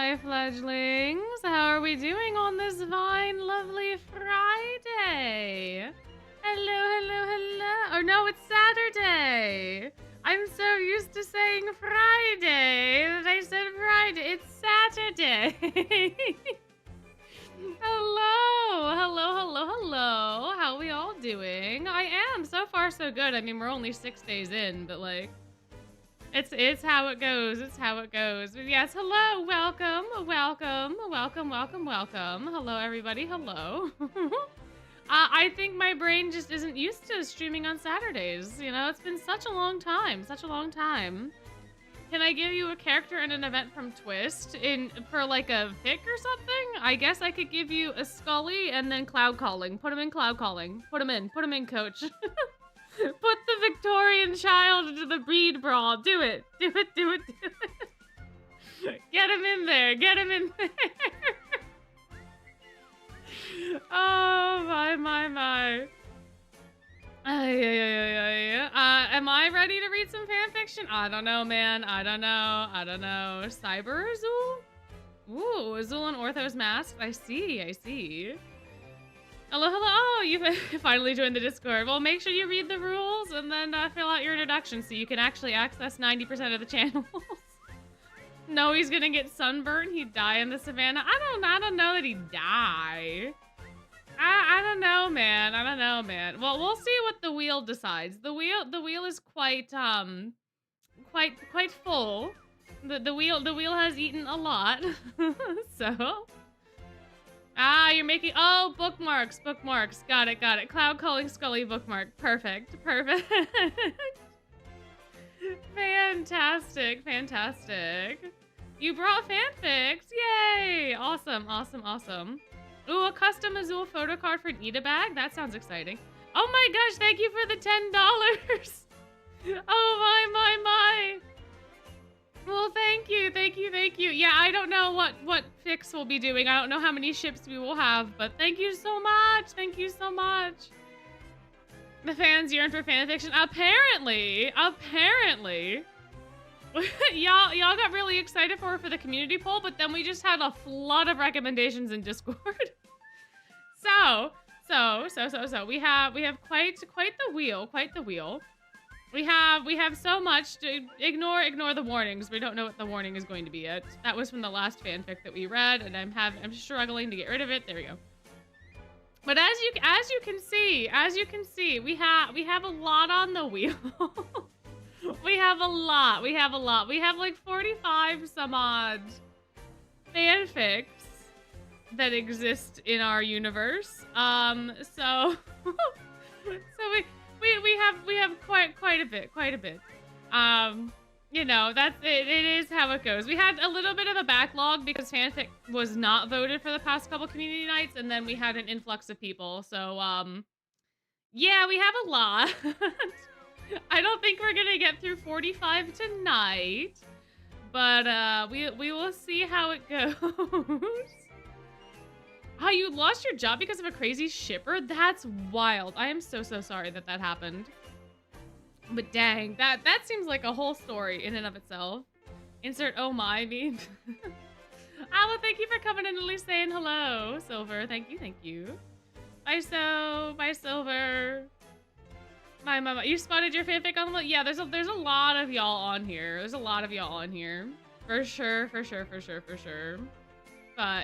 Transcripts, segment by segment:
my fledglings. How are we doing on this fine, lovely Friday? Hello, hello, hello. Oh no, it's Saturday. I'm so used to saying Friday that I said Friday. It's Saturday. Hello, hello, hello, hello. How we all doing? I am. So far, so good. I mean, we're only 6 days in, but like, it's how it goes. It's how it goes. But yes, hello, welcome, welcome, welcome, welcome, welcome. Hello, everybody. Hello. I think my brain just isn't used to streaming on Saturdays. You know, it's been such a long time. Such a long time. Can I give you a character and an event from Twist for like a pick or something? I guess I could give you a Scully and then Cloud Calling. Put him in Cloud Calling. Put him in, coach. Put the Victorian child into the breed brawl. Do it. Do it, do it, do it. Get him in there. Get him in there. Oh, my. Am I ready to read some fanfiction? I don't know, man. I don't know. Cyber Azul? Ooh, Azul and Orthos masked. I see. Hello. Oh, you finally joined the Discord. Well, make sure you read the rules and then fill out your introduction so you can actually access 90% of the channels. No, he's gonna get sunburned. He'd die in the savannah. I don't know that he'd die. I don't know, man. Well, we'll see what the wheel decides. The wheel is quite full. The wheel has eaten a lot. So. You're making, oh, bookmarks. Got it. Cloud Calling Scully bookmark. Perfect. Fantastic. You brought fanfics. Yay. Awesome. Ooh, a custom Azul photo card for Nita bag. That sounds exciting. Oh my gosh, thank you for the $10. Oh my. Well, thank you. Yeah, I don't know what fix we'll be doing. I don't know how many ships we will have, but thank you so much. The fans yearn for fanfiction. Apparently. y'all got really excited for the community poll, but then we just had a flood of recommendations in Discord. So we have quite the wheel. We have so much to ignore the warnings. We don't know what the warning is going to be yet. That was from the last fanfic that we read, and I'm struggling to get rid of it. There we go. But as you can see, we have a lot on the wheel. We have a lot. We have like 45 some odd fanfics that exist in our universe. So we have quite a bit. You know, that's it. It is how it goes. We had a little bit of a backlog because fanfic was not voted for the past couple community nights, and then we had an influx of people. So yeah, we have a lot. I don't think we're gonna get through 45 tonight, but we will see how it goes. Oh, you lost your job because of a crazy shipper? That's wild. I am so sorry that happened. But dang, that seems like a whole story in and of itself. Insert oh my meme. Well, thank you for coming in, at least saying hello, Silver. Thank you. Bye, Silver. My mama, you spotted your fanfic on the, yeah, there's a lot of y'all on here. For sure.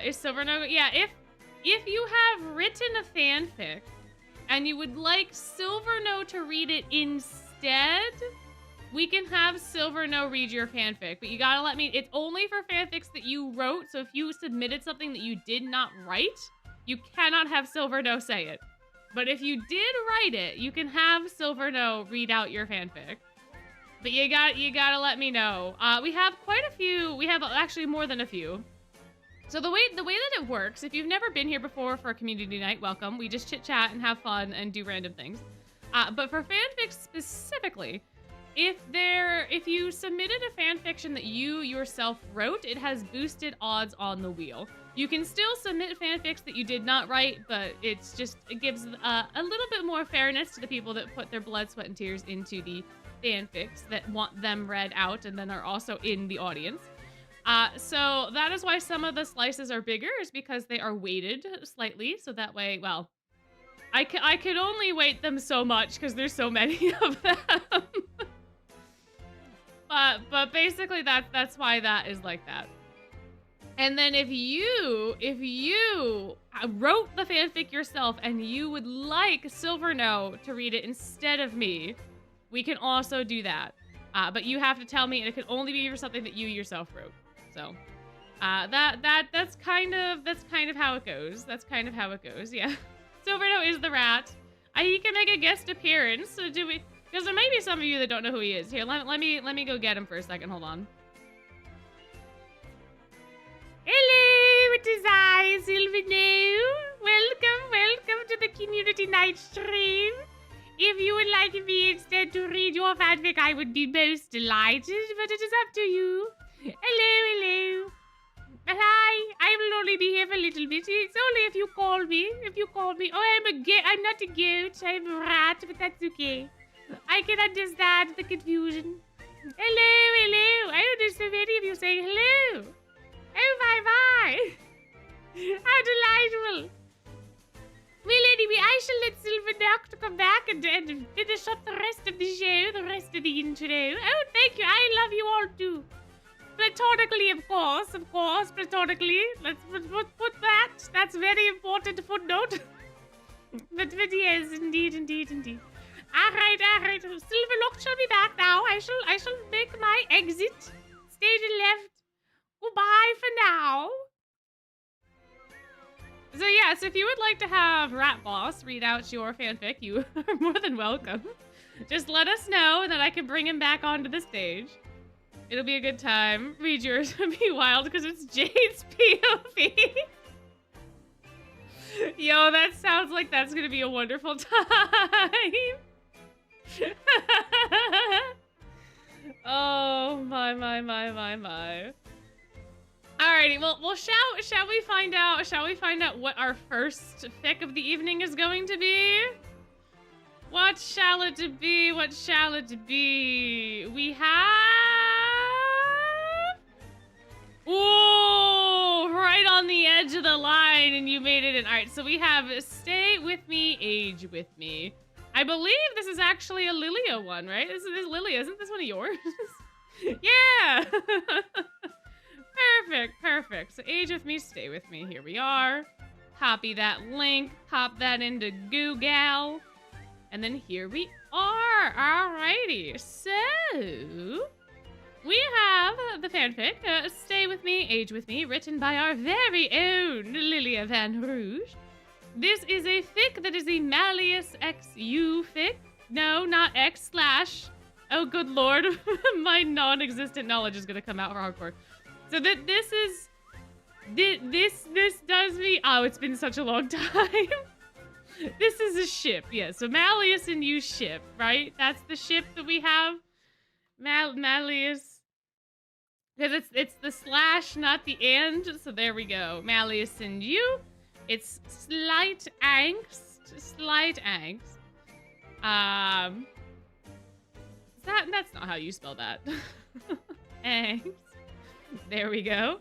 Is Silver no, yeah, if you have written a fanfic and you would like Silverno to read it instead, we can have Silverno read your fanfic, but you gotta let me, it's only for fanfics that you wrote, so if you submitted something that you did not write, you cannot have Silverno say it. But if you did write it, you can have Silverno read out your fanfic. But you gotta let me know. We have quite a few, we have actually more than a few. So the way that it works, if you've never been here before for a community night, welcome. We just chit chat and have fun and do random things. But for fanfics specifically, if you submitted a fanfiction that you yourself wrote, it has boosted odds on the wheel. You can still submit fanfics that you did not write, but it gives a little bit more fairness to the people that put their blood, sweat, and tears into the fanfics that want them read out and then are also in the audience. So that is why some of the slices are bigger, is because they are weighted slightly. So that way, well, I could only weight them so much because there's so many of them. But basically that's why that is like that. And then if you wrote the fanfic yourself and you would like Silverno to read it instead of me, we can also do that. But you have to tell me, and it can only be for something that you yourself wrote. So that's kind of how it goes. That's kind of how it goes. Yeah. Silverno is the rat. He can make a guest appearance. So do we? Because there might be some of you that don't know who he is. Here, let me go get him for a second. Hold on. Hello, it is I, Silverno. Welcome to the community night stream. If you would like me instead to read your fanfic, I would be most delighted, but it is up to you. Hello. But hi, I will only be here for a little bit. It's only if you call me. Oh, I'm not a goat. I'm a rat, but that's okay. I can understand the confusion. Hello. I understand many of you saying hello. Oh, bye. How delightful. Well, anyway, I shall let Silvernock come back and finish up the rest of the show, the rest of the intro. Oh, thank you. I love you all too. Platonically, of course, platonically. Let's put that. That's a very important footnote. but yes, indeed. All right. Silverlock shall be back now. I shall make my exit. Stage left. Goodbye for now. So yes, if you would like to have Rat Boss read out your fanfic, you are more than welcome. Just let us know, and then I can bring him back onto the stage. It'll be a good time. Read yours would be wild because it's Jade's POV. Yo, that sounds like that's gonna be a wonderful time. Oh my. Alrighty, well, shall we find out what our first fic of the evening is going to be? What shall it be? We have... Ooh, right on the edge of the line, and you made it in. Alright, so we have Stay With Me, Age With Me. I believe this is actually a Lilia one, right? This is Lilia, isn't this one of yours? Yeah! Perfect. So Age With Me, Stay With Me, here we are. Copy that link, pop that into Google. And then here we are. Alrighty. So we have the fanfic, Stay With Me, Age With Me, written by our very own Lilia Van Rouge. This is a fic that is a Malleus XU fic. No, not X /. Oh, good lord. My non-existent knowledge is gonna come out hardcore. So this does me. Oh, it's been such a long time. This is a ship, yeah. So Malleus and you ship, right? That's the ship that we have. Malleus, because it's the /, not the and. So there we go. Malleus and you. It's slight angst. That's not how you spell that. Angst. There we go.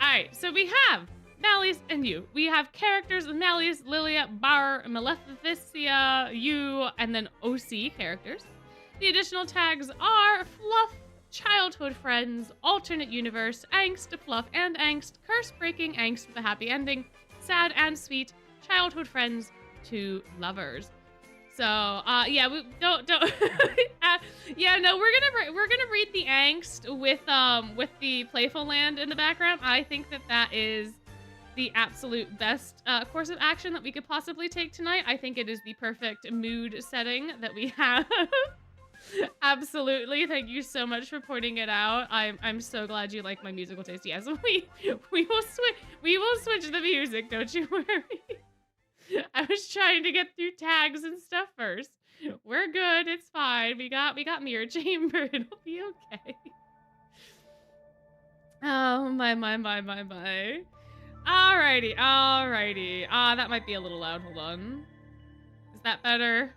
Alright, so we have Malleus and you. We have characters of Malleus, Lilia, Bar, Maleficia, you, and then OC characters. The additional tags are Fluff, Childhood Friends, Alternate Universe, Angst, Fluff and Angst, Curse-Breaking Angst with a Happy Ending, Sad and Sweet, Childhood Friends, 2 Lovers. So, yeah, we don't. Yeah, no, we're gonna read the angst with the playful land in the background. I think that is the absolute best course of action that we could possibly take tonight. I think it is the perfect mood setting that we have. Absolutely, thank you so much for pointing it out. I'm so glad you like my musical taste. Yes, we will switch the music. Don't you worry. I was trying to get through tags and stuff first. We're good. It's fine. We got Mirror Chamber. It'll be okay. Oh my. Alrighty. That might be a little loud. Hold on. Is that better?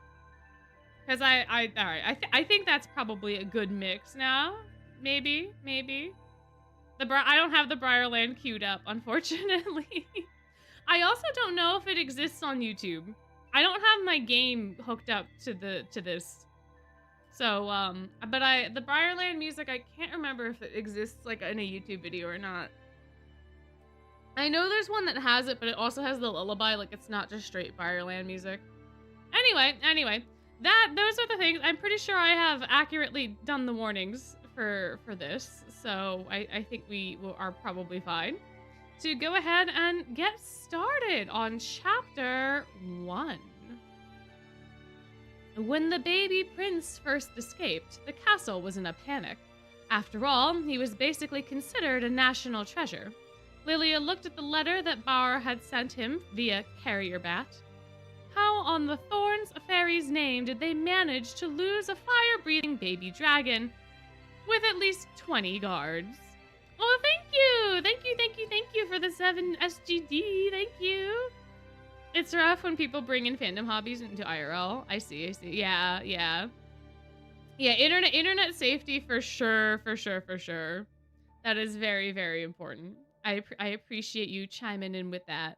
Because I think that's probably a good mix now. Maybe. I don't have the Briarland queued up, unfortunately. I also don't know if it exists on YouTube. I don't have my game hooked up to this. So, but the Briarland music, I can't remember if it exists like in a YouTube video or not. I know there's one that has it, but it also has the lullaby, like it's not just straight Briarland music. Anyway, those are the things. I'm pretty sure I have accurately done the warnings for this, so I think are probably fine to go ahead and get started on chapter 1. When the baby prince first escaped, the castle was in a panic. After all, he was basically considered a national treasure. Lilia looked at the letter that Bauer had sent him via carrier bat. How on the Thorns Fairy's name did they manage to lose a fire-breathing baby dragon with at least 20 guards? Oh, thank you! Thank you for the 7 SGD. Thank you. It's rough when people bring in fandom hobbies into IRL. I see. Yeah. Yeah, internet safety for sure. That is very, very important. I appreciate you chiming in with that.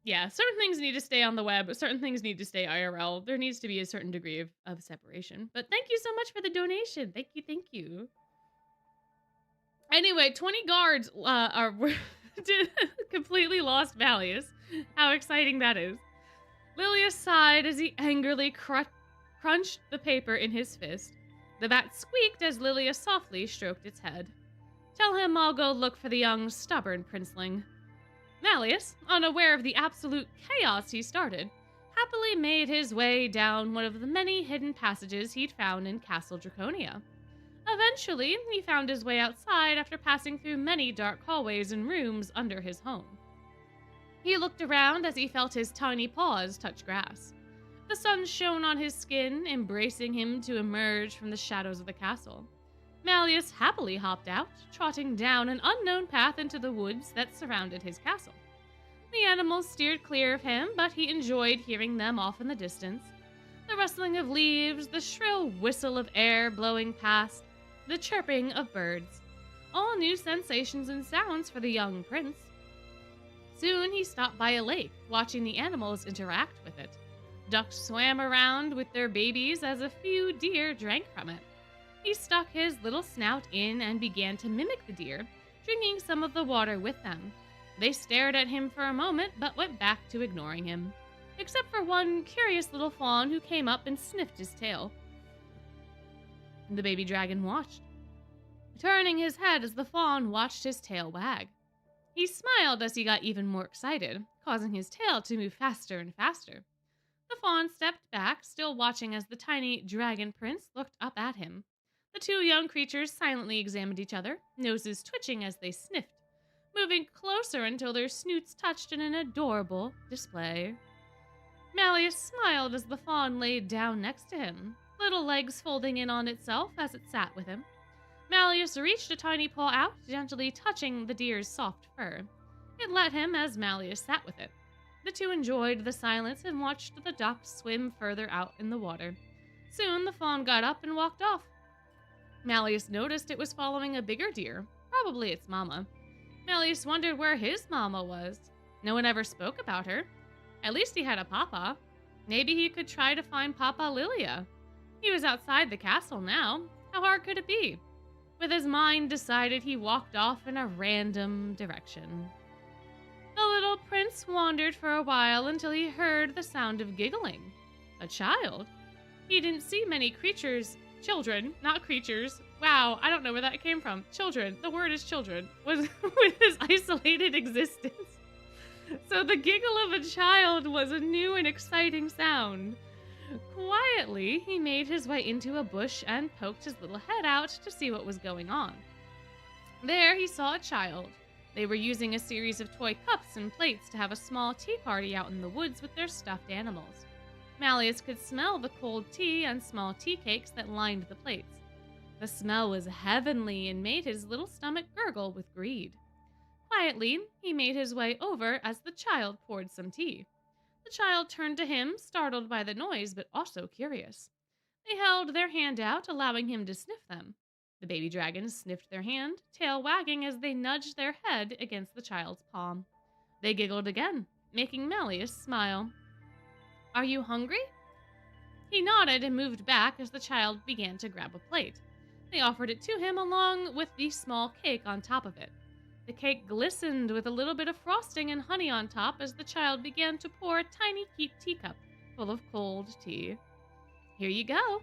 Yeah, certain things need to stay on the web. Certain things need to stay IRL. There needs to be a certain degree of separation. But thank you so much for the donation. Thank you. Anyway, 20 guards completely lost Malleus. How exciting that is. Lilia sighed as he angrily crunched the paper in his fist. The bat squeaked as Lilia softly stroked its head. Tell him I'll go look for the young, stubborn princeling. Malleus, unaware of the absolute chaos he started, happily made his way down one of the many hidden passages he'd found in Castle Draconia. Eventually, he found his way outside after passing through many dark hallways and rooms under his home. He looked around as he felt his tiny paws touch grass. The sun shone on his skin, embracing him to emerge from the shadows of the castle. Malleus happily hopped out, trotting down an unknown path into the woods that surrounded his castle. The animals steered clear of him, but he enjoyed hearing them off in the distance. The rustling of leaves, the shrill whistle of air blowing past, the chirping of birds. All new sensations and sounds for the young prince. Soon he stopped by a lake, watching the animals interact with it. Ducks swam around with their babies as a few deer drank from it. He stuck his little snout in and began to mimic the deer, drinking some of the water with them. They stared at him for a moment, but went back to ignoring him, except for one curious little fawn who came up and sniffed his tail. The baby dragon watched, turning his head as the fawn watched his tail wag. He smiled as he got even more excited, causing his tail to move faster and faster. The fawn stepped back, still watching as the tiny dragon prince looked up at him. The two young creatures silently examined each other, noses twitching as they sniffed, moving closer until their snoots touched in an adorable display. Malleus smiled as the fawn laid down next to him, little legs folding in on itself as it sat with him. Malleus reached a tiny paw out, gently touching the deer's soft fur. It let him as Malleus sat with it. The two enjoyed the silence and watched the duck swim further out in the water. Soon the fawn got up and walked off. Malleus noticed it was following a bigger deer, probably its mama. Malleus wondered where his mama was. No one ever spoke about her. At least he had a papa. Maybe he could try to find Papa Lilia. He was outside the castle now. How hard could it be? With his mind decided, he walked off in a random direction. The little prince wandered for a while until he heard the sound of giggling. A child. He didn't see many children, not creatures. Wow, I don't know where that came from. Children, the word is children, was with his isolated existence. So the giggle of a child was a new and exciting sound. Quietly, he made his way into a bush and poked his little head out to see what was going on. There he saw a child. They were using a series of toy cups and plates to have a small tea party out in the woods with their stuffed animals. Malleus could smell the cold tea and small tea cakes that lined the plates. The smell was heavenly and made his little stomach gurgle with greed. Quietly, he made his way over as the child poured some tea. The child turned to him, startled by the noise, but also curious. They held their hand out, allowing him to sniff them. The baby dragons sniffed their hand, tail wagging as they nudged their head against the child's palm. They giggled again, making Malleus smile. Are you hungry? He nodded and moved back as the child began to grab a plate. They offered it to him along with the small cake on top of it. The cake glistened with a little bit of frosting and honey on top as the child began to pour a tiny teacup full of cold tea. Here you go.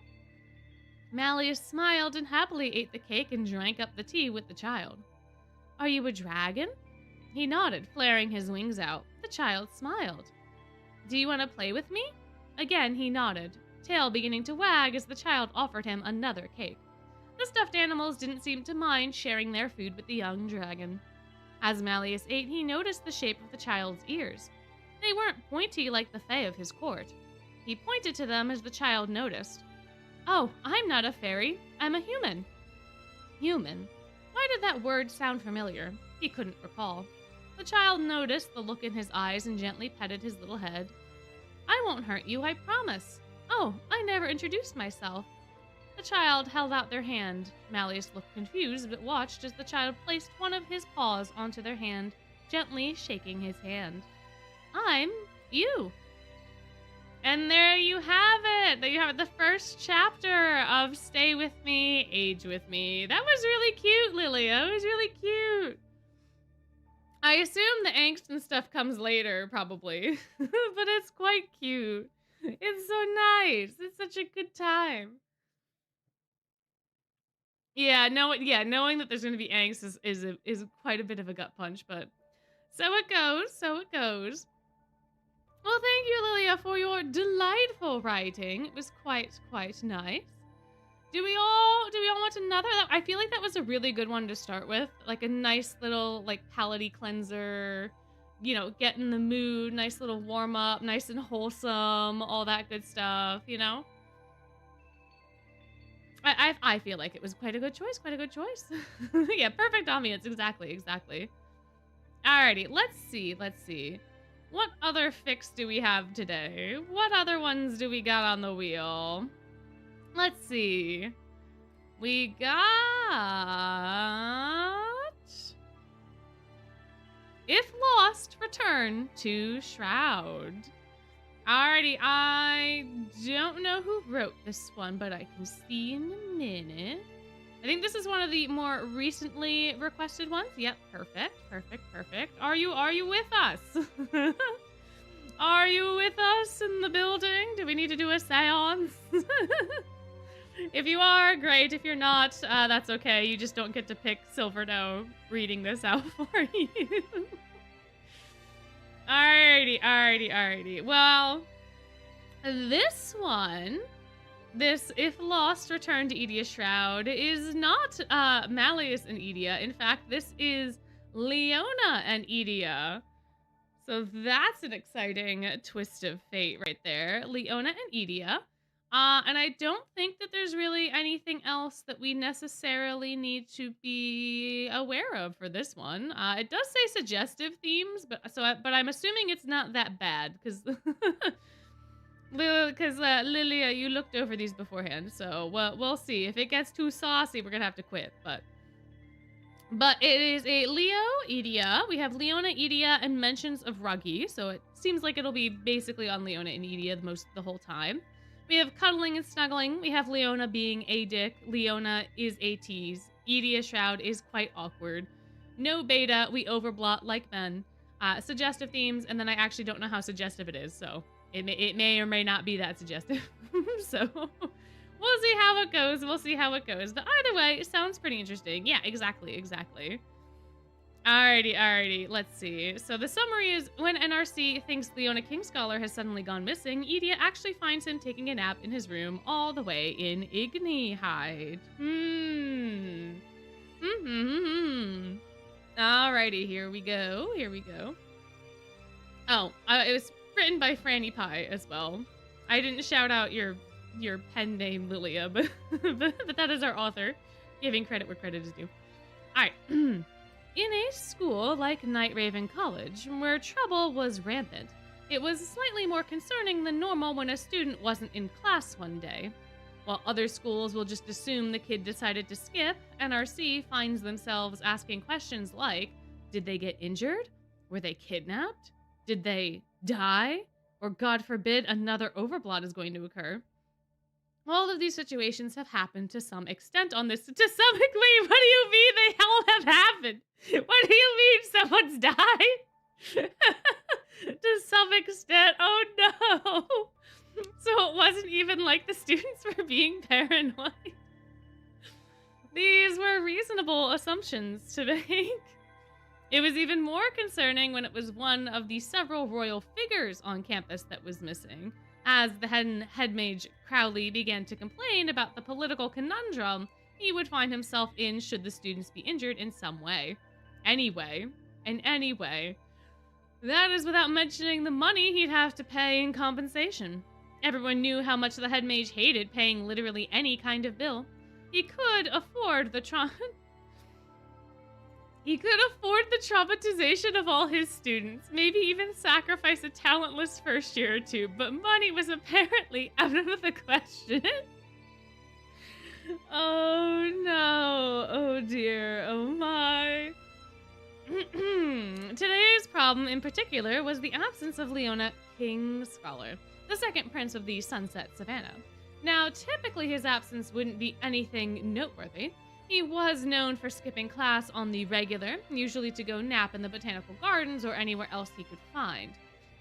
Malleus smiled and happily ate the cake and drank up the tea with the child. Are you a dragon? He nodded, flaring his wings out. The child smiled. Do you want to play with me? Again, he nodded, tail beginning to wag as the child offered him another cake. The stuffed animals didn't seem to mind sharing their food with the young dragon. As Malleus ate, he noticed the shape of the child's ears. They weren't pointy like the fae of his court. He pointed to them as the child noticed. Oh, I'm not a fairy. I'm a human. Human? Why did that word sound familiar? He couldn't recall. The child noticed the look in his eyes and gently petted his little head. I won't hurt you, I promise. Oh, I never introduced myself. The child held out their hand. Malleus looked confused, but watched as the child placed one of his paws onto their hand, gently shaking his hand. I'm you. And there you have it. There you have it, the first chapter of Stay With Me, Age With Me. That was really cute, Lilia. It was really cute. I assume the angst and stuff comes later, probably. But it's quite cute. It's so nice. It's such a good time. Yeah, knowing that there's going to be angst is quite a bit of a gut punch, but so it goes, so it goes. Well, thank you, Lilia, for your delightful writing. It was quite nice. Do we all want another? I feel like that was a really good one to start with. Like a nice little palate cleanser, get in the mood, nice little warm up, nice and wholesome, all that good stuff, I feel like it was quite a good choice, Yeah, perfect ambience, exactly. Alrighty, let's see. What other fics do we have today? What other ones do we got on the wheel? Let's see. We got... If Lost, Return to Shroud. Alrighty, I don't know who wrote this one, but I can see in a minute. I think this is one of the more recently requested ones. Yep, perfect. Are you with us? Are you with us in the building? Do we need to do a seance? If you are, great. If you're not, that's okay. You just don't get to pick Silverno reading this out for you. Alrighty. Well, this one, If Lost, Return to Edia's Shroud, is not Malleus and Edia. In fact, this is Leona and Edia. So that's an exciting twist of fate right there. Leona and Edia. And I don't think that there's really anything else that we necessarily need to be aware of for this one. It does say suggestive themes, but I'm assuming it's not that bad because Lilia, you looked over these beforehand, so we'll see. If it gets too saucy, we're gonna have to quit. But it is a Leo, Edia. We have Leona, Edia, and mentions of Ruggy, so it seems like it'll be basically on Leona and Edia the whole time. We have cuddling and snuggling. We have Leona being a dick. Leona is a tease. Edia's Shroud is quite awkward. No beta. We overblot like men. Suggestive themes, and then I actually don't know how suggestive it is, so it may or may not be that suggestive. So we'll see how it goes. But either way, it sounds pretty interesting. Yeah, exactly. Alrighty, let's see. So the summary is, when NRC thinks Leona Kingscholar has suddenly gone missing, Edia actually finds him taking a nap in his room all the way in Ignihide. Alrighty, here we go. Oh, it was written by Franny Pie as well. I didn't shout out your pen name, Lilia, but that is our author, giving credit where credit is due. Alright. In a school like Nightraven College, where trouble was rampant, it was slightly more concerning than normal when a student wasn't in class one day. while other schools will just assume the kid decided to skip. NRC finds themselves asking questions like, did they get injured? Were they kidnapped? Did they die? Or God forbid, another overblot is going to occur. All of these situations have happened to some extent on this. To some Wait, what do you mean they all have happened? What do you mean someone's died? To some extent. Oh no. So it wasn't even like the students were being paranoid. These were reasonable assumptions to make. It was even more concerning when it was one of the several royal figures on campus that was missing, as the head mage Crowley began to complain about the political conundrum he would find himself in should the students be injured in some way. In any way. That is without mentioning the money he'd have to pay in compensation. Everyone knew how much the head mage hated paying literally any kind of bill. He could afford the traumatization of all his students, maybe even sacrifice a talentless first year or two, but money was apparently out of the question. Oh no, oh dear, oh my. Today's problem in particular was the absence of Leona Kingscholar, the second prince of the Sunset Savannah. Now, typically his absence wouldn't be anything noteworthy. He was known for skipping class on the regular, usually to go nap in the botanical gardens or anywhere else he could find.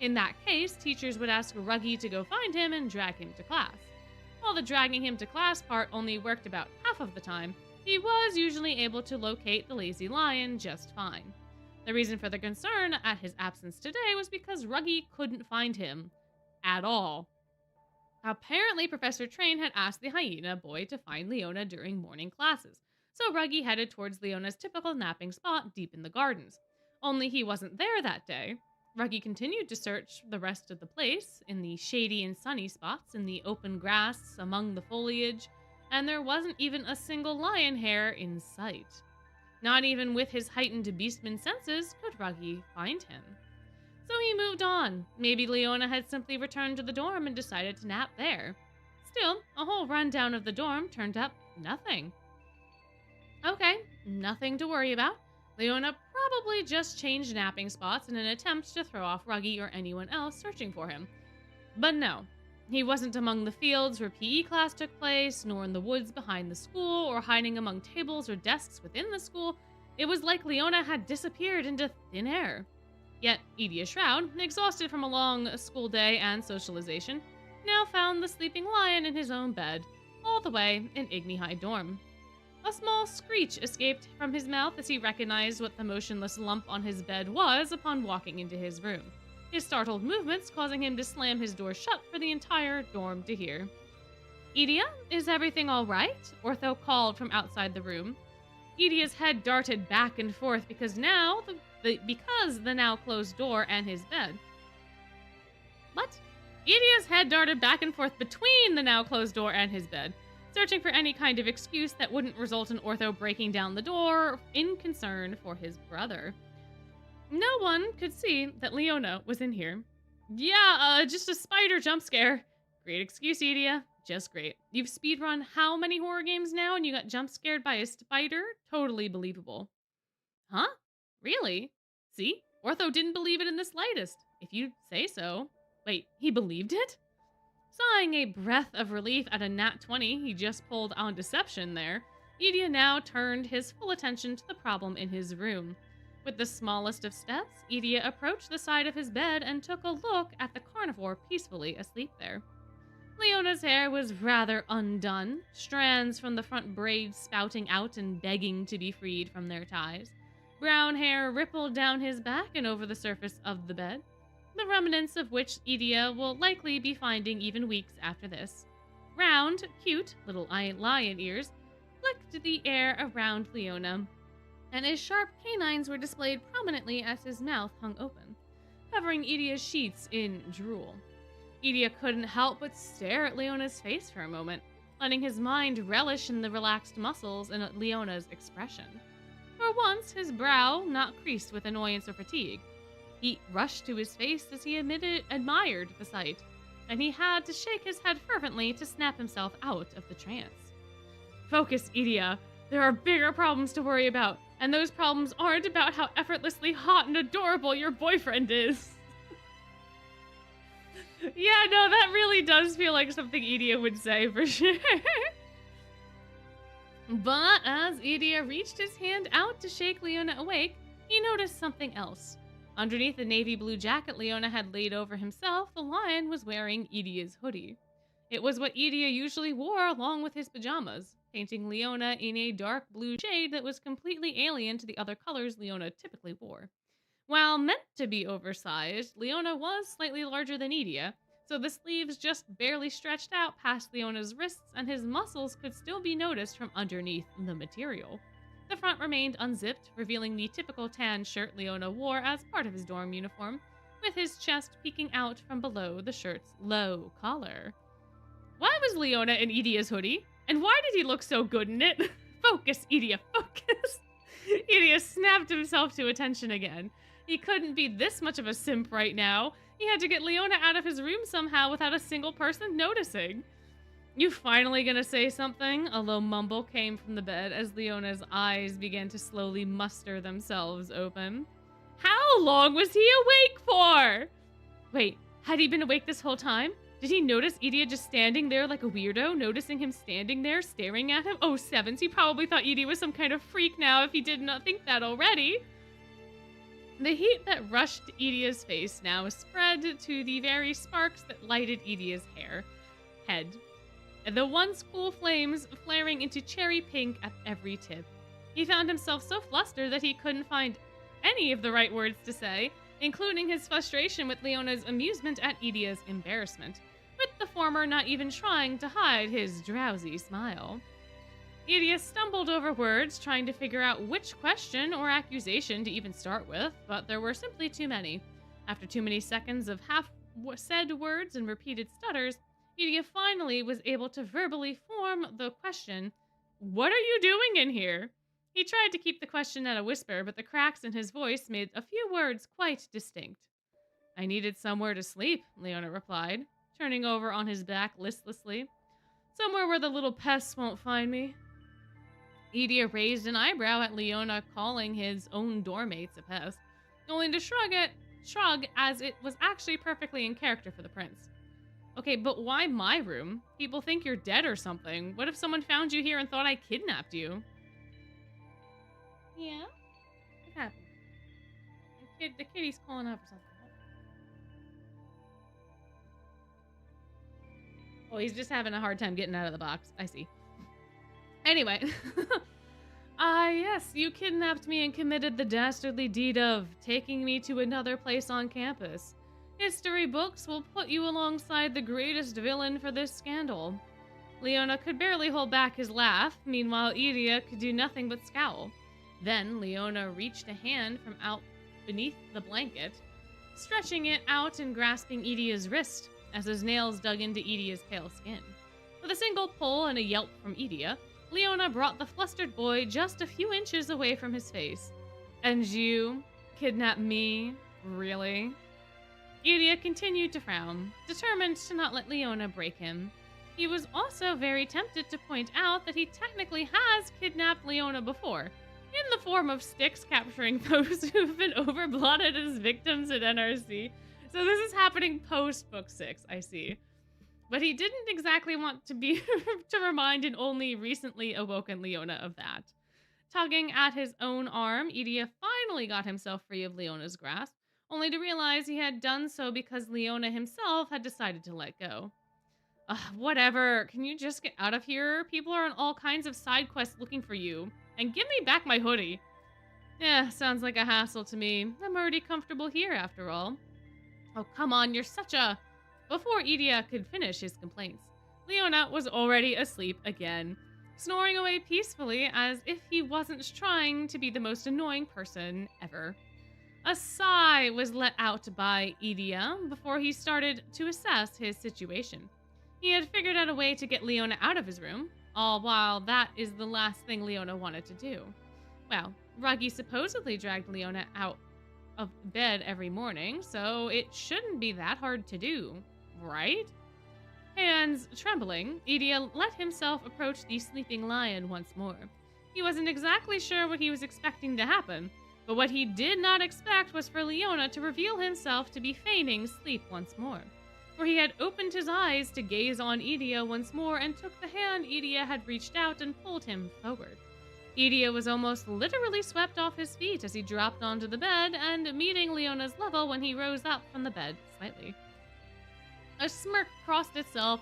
In that case, teachers would ask Ruggy to go find him and drag him to class. While the dragging him to class part only worked about half of the time, he was usually able to locate the lazy lion just fine. The reason for the concern at his absence today was because Ruggy couldn't find him. At all. Apparently, Professor Train had asked the hyena boy to find Leona during morning classes, so Ruggy headed towards Leona's typical napping spot deep in the gardens. Only he wasn't there that day. Ruggy continued to search the rest of the place, in the shady and sunny spots, in the open grass, among the foliage, and there wasn't even a single lion hair in sight. Not even with his heightened beastman senses could Ruggy find him. So he moved on. Maybe Leona had simply returned to the dorm and decided to nap there. Still, a whole rundown of the dorm turned up nothing. Okay, nothing to worry about. Leona probably just changed napping spots in an attempt to throw off Ruggy or anyone else searching for him. But no, he wasn't among the fields where PE class took place, nor in the woods behind the school, or hiding among tables or desks within the school. It was like Leona had disappeared into thin air. Yet Edia Shroud, exhausted from a long school day and socialization, now found the sleeping lion in his own bed, all the way in Igni High dorm. A small screech escaped from his mouth as he recognized what the motionless lump on his bed was upon walking into his room, his startled movements causing him to slam his door shut for the entire dorm to hear. Edia, is everything all right? Ortho called from outside the room. Edia's head darted back and forth because the now closed door and his bed. What? Edia's head darted back and forth between the now closed door and his bed, searching for any kind of excuse that wouldn't result in Ortho breaking down the door in concern for his brother. No one could see that Leona was in here. Yeah, just a spider jump scare. Great excuse, Edia. Just great. You've speedrun how many horror games now and you got jump scared by a spider? Totally believable. Huh? Really? See? Ortho didn't believe it in the slightest. If you say so. Wait, he believed it? Sighing a breath of relief at a nat 20 he just pulled on deception there, Edia now turned his full attention to the problem in his room. With the smallest of steps, Edia approached the side of his bed and took a look at the carnivore peacefully asleep there. Leona's hair was rather undone, strands from the front braids spouting out and begging to be freed from their ties. Brown hair rippled down his back and over the surface of the bed, the remnants of which Edia will likely be finding even weeks after this. Round, cute, little lion ears flicked the air around Leona, and his sharp canines were displayed prominently as his mouth hung open, covering Edia's sheets in drool. Edia couldn't help but stare at Leona's face for a moment, letting his mind relish in the relaxed muscles and at Leona's expression. For once, his brow not creased with annoyance or fatigue. Heat rushed to his face as he admired the sight. and he had to shake his head fervently to snap himself out of the trance. Focus, Edea. There are bigger problems to worry about, and those problems aren't about how effortlessly hot and adorable your boyfriend is. Yeah, no, that really does feel like something Edea would say for sure. But as Edea reached his hand out to shake Leona awake, he noticed something else. Underneath the navy blue jacket Leona had laid over himself, the lion was wearing Edea's hoodie. It was what Edea usually wore along with his pajamas, painting Leona in a dark blue shade that was completely alien to the other colors Leona typically wore. While meant to be oversized, Leona was slightly larger than Edea, so the sleeves just barely stretched out past Leona's wrists and his muscles could still be noticed from underneath the material. The front remained unzipped, revealing the typical tan shirt Leona wore as part of his dorm uniform, with his chest peeking out from below the shirt's low collar. Why was Leona in Edea's hoodie? And why did he look so good in it? Focus, Edea, focus! Edea snapped himself to attention again. He couldn't be this much of a simp right now. He had to get Leona out of his room somehow without a single person noticing. You finally gonna say something? A low mumble came from the bed as Leona's eyes began to slowly muster themselves open. How long was he awake for? Wait, had he been awake this whole time? Did he notice Edea just standing there like a weirdo, noticing him standing there, staring at him? Oh, sevens, he probably thought Edea was some kind of freak now if he did not think that already. The heat that rushed Edea's face now spread to the very sparks that lighted Edea's head. The once cool flames flaring into cherry pink at every tip. He found himself so flustered that he couldn't find any of the right words to say, including his frustration with Leona's amusement at Edea's embarrassment, with the former not even trying to hide his drowsy smile. Edea stumbled over words, trying to figure out which question or accusation to even start with, but there were simply too many. After too many seconds of half-said words and repeated stutters, Edea finally was able to verbally form the question, "What are you doing in here?" He tried to keep the question at a whisper, but the cracks in his voice made a few words quite distinct. "I needed somewhere to sleep," Leona replied, turning over on his back listlessly. "Somewhere where the little pests won't find me." Edea raised an eyebrow at Leona calling his own dormmates a pest, only to shrug as it was actually perfectly in character for the prince. "Okay, but why my room? People think you're dead or something. What if someone found you here and thought I kidnapped you?" Yeah? What happened? The kitty's calling out for something. Oh, he's just having a hard time getting out of the box. I see. Anyway. Yes, you kidnapped me and committed the dastardly deed of taking me to another place on campus. History books will put you alongside the greatest villain for this scandal. Leona could barely hold back his laugh, meanwhile Edea could do nothing but scowl. Then Leona reached a hand from out beneath the blanket, stretching it out and grasping Edea's wrist as his nails dug into Edea's pale skin. With a single pull and a yelp from Edea, Leona brought the flustered boy just a few inches away from his face. "And you kidnapped me? Really?" Edea continued to frown, determined to not let Leona break him. He was also very tempted to point out that he technically has kidnapped Leona before, in the form of Styx capturing those who've been overblotted as victims at NRC. So this is happening post Book 6, I see. But he didn't exactly want to be to remind an only recently awoken Leona of that. Tugging at his own arm, Edea finally got himself free of Leona's grasp, only to realize he had done so because Leona himself had decided to let go. Whatever. Can you just get out of here? People are on all kinds of side quests looking for you. And give me back my hoodie. Yeah, sounds like a hassle to me. I'm already comfortable here, after all. Oh, come on, you're such a... Before Edea could finish his complaints, Leona was already asleep again, snoring away peacefully as if he wasn't trying to be the most annoying person ever. A sigh was let out by Edea before he started to assess his situation. He had figured out a way to get Leona out of his room, all while that is the last thing Leona wanted to do. Well, Ruggy supposedly dragged Leona out of bed every morning, so it shouldn't be that hard to do, right? Hands trembling, Idia let himself approach the sleeping lion once more. He wasn't exactly sure what he was expecting to happen, but what he did not expect was for Leona to reveal himself to be feigning sleep once more. For he had opened his eyes to gaze on Idia once more and took the hand Idia had reached out and pulled him forward. Idia was almost literally swept off his feet as he dropped onto the bed and meeting Leona's level when he rose up from the bed slightly. A smirk crossed itself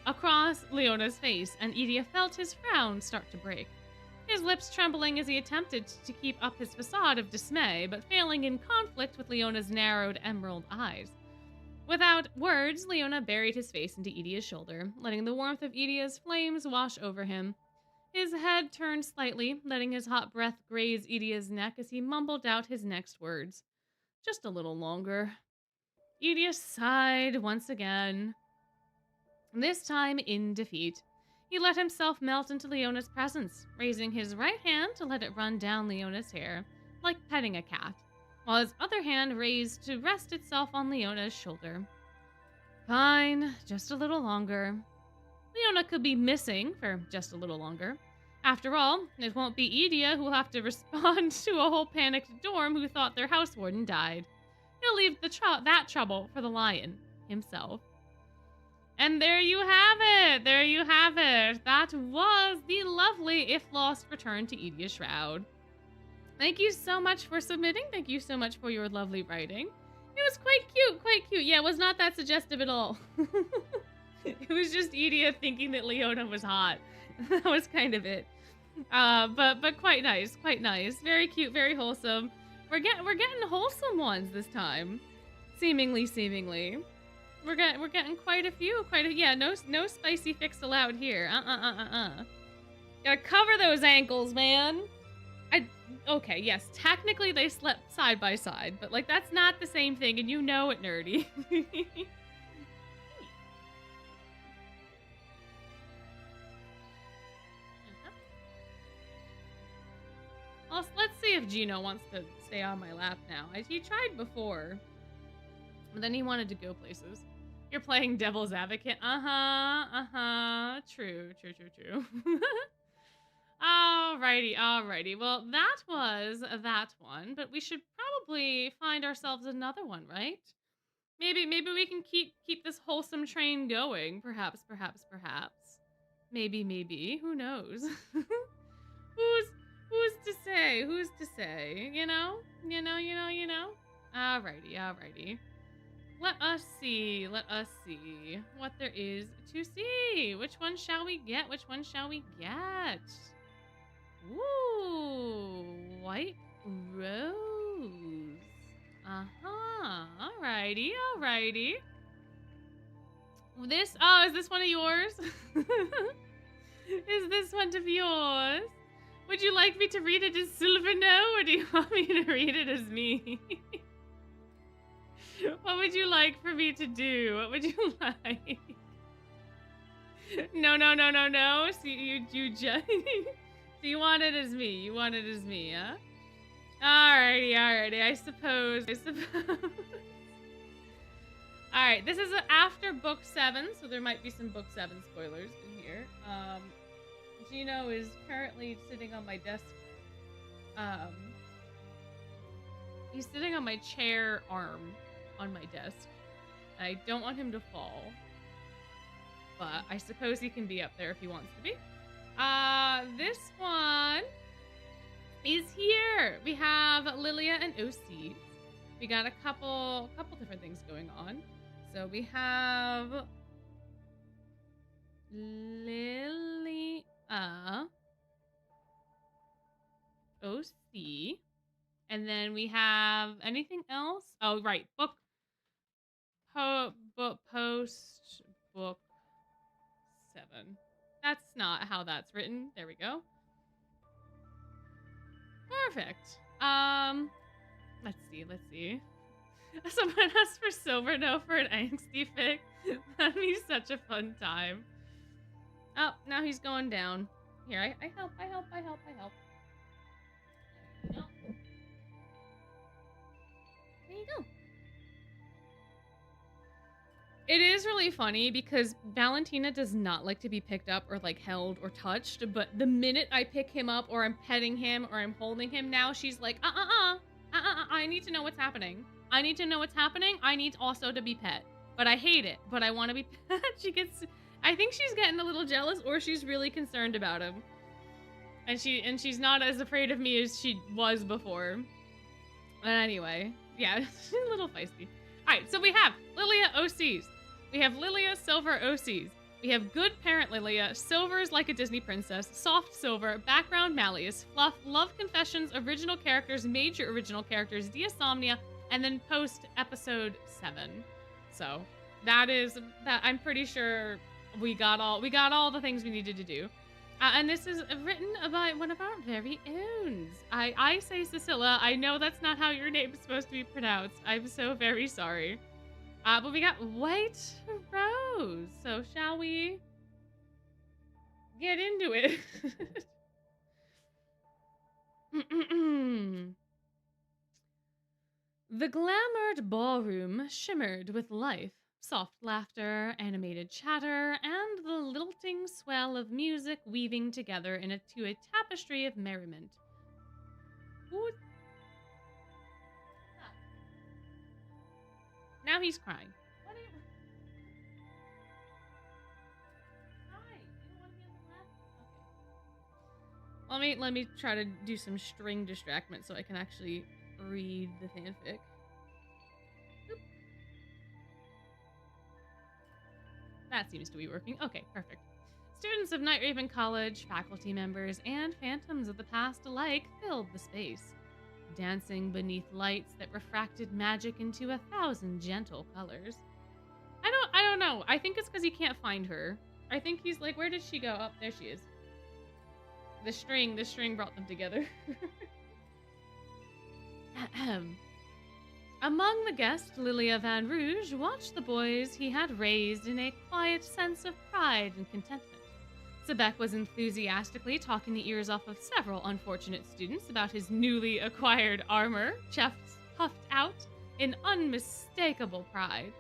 across Leona's face, and Idia felt his frown start to break. His lips trembling as he attempted to keep up his facade of dismay, but failing in conflict with Leona's narrowed emerald eyes. Without words, Leona buried his face into Idia's shoulder, letting the warmth of Idia's flames wash over him. His head turned slightly, letting his hot breath graze Idia's neck as he mumbled out his next words. Just a little longer. Idia sighed once again, this time in defeat. He let himself melt into Leona's presence, raising his right hand to let it run down Leona's hair, like petting a cat, while his other hand raised to rest itself on Leona's shoulder. Fine, just a little longer. Leona could be missing for just a little longer. After all, it won't be Idia who will have to respond to a whole panicked dorm who thought their house warden died. He'll leave that trouble for the lion himself. And there you have it. There you have it. That was the lovely If Lost return to Idia Shroud. Thank you so much for submitting. Thank you so much for your lovely writing. It was quite cute, quite cute. Yeah, it was not that suggestive at all. It was just Idia thinking that Leona was hot. That was kind of it. But quite nice, quite nice. Very cute, very wholesome. We're getting wholesome ones this time. Seemingly. We're getting quite a few. Yeah, no spicy fix allowed here. Gotta cover those ankles, man. Okay, yes, technically they slept side by side, but like that's not the same thing, and you know it, nerdy. Let's see if Gino wants to stay on my lap now. He tried before, but then he wanted to go places. You're playing devil's advocate. True. Alrighty. Well, that was that one, but we should probably find ourselves another one, right? Maybe we can keep this wholesome train going. Perhaps. Maybe. Who knows? Who's to say? You know? Alrighty. Let us see what there is to see. Which one shall we get? Ooh, white rose. Alrighty. Is this one of yours? Is this one of yours? Would you like me to read it as Silverno, or do you want me to read it as me? What would you like for me to do? What would you like? No. See, you just... So you want it as me. Huh? Alrighty. I suppose. Alright, this is after book 7, so there might be some book 7 spoilers in here. Gino is currently sitting on my desk. He's sitting on my chair arm on my desk. I don't want him to fall, but I suppose he can be up there if he wants to be. This one is here. We have Lilia and OC. We got a couple different things going on. So we have Lilia, OC, and then we have anything else? Oh, right, post book 7. That's not how that's written. There we go. Perfect. Let's see. Someone asked for Silverno for an angsty fic. That'd be such a fun time. Oh, now he's going down. Here, I help. There you go. It is really funny because Valentina does not like to be picked up or like held or touched, but the minute I pick him up or I'm petting him or I'm holding him now, she's like, I need to know what's happening. I need to know what's happening. I need also to be pet. But I hate it, but I want to be pet. I think she's getting a little jealous or she's really concerned about him. And she's not as afraid of me as she was before. But anyway, yeah, she's a little feisty. All right, so we have Lilia OCs. We have Lilia Silver OCs. We have Good Parent Lilia, Silver's like a Disney princess, Soft Silver, Background Malleus, Fluff, Love Confessions, Original Characters, Major Original Characters, Diasomnia, and then post episode 7. So that is that. I'm pretty sure we got all the things we needed to do. And this is written by one of our very own. I say Cecilia. I know that's not how your name is supposed to be pronounced. I'm so very sorry. But we got White Rose. So shall we get into it? The glamoured ballroom shimmered with life. Soft laughter, animated chatter, and the lilting swell of music weaving together into a tapestry of merriment. Ooh. Now he's crying. What are you... Hi. You don't want to be on the left? Okay. Let me try to do some string distractment so I can actually read the fanfic. That seems to be working. Okay, perfect. Students of Night Raven College, faculty members, and phantoms of the past alike filled the space, dancing beneath lights that refracted magic into 1,000 gentle colors. I don't know. I think it's because he can't find her. I think he's like, where did she go? Oh, there she is. The string brought them together. Ahem. Among the guests, Lilia Van Rouge watched the boys he had raised in a quiet sense of pride and contentment. Sebek was enthusiastically talking the ears off of several unfortunate students about his newly acquired armor, puffed out in unmistakable pride.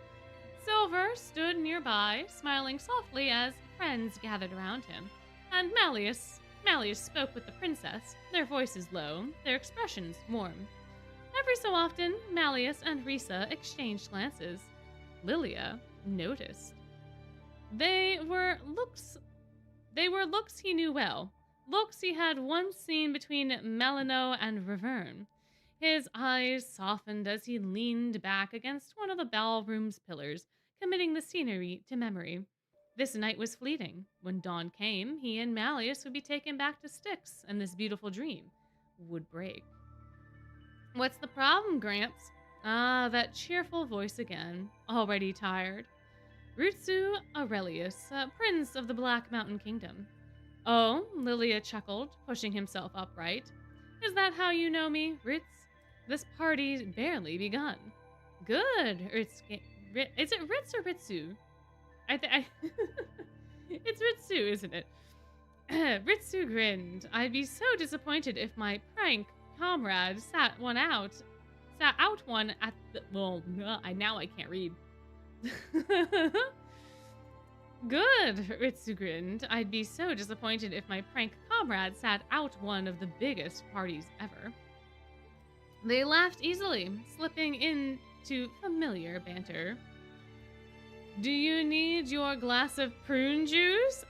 Silver stood nearby, smiling softly as friends gathered around him, and Malleus spoke with the princess, their voices low, their expressions warm. Every so often, Malleus and Risa exchanged glances. Lilia noticed. They were looks he knew well. Looks he had once seen between Melino and Reverne. His eyes softened as he leaned back against one of the ballroom's pillars, committing the scenery to memory. This night was fleeting. When dawn came, he and Malleus would be taken back to Styx, and this beautiful dream would break. What's the problem, Gramps? Ah, that cheerful voice again. Already tired. Rutsu Aurelius, Prince of the Black Mountain Kingdom. Oh, Lilia chuckled, pushing himself upright. Is that how you know me, Ritz? This party's barely begun. Good, Ritz. Is it Ritz or Ritsu? It's Ritsu, isn't it? Ritsu grinned. I'd be so disappointed if my prank comrade sat out one at the... Well, now I can't read. Good, Ritsu grinned. I'd be so disappointed if my prank comrade sat out one of the biggest parties ever. They laughed easily, slipping into familiar banter. Do you need your glass of prune juice?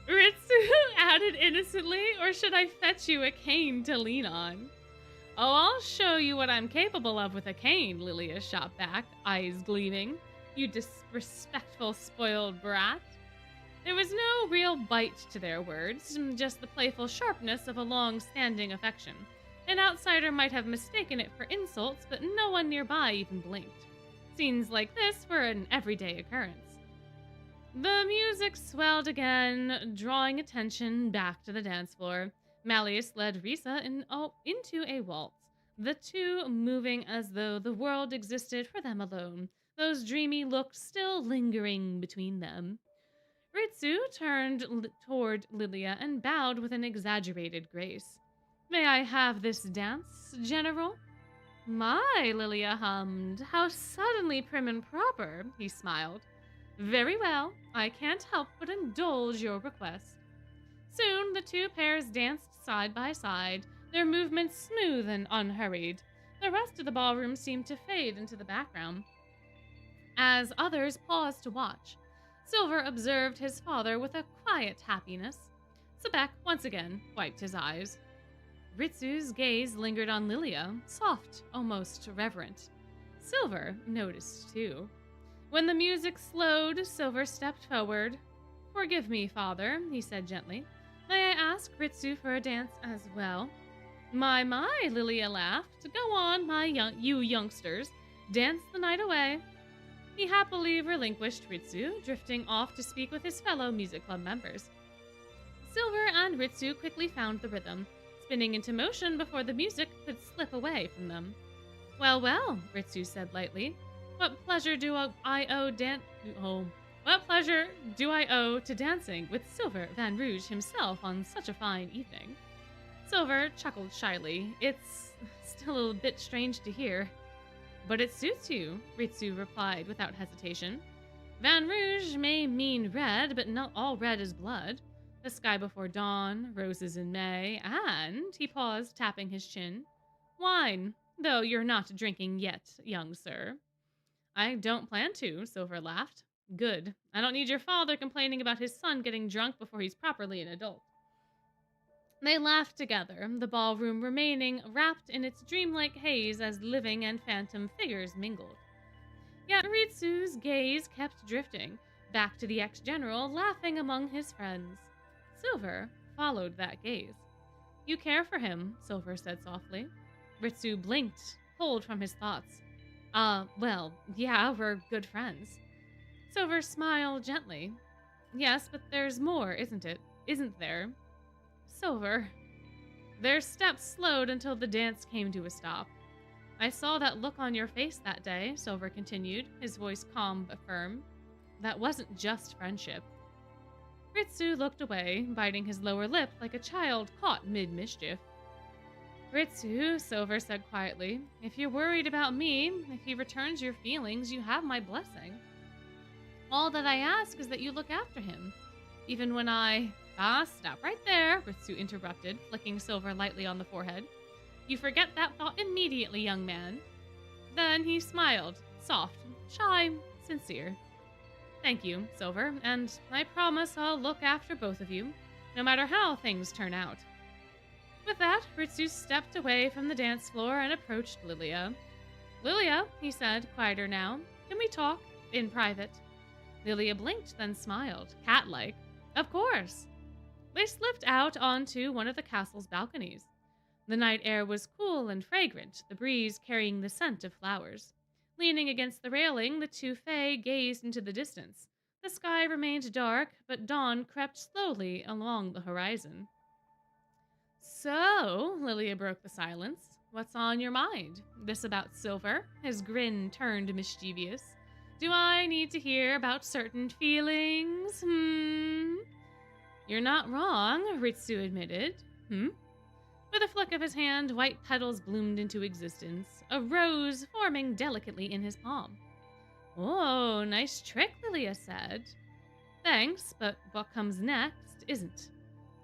Ritsu added innocently, or should I fetch you a cane to lean on? Oh, I'll show you what I'm capable of with a cane, Lilia shot back, eyes gleaming. You disrespectful, spoiled brat. There was no real bite to their words, just the playful sharpness of a long-standing affection. An outsider might have mistaken it for insults, but no one nearby even blinked. Scenes like this were an everyday occurrence. The music swelled again, drawing attention back to the dance floor. Malleus led Risa into a waltz, the two moving as though the world existed for them alone, those dreamy looks still lingering between them. Ritsu turned toward Lilia and bowed with an exaggerated grace. May I have this dance, General? My, Lilia hummed. How suddenly prim and proper, he smiled. Very well, I can't help but indulge your request. Soon the two pairs danced side by side, their movements smooth and unhurried. The rest of the ballroom seemed to fade into the background, as others paused to watch. Silver observed his father with a quiet happiness. Sebek once again wiped his eyes. Ritsu's gaze lingered on Lilia, soft, almost reverent. Silver noticed too. When the music slowed, Silver stepped forward. Forgive me, father, he said gently. May I ask Ritsu for a dance as well? My, Lilia laughed. Go on, you youngsters. Dance the night away. He happily relinquished Ritsu, drifting off to speak with his fellow music club members. Silver and Ritsu quickly found the rhythm, spinning into motion before the music could slip away from them. Well, well, Ritsu said lightly. What pleasure do I owe to dancing with Silver Van Rouge himself on such a fine evening? Silver chuckled shyly. It's still a bit strange to hear. But it suits you, Ritsu replied without hesitation. Van Rouge may mean red, but not all red is blood. The sky before dawn, roses in May, and, he paused, tapping his chin, wine, though you're not drinking yet, young sir. I don't plan to, Silver laughed. Good. I don't need your father complaining about his son getting drunk before he's properly an adult. They laughed together, the ballroom remaining wrapped in its dreamlike haze as living and phantom figures mingled. Yet Ritsu's gaze kept drifting, back to the ex-general laughing among his friends. Silver followed that gaze. You care for him, Silver said softly. Ritsu blinked, pulled from his thoughts. Well, yeah, we're good friends. Silver smiled gently. Yes, but there's more, isn't it? Isn't there? Silver. Their steps slowed until the dance came to a stop. I saw that look on your face that day, Silver continued, his voice calm but firm. That wasn't just friendship. Ritsu looked away, biting his lower lip like a child caught mid-mischief. Ritsu, Silver said quietly, if you're worried about me, if he returns your feelings, you have my blessing. All that I ask is that you look after him. Even when stop right there, Ritsu interrupted, flicking Silver lightly on the forehead. You forget that thought immediately, young man. Then he smiled, soft, shy, sincere. Thank you, Silver, and I promise I'll look after both of you, no matter how things turn out. With that, Ritsu stepped away from the dance floor and approached Lilia. Lilia, he said, quieter now, can we talk? In private. Lilia blinked, then smiled, cat-like. Of course. They slipped out onto one of the castle's balconies. The night air was cool and fragrant, the breeze carrying the scent of flowers. Leaning against the railing, the two fae gazed into the distance. The sky remained dark, but dawn crept slowly along the horizon. So, Lilia broke the silence. What's on your mind? This about Silver? His grin turned mischievous. Do I need to hear about certain feelings? You're not wrong, Ritsu admitted. With a flick of his hand, white petals bloomed into existence, a rose forming delicately in his palm. Oh, nice trick, Lilia said. Thanks, but what comes next isn't.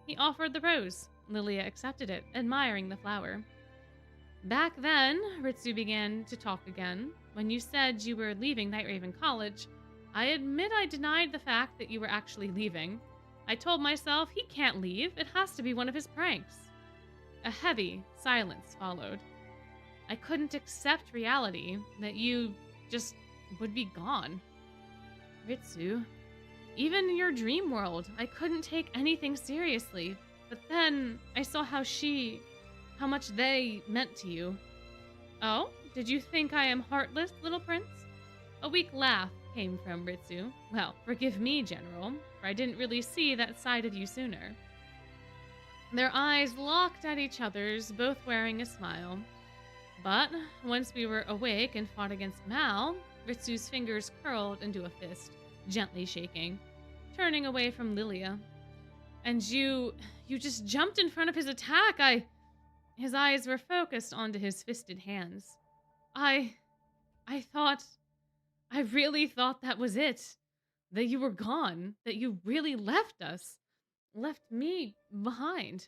He offered the rose. Lilia accepted it, admiring the flower. Back then, Ritsu began to talk again. When you said you were leaving Nightraven College, I admit I denied the fact that you were actually leaving. I told myself he can't leave, it has to be one of his pranks. A heavy silence followed. I couldn't accept reality, that you just would be gone. Ritsu, even in your dream world, I couldn't take anything seriously. But then I saw how much they meant to you. Oh, did you think I am heartless, little prince? A weak laugh came from Ritsu. Well, forgive me, General, for I didn't really see that side of you sooner. Their eyes locked at each other's, both wearing a smile. But once we were awake and fought against Mal, Ritsu's fingers curled into a fist, gently shaking, turning away from Lilia. And you just jumped in front of his attack. His eyes were focused onto his fisted hands. I I thought I really thought that was it. That you were gone, that you really left us. Left me behind.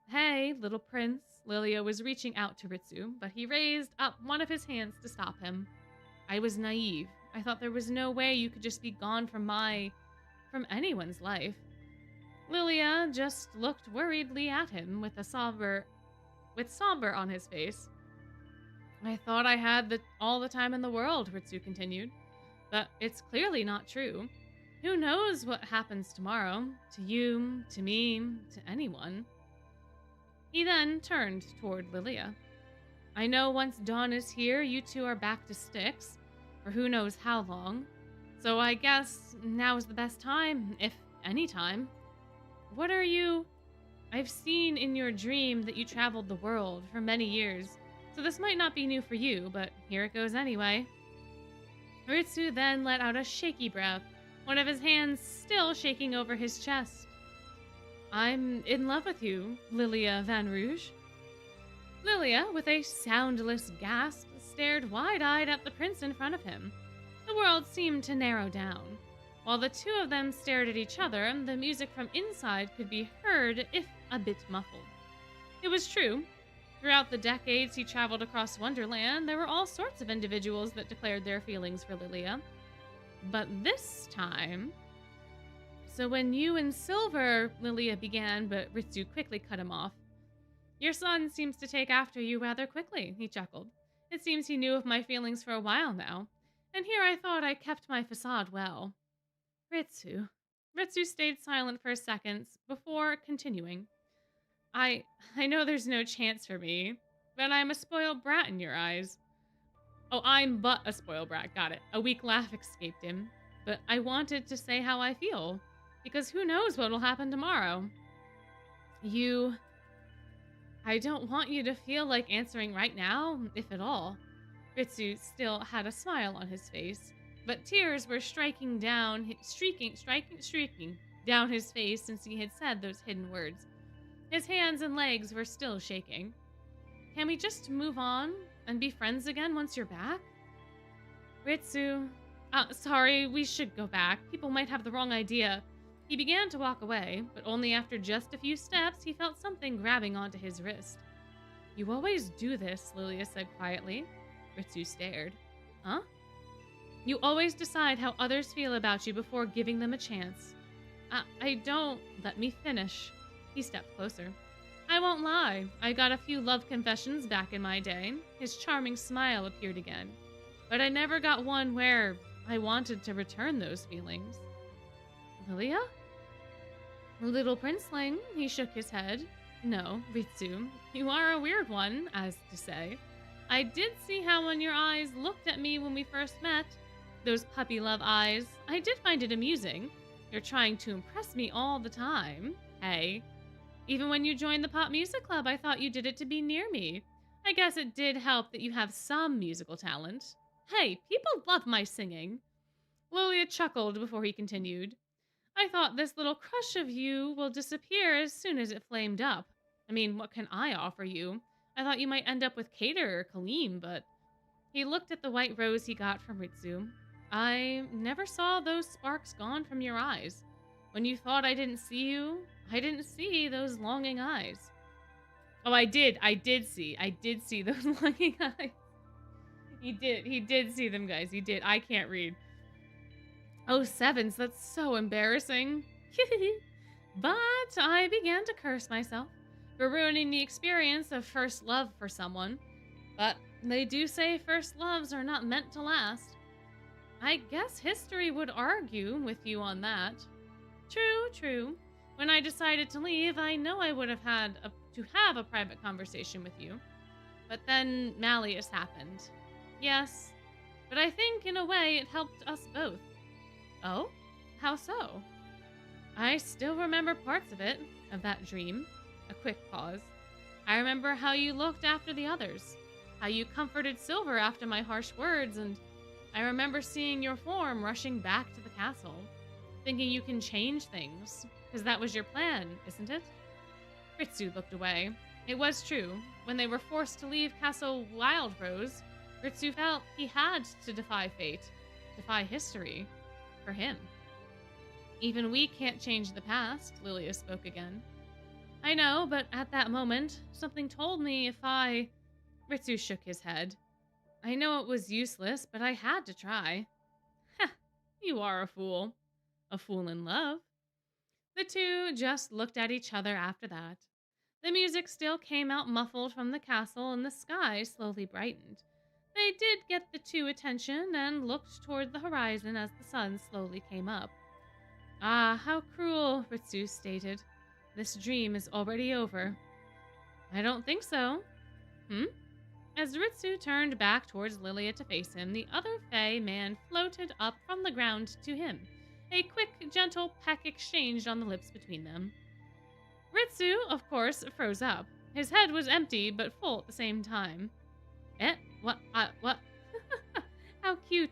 Hey, little prince. Lilia was reaching out to Ritsu, but he raised up one of his hands to stop him. I was naive. I thought there was no way you could just be gone from anyone's life. Lilia just looked worriedly at him with somber on his face. I thought I had all the time in the world, Ritsu continued, but it's clearly not true. Who knows what happens tomorrow? To you, to me, to anyone. He then turned toward Lilia. I know once Dawn is here, you two are back to Styx, for who knows how long. So I guess now is the best time, if any time. What are you... I've seen in your dream that you traveled the world for many years, so this might not be new for you, but here it goes anyway. Ritsu then let out a shaky breath, one of his hands still shaking over his chest. I'm in love with you, Lilia Van Rouge. Lilia, with a soundless gasp, stared wide-eyed at the prince in front of him. The world seemed to narrow down. While the two of them stared at each other, the music from inside could be heard, if a bit muffled. It was true. Throughout the decades he traveled across Wonderland, there were all sorts of individuals that declared their feelings for Lilia. But this time... So when you and Silver, Lilia began, but Ritsu quickly cut him off. Your son seems to take after you rather quickly, he chuckled. It seems he knew of my feelings for a while now, and here I thought I kept my facade well. Ritsu. Ritsu stayed silent for a second before continuing. I know there's no chance for me, but I'm a spoiled brat in your eyes. Oh, I'm but a spoiled brat, got it. A weak laugh escaped him, but I wanted to say how I feel, because who knows what will happen tomorrow. I don't want you to feel like answering right now, if at all. Ritsu still had a smile on his face, but tears were streaking down his face since he had said those hidden words. His hands and legs were still shaking. Can we just move on and be friends again once you're back? Ritsu, sorry, we should go back. People might have the wrong idea. He began to walk away, but only after just a few steps he felt something grabbing onto his wrist. You always do this, Lilia said quietly. Ritsu stared. Huh? You always decide how others feel about you before giving them a chance. I don't. Let me finish. He stepped closer. I won't lie. I got a few love confessions back in my day. His charming smile appeared again. But I never got one where I wanted to return those feelings. Lilia? Little princeling, he shook his head. No, Ritsu, you are a weird one, as to say. I did see how when your eyes looked at me when we first met, those puppy love eyes, I did find it amusing. You're trying to impress me all the time. Hey. Even when you joined the pop music club, I thought you did it to be near me. I guess it did help that you have some musical talent. Hey, people love my singing. Lilia chuckled before he continued. I thought this little crush of you will disappear as soon as it flamed up. I mean, what can I offer you? I thought you might end up with Kater or Kaleem, but... He looked at the white rose he got from Ritsu. I never saw those sparks gone from your eyes. When you thought I didn't see you, I didn't see those longing eyes. Oh, I did see those longing eyes. He did see them, guys. He did. I can't read. Oh, sevens, that's so embarrassing. But I began to curse myself for ruining the experience of first love for someone. But they do say first loves are not meant to last. I guess history would argue with you on that. True. When I decided to leave, I know I would have had to have a private conversation with you. But then Malleus happened. Yes, but I think in a way it helped us both. Oh? How so? I still remember parts of it, of that dream. A quick pause. I remember how you looked after the others, how you comforted Silver after my harsh words, and I remember seeing your form rushing back to the castle, thinking you can change things, because that was your plan, isn't it? Ritsu looked away. It was true. When they were forced to leave Castle Wildrose, Ritsu felt he had to defy fate, defy history, for him. Even we can't change the past, Lilia spoke again. I know, but at that moment, something told me if I... Ritsu shook his head. I know it was useless, but I had to try. Heh, you are a fool. A fool in love. The two just looked at each other after that. The music still came out muffled from the castle, and the sky slowly brightened. They did get the two attention and looked toward the horizon as the sun slowly came up. Ah, how cruel, Ritsu stated. This dream is already over. I don't think so. As Ritsu turned back towards Lilia to face him, the other Fey man floated up from the ground to him. A quick, gentle peck exchanged on the lips between them. Ritsu, of course, froze up. His head was empty, but full at the same time. What? What? How cute.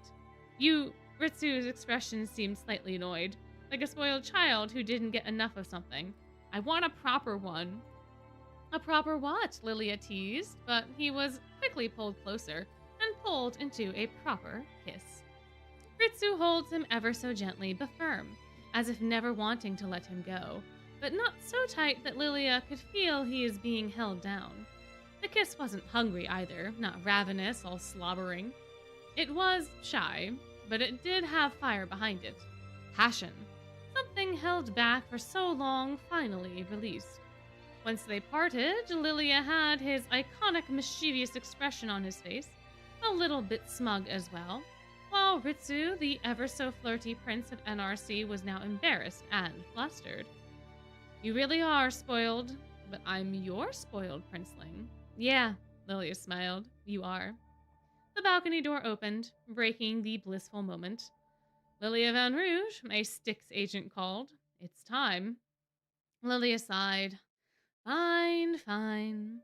Ritsu's expression seemed slightly annoyed, like a spoiled child who didn't get enough of something. I want a proper one. A proper what? Lilia teased, but he was quickly pulled closer and pulled into a proper kiss. Ritsu holds him ever so gently but firm, as if never wanting to let him go, but not so tight that Lilia could feel he is being held down. The kiss wasn't hungry either, not ravenous, all slobbering. It was shy, but it did have fire behind it. Passion. Something held back for so long finally released. Once they parted, Lilia had his iconic mischievous expression on his face, a little bit smug as well, while Ritsu, the ever-so-flirty prince of NRC, was now embarrassed and flustered. You really are spoiled, but I'm your spoiled princeling. Yeah, Lilia smiled. You are. The balcony door opened, breaking the blissful moment. Lilia Van Rouge, a Styx agent called. It's time. Lilia sighed. Fine, fine.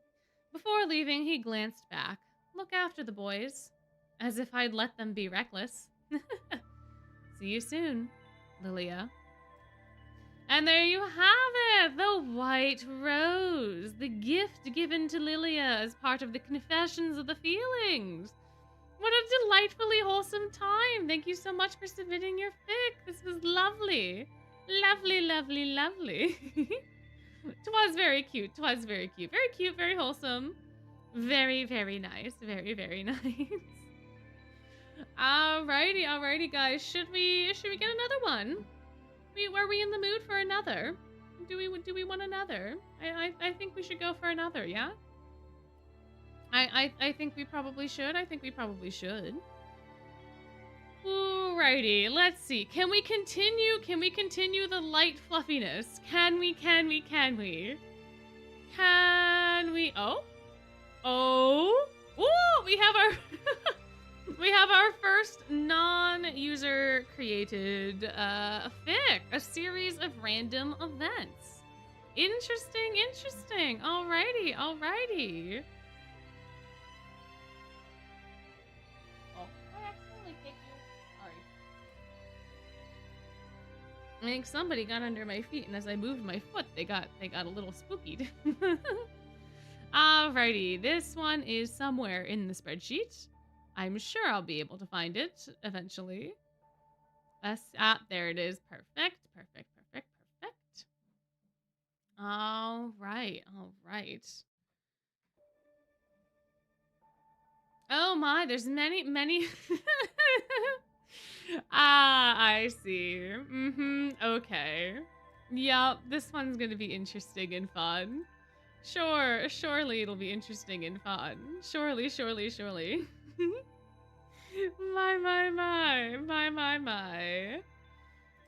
Before leaving, he glanced back. Look after the boys. As if I'd let them be reckless. See you soon, Lilia. And there you have it! The White Rose. The gift given to Lilia as part of the Confessions of the Feelings. What a delightfully wholesome time. Thank you so much for submitting your fic. This was lovely. Lovely, lovely, lovely. Twas very cute. Twas very cute. Very cute, very wholesome. Very, very nice. Very, very nice. Alrighty, guys. Should we get another one? Were we in the mood for another? Do we want another? I think we should go for another, yeah? I think we probably should. Alrighty, let's see. Can we continue? The light fluffiness? Can we? Oh, we have our we have our first non-user created fic, a series of random events. Interesting. Alrighty. Oh, I accidentally kicked you. Sorry. I think somebody got under my feet, and as I moved my foot, they got a little spookied. Alrighty, this one is somewhere in the spreadsheet. I'm sure I'll be able to find it eventually. There it is. Perfect. All right. Oh my, there's many. I see. Okay. Yep, this one's gonna be interesting and fun. Surely it'll be interesting and fun. Surely. My.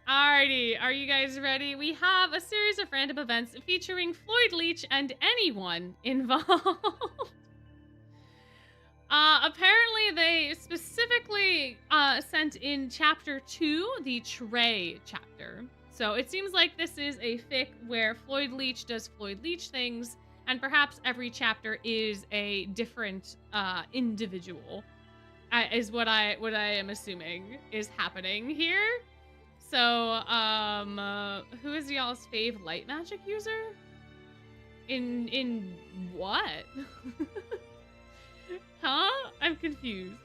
Alrighty, are you guys ready? We have a series of random events featuring Floyd Leach and anyone involved. Apparently they specifically sent in chapter 2, the Trey chapter. So it seems like this is a fic where Floyd Leach does Floyd Leach things, and perhaps every chapter is a different individual. Is what I am assuming is happening here. So, who is y'all's fave light magic user? In what? Huh? I'm confused.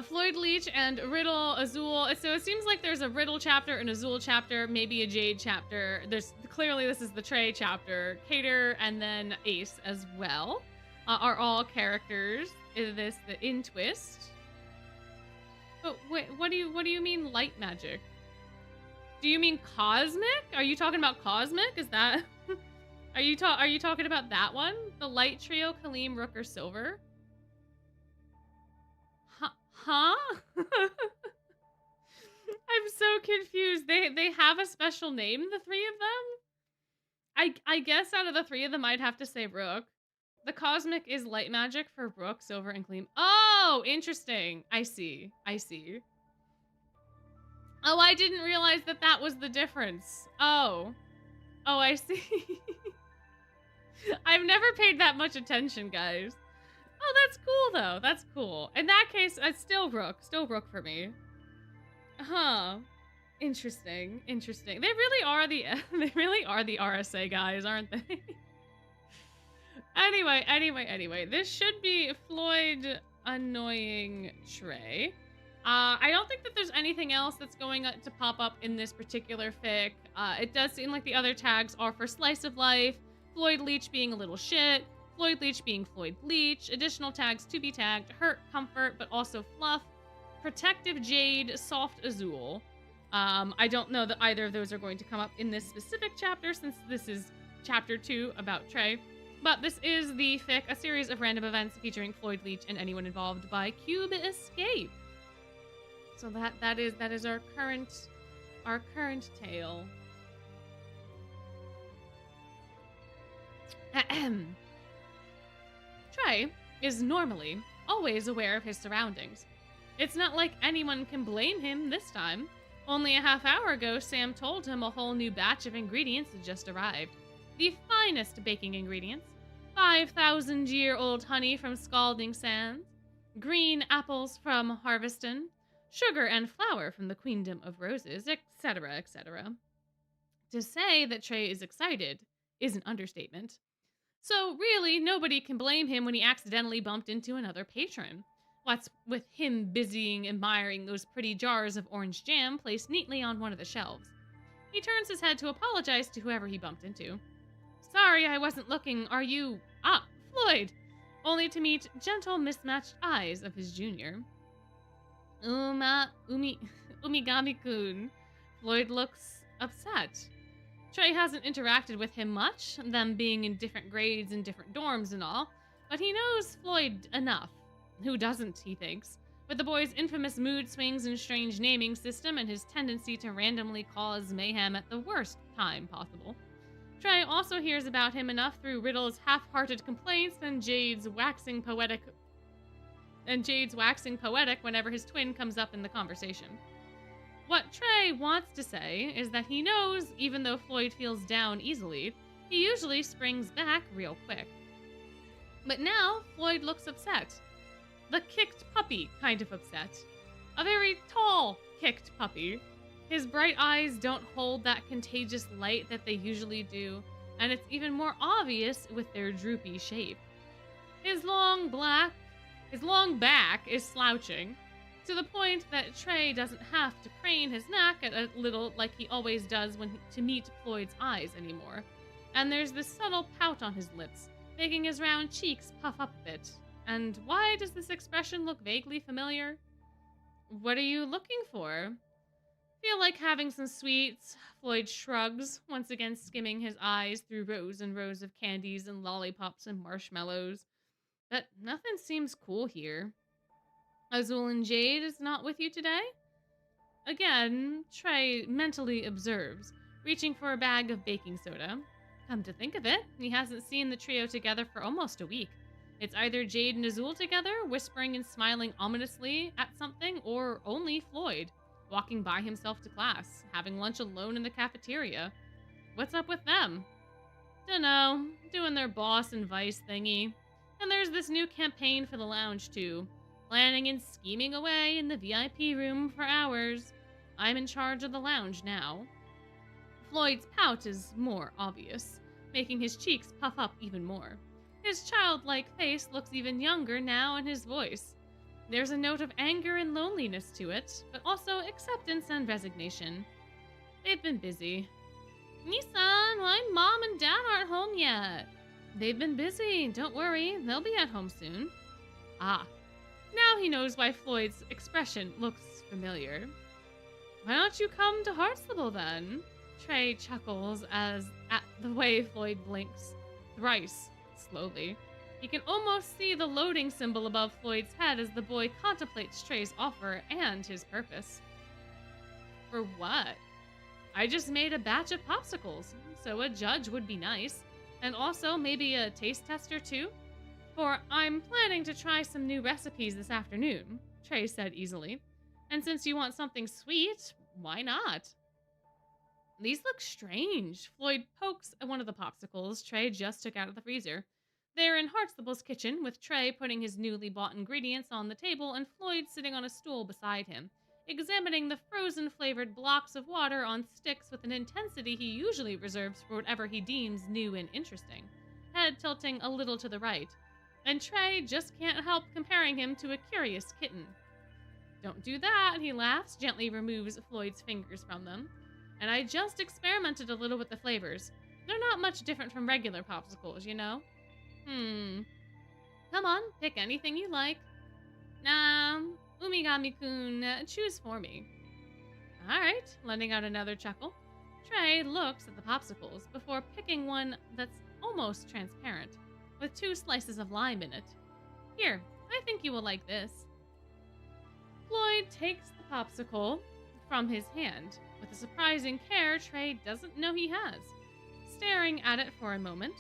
Floyd Leach and Riddle Azul. So it seems like there's a Riddle chapter, an Azul chapter, maybe a Jade chapter. There's clearly this is the Trey chapter. Cater and then Ace as well are all characters in Twist. But wait, what do you mean light magic? Do you mean cosmic? Are you talking about cosmic? Is that are you talking about that one? The light trio, Kaleem, Rook, or Silver? Huh? I'm so confused. They have a special name, the three of them? I guess out of the three of them, I'd have to say Rook. The cosmic is light magic for Rook, Silver, and Kaleem. Oh, interesting. I see. Oh, I didn't realize that was the difference. Oh, I see. I've never paid that much attention, guys. Oh, that's cool, though. That's cool. In that case, it's still Rook. Still Rook for me. Huh. Interesting. They really are the RSA guys, aren't they? Anyway. This should be Floyd annoying Trey. I don't think that there's anything else that's going to pop up in this particular fic. It does seem like the other tags are for Slice of Life, Floyd Leach being a little shit, Floyd Leach being Floyd Leach, additional tags to be tagged, Hurt, Comfort, but also Fluff, Protective Jade, Soft Azul. I don't know that either of those are going to come up in this specific chapter since this is chapter 2 about Trey. But this is the fic, a series of random events featuring Floyd Leach and anyone involved by Cube Escape. So that is our current tale. Ahem. Trey is normally always aware of his surroundings. It's not like anyone can blame him this time. Only a half hour ago, Sam told him a whole new batch of ingredients had just arrived. The finest baking ingredients, 5,000-year-old honey from Scalding Sands, green apples from Harveston, sugar and flour from the Queendom of Roses, etc., etc. To say that Trey is excited is an understatement. So really, nobody can blame him when he accidentally bumped into another patron. What's with him busying admiring those pretty jars of orange jam placed neatly on one of the shelves. He turns his head to apologize to whoever he bumped into. Sorry, I wasn't looking. Are you... Ah, Floyd! Only to meet gentle, mismatched eyes of his junior. Umigami-kun. Floyd looks upset. Trey hasn't interacted with him much, them being in different grades and different dorms and all, but he knows Floyd enough. Who doesn't, he thinks, with the boy's infamous mood swings and strange naming system and his tendency to randomly cause mayhem at the worst time possible. Trey also hears about him enough through Riddle's half-hearted complaints and Jade's waxing poetic whenever his twin comes up in the conversation. What Trey wants to say is that he knows, even though Floyd feels down easily, he usually springs back real quick. But now, Floyd looks upset. The kicked puppy kind of upset. A very tall, kicked puppy. His bright eyes don't hold that contagious light that they usually do, and it's even more obvious with their droopy shape. His long back is slouching, to the point that Trey doesn't have to crane his neck a little like he always does to meet Floyd's eyes anymore. And there's this subtle pout on his lips, making his round cheeks puff up a bit. And why does this expression look vaguely familiar? What are you looking for? Feel like having some sweets? Floyd shrugs, once again skimming his eyes through rows and rows of candies and lollipops and marshmallows. But nothing seems cool here. Azul and Jade is not with you today? Again, Trey mentally observes, reaching for a bag of baking soda. Come to think of it, he hasn't seen the trio together for almost a week. It's either Jade and Azul together, whispering and smiling ominously at something, or only Floyd, walking by himself to class, having lunch alone in the cafeteria. What's up with them? Dunno, doing their boss and vice thingy. And there's this new campaign for the lounge too. Planning and scheming away in the VIP room for hours. I'm in charge of the lounge now. Floyd's pout is more obvious, making his cheeks puff up even more. His childlike face looks even younger now in his voice. There's a note of anger and loneliness to it, but also acceptance and resignation. They've been busy. Nissan, why Mom and Dad aren't home yet? They've been busy. Don't worry, they'll be at home soon. Ah, now he knows why Floyd's expression looks familiar. Why don't you come to Hartsville then? Trey chuckles at the way Floyd blinks thrice, slowly. He can almost see the loading symbol above Floyd's head as the boy contemplates Trey's offer and his purpose. For what? I just made a batch of popsicles, so a judge would be nice. And also maybe a taste tester too? For I'm planning to try some new recipes this afternoon, Trey said easily. And since you want something sweet, why not? These look strange. Floyd pokes at one of the popsicles Trey just took out of the freezer. They're in Hartstable's kitchen, with Trey putting his newly bought ingredients on the table and Floyd sitting on a stool beside him, examining the frozen flavored blocks of water on sticks with an intensity he usually reserves for whatever he deems new and interesting, head tilting a little to the right. And Trey just can't help comparing him to a curious kitten. Don't do that, he laughs, gently removes Floyd's fingers from them. And I just experimented a little with the flavors. They're not much different from regular popsicles, you know? Come on, pick anything you like. Nah, Umigami-kun, choose for me. Alright, letting out another chuckle. Trey looks at the popsicles before picking one that's almost transparent, with 2 slices of lime in it. Here, I think you will like this. Floyd takes the popsicle from his hand, with a surprising care Trey doesn't know he has, staring at it for a moment,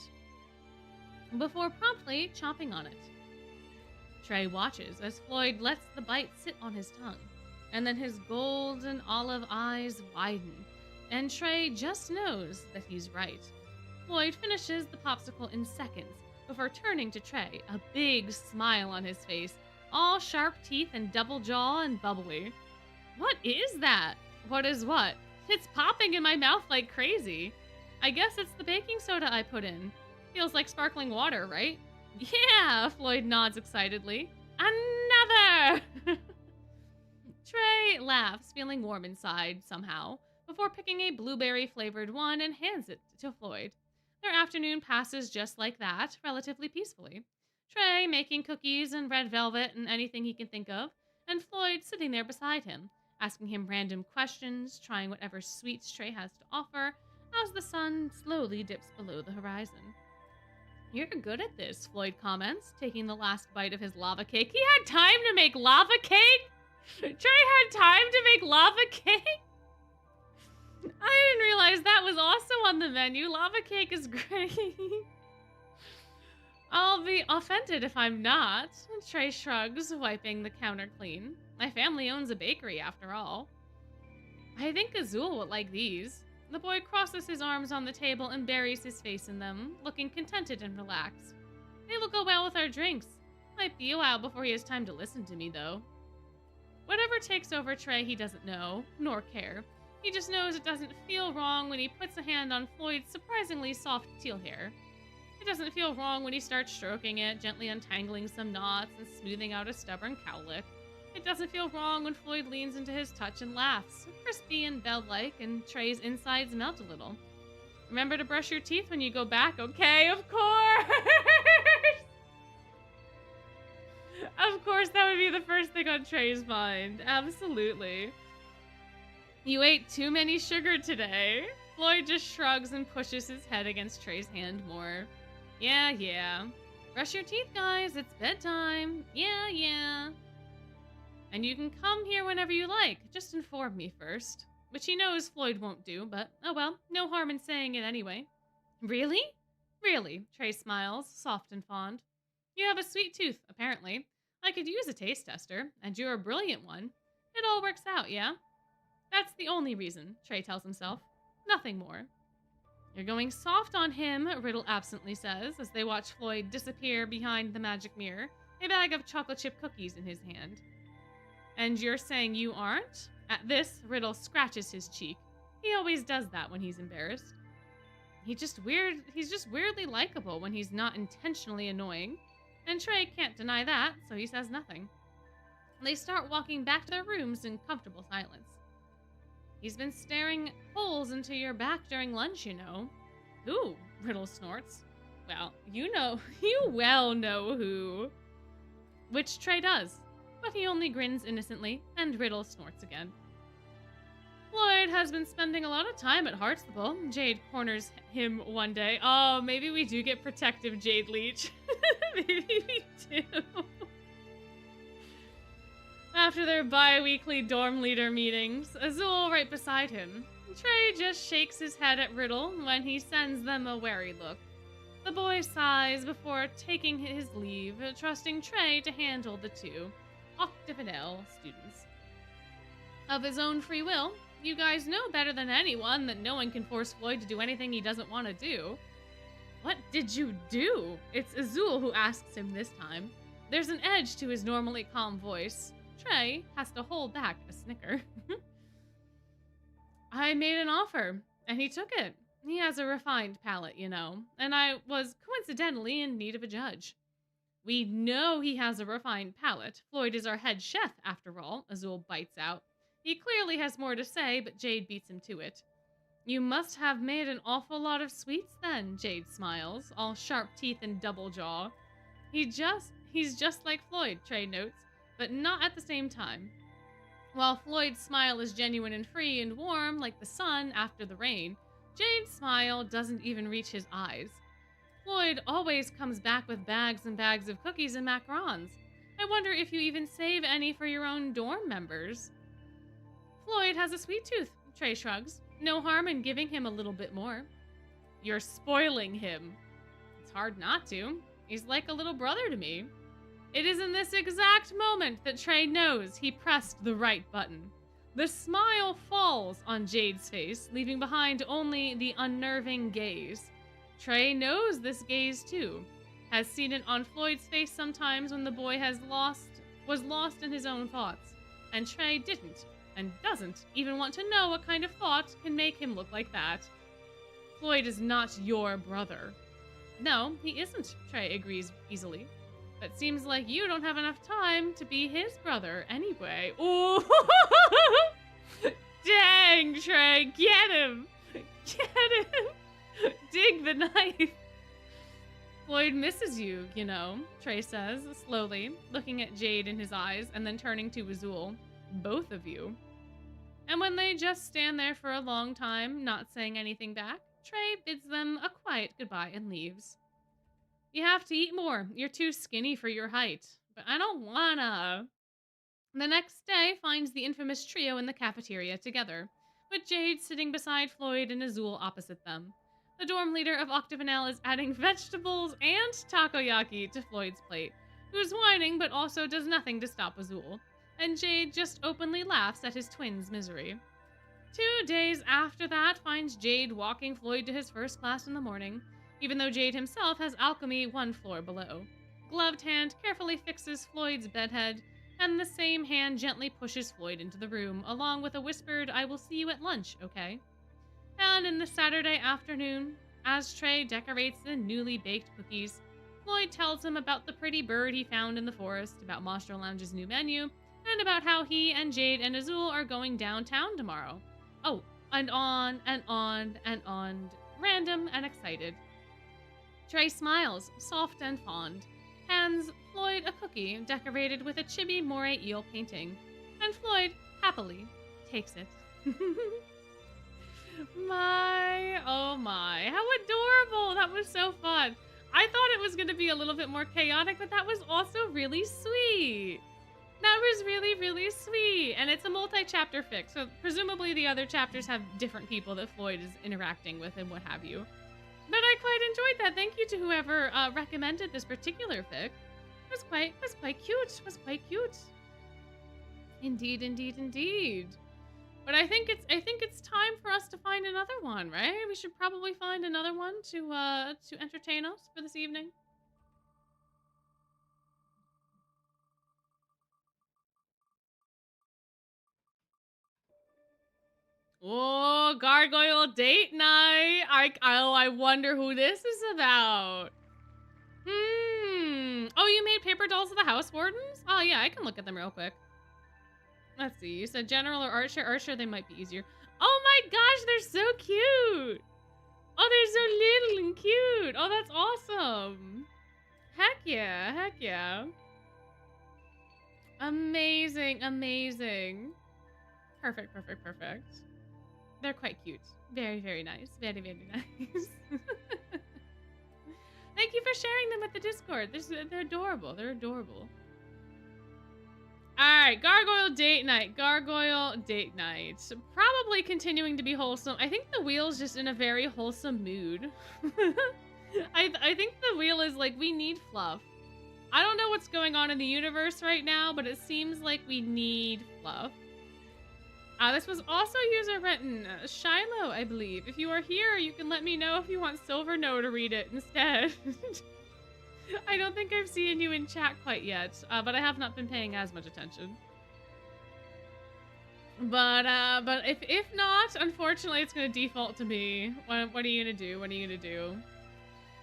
before promptly chomping on it. Trey watches as Floyd lets the bite sit on his tongue, and then his golden olive eyes widen, and Trey just knows that he's right. Floyd finishes the popsicle in seconds, before turning to Trey, a big smile on his face, all sharp teeth and double jaw and bubbly. What is that? What is what? It's popping in my mouth like crazy. I guess it's the baking soda I put in. Feels like sparkling water, right? Yeah, Floyd nods excitedly. Another! Trey laughs, feeling warm inside somehow, before picking a blueberry-flavored one and hands it to Floyd. Their afternoon passes just like that, relatively peacefully. Trey making cookies and red velvet and anything he can think of, and Floyd sitting there beside him, asking him random questions, trying whatever sweets Trey has to offer, as the sun slowly dips below the horizon. You're good at this, Floyd comments, taking the last bite of his lava cake. He had time to make lava cake? Trey had time to make lava cake? I didn't realize that was also on the menu. Lava cake is great. I'll be offended if I'm not. Trey shrugs, wiping the counter clean. My family owns a bakery, after all. I think Azul would like these. The boy crosses his arms on the table and buries his face in them, looking contented and relaxed. They will go well with our drinks. Might be a while before he has time to listen to me, though. Whatever takes over Trey, he doesn't know, nor care. He just knows it doesn't feel wrong when he puts a hand on Floyd's surprisingly soft teal hair. It doesn't feel wrong when he starts stroking it, gently untangling some knots and smoothing out a stubborn cowlick. It doesn't feel wrong when Floyd leans into his touch and laughs, crispy and bell-like, and Trey's insides melt a little. Remember to brush your teeth when you go back, okay? Of course! Of course, that would be the first thing on Trey's mind. Absolutely. You ate too many sugar today. Floyd just shrugs and pushes his head against Trey's hand more. Yeah. Brush your teeth, guys. It's bedtime. Yeah. And you can come here whenever you like. Just inform me first. Which he knows Floyd won't do, but oh well, no harm in saying it anyway. Really? Really, Trey smiles, soft and fond. You have a sweet tooth, apparently. I could use a taste tester, and you're a brilliant one. It all works out, yeah? That's the only reason, Trey tells himself. Nothing more. You're going soft on him, Riddle absently says, as they watch Floyd disappear behind the magic mirror, a bag of chocolate chip cookies in his hand. And you're saying you aren't? At this, Riddle scratches his cheek. He always does that when he's embarrassed. He's just weirdly likable when he's not intentionally annoying. And Trey can't deny that, so he says nothing. They start walking back to their rooms in comfortable silence. He's been staring holes into your back during lunch, you know. Who? Riddle snorts. Well, you well know who. Which Trey does, but he only grins innocently, and Riddle snorts again. Floyd has been spending a lot of time at Hartstable. Jade corners him one day. Oh, maybe we do get protective Jade Leech. Maybe we do. After their bi-weekly dorm leader meetings, Azul right beside him. Trey just shakes his head at Riddle when he sends them a wary look. The boy sighs before taking his leave, trusting Trey to handle the two Octavinelle students. Of his own free will, you guys know better than anyone that no one can force Floyd to do anything he doesn't want to do. What did you do? It's Azul who asks him this time. There's an edge to his normally calm voice. Trey has to hold back a snicker. I made an offer, and he took it. He has a refined palate, you know, and I was coincidentally in need of a judge. We know he has a refined palate. Floyd is our head chef, after all, Azul bites out. He clearly has more to say, but Jade beats him to it. You must have made an awful lot of sweets then, Jade smiles, all sharp teeth and double jaw. He's just like Floyd, Trey notes, but not at the same time. While Floyd's smile is genuine and free and warm, like the sun after the rain, Jade's smile doesn't even reach his eyes. Floyd always comes back with bags and bags of cookies and macarons. I wonder if you even save any for your own dorm members. Floyd has a sweet tooth, Trey shrugs. No harm in giving him a little bit more. You're spoiling him. It's hard not to. He's like a little brother to me. It is in this exact moment that Trey knows he pressed the right button. The smile falls on Jade's face, leaving behind only the unnerving gaze. Trey knows this gaze too, has seen it on Floyd's face sometimes when the boy was lost in his own thoughts, and Trey didn't and doesn't even want to know what kind of thought can make him look like that. Floyd is not your brother. No, he isn't, Trey agrees easily. But seems like you don't have enough time to be his brother anyway. Ooh! Dang, Trey, get him! Get him! Dig the knife! Floyd misses you, you know, Trey says, slowly, looking at Jade in his eyes and then turning to Azul. Both of you. And when they just stand there for a long time, not saying anything back, Trey bids them a quiet goodbye and leaves. You have to eat more. You're too skinny for your height. But I don't wanna. The next day finds the infamous trio in the cafeteria together, with Jade sitting beside Floyd and Azul opposite them. The dorm leader of Octavinelle is adding vegetables and takoyaki to Floyd's plate, who's whining but also does nothing to stop Azul, and Jade just openly laughs at his twin's misery. 2 days after that finds Jade walking Floyd to his first class in the morning, even though Jade himself has alchemy 1 floor below. Gloved hand carefully fixes Floyd's bedhead, and the same hand gently pushes Floyd into the room, along with a whispered, I will see you at lunch, okay? And in the Saturday afternoon, as Trey decorates the newly baked cookies, Floyd tells him about the pretty bird he found in the forest, about Monster Lounge's new menu, and about how he and Jade and Azul are going downtown tomorrow. Oh, and on and on and on, random and excited. Trey smiles, soft and fond, hands Floyd a cookie decorated with a chibi moray eel painting, and Floyd happily takes it. Oh my, how adorable! That was so fun. I thought it was going to be a little bit more chaotic, but that was also really sweet. That was really, really sweet. And it's a multi-chapter fic, so presumably the other chapters have different people that Floyd is interacting with and what have you. But I quite enjoyed that. Thank you to whoever recommended this particular fic. It was quite cute. It was quite cute. Indeed, indeed, indeed. But I think it's time for us to find another one, right? We should probably find another one to entertain us for this evening. Oh, gargoyle date night. I wonder who this is about. Oh, you made paper dolls of the house wardens? Oh yeah, I can look at them real quick. Let's see. You said general or archer. Archer, they might be easier. Oh my gosh, they're so cute. Oh, they're so little and cute. Oh, that's awesome. Heck yeah, heck yeah. Amazing, amazing. Perfect, perfect, perfect. They're quite cute. Very, very nice. Very, very nice. Thank you for sharing them with the Discord. They're adorable. They're adorable. Alright, gargoyle date night. Gargoyle date night. Probably continuing to be wholesome. I think the wheel's just in a very wholesome mood. I think the wheel is like, we need fluff. I don't know what's going on in the universe right now, but it seems like we need fluff. This was also user written. Shiloh, I believe. If you are here, you can let me know if you want Silverno to read it instead. I don't think I've seen you in chat quite yet, but I have not been paying as much attention. But if not, unfortunately, it's gonna default to me. What are you gonna do? What are you gonna do?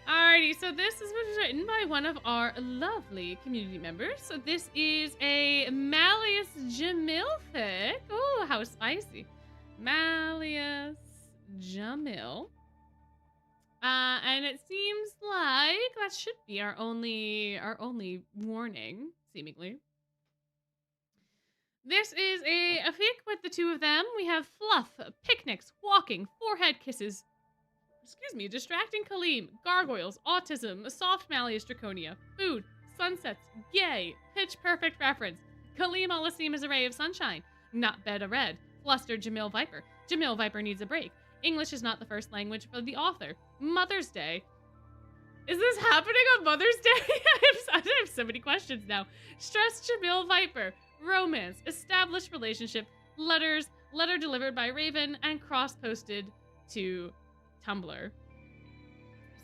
Alrighty, so this was written by one of our lovely community members. So this is a Malleus Jamilfic. Oh, how spicy. Malleus Jamil. And it seems like that should be our only warning, seemingly. This is a fic with the two of them. We have fluff, picnics, walking, forehead kisses. Excuse me, distracting Kaleem, gargoyles, autism, soft Malleus Draconia, food, sunsets, gay, pitch perfect reference. Kaleem Alasim is a ray of sunshine, not bed a red, flustered Jamil Viper. Jamil Viper needs a break. English is not the first language for the author. Mother's Day. Is this happening on Mother's Day? I have so many questions now. Stress Jamil Viper. Romance. Established relationship. Letters. Letter delivered by Raven and cross-posted to Tumblr.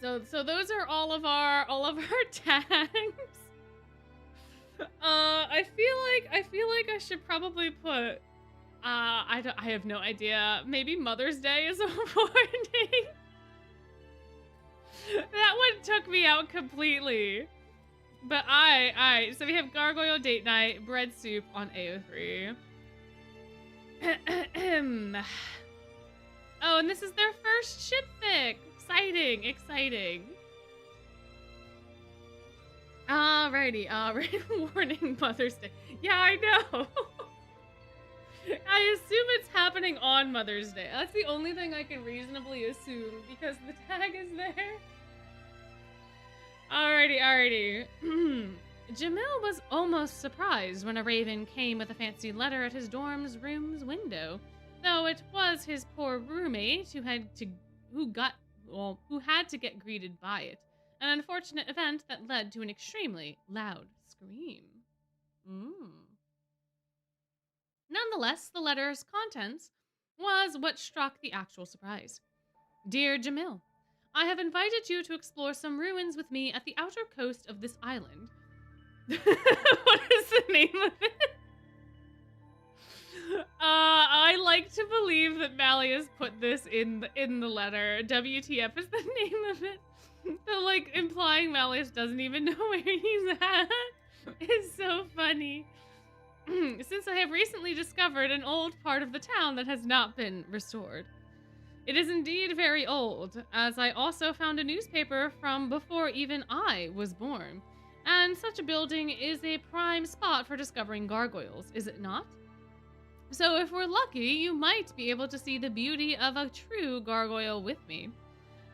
So those are all of our tags. I feel like I should probably put I have no idea. Maybe Mother's Day is a warning. That one took me out completely. But so we have Gargoyle Date Night, Bread Soup on AO3. Oh, and this is their first ship fic. Exciting, exciting. Alrighty. Warning, Mother's Day. Yeah, I know. I assume it's happening on Mother's Day. That's the only thing I can reasonably assume because the tag is there. Alrighty. Jamil was almost surprised when a raven came with a fancy letter at his dorm's room's window, though it was his poor roommate who had to get greeted by it, an unfortunate event that led to an extremely loud scream. Nonetheless, the letter's contents was what struck the actual surprise. Dear Jamil, I have invited you to explore some ruins with me at the outer coast of this island. What is the name of it? I like to believe that Malleus put this in the letter. WTF is the name of it. The implying Malleus doesn't even know where he's at. It's so funny. Since I have recently discovered an old part of the town that has not been restored. It is indeed very old, as I also found a newspaper from before even I was born. And such a building is a prime spot for discovering gargoyles, is it not? So if we're lucky, you might be able to see the beauty of a true gargoyle with me.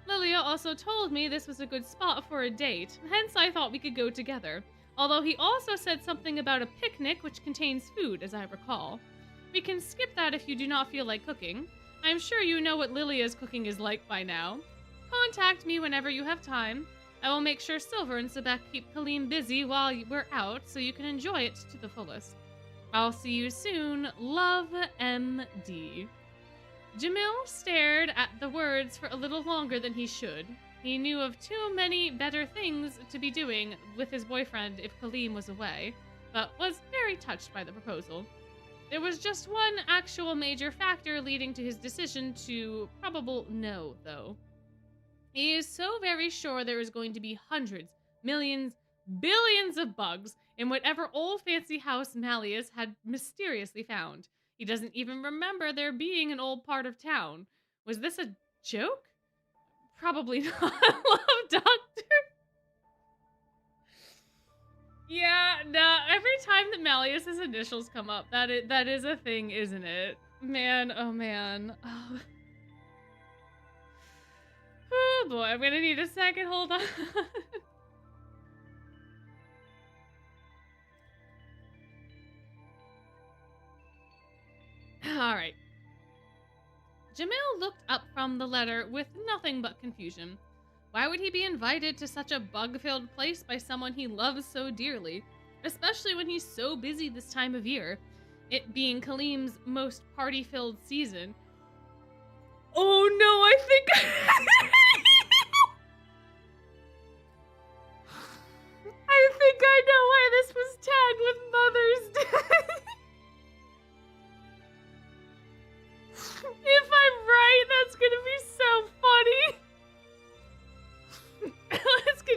Lilia also told me this was a good spot for a date, hence I thought we could go together. Although he also said something about a picnic which contains food, as I recall. We can skip that if you do not feel like cooking. I'm sure you know what Lilia's cooking is like by now. Contact me whenever you have time. I will make sure Silver and Sebek keep Kaleem busy while we're out so you can enjoy it to the fullest. I'll see you soon. Love, MD. Jamil stared at the words for a little longer than he should. He knew of too many better things to be doing with his boyfriend if Kaleem was away, but was very touched by the proposal. There was just one actual major factor leading to his decision to probable no, though. He is so very sure there is going to be hundreds, millions, billions of bugs in whatever old fancy house Malleus had mysteriously found. He doesn't even remember there being an old part of town. Was this a joke? Probably not. Love, Doctor. Yeah, no, every time that Malleus's initials come up, that is a thing, isn't it? Man, oh man. Oh. Oh boy, I'm gonna need a second, hold on. Alright. Jamil looked up from the letter with nothing but confusion. Why would he be invited to such a bug-filled place by someone he loves so dearly, especially when he's so busy this time of year, it being Kalim's most party-filled season? Oh no, I think I think I know why this was tagged with Mother's Day. If I'm right, that's gonna be so funny.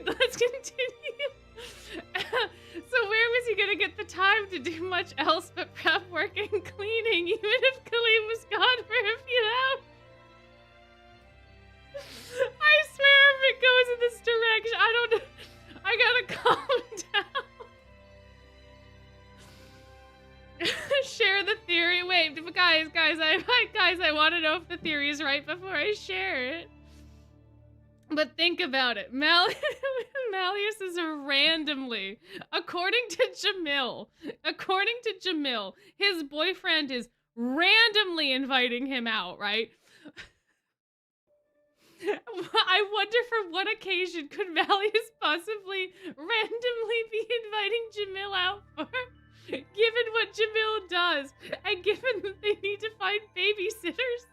Let's continue. So where was he gonna get the time to do much else but prep work and cleaning, even if Kalim was gone for a few hours? I swear if it goes in this direction, I don't know. I gotta calm down. Share the theory. Wait, guys, I want to know if the theory is right before I share it. But think about it. Malleus is randomly, according to Jamil, his boyfriend is randomly inviting him out, right? I wonder for what occasion could Malleus possibly randomly be inviting Jamil out for? Given what Jamil does, and given that they need to find babysitters.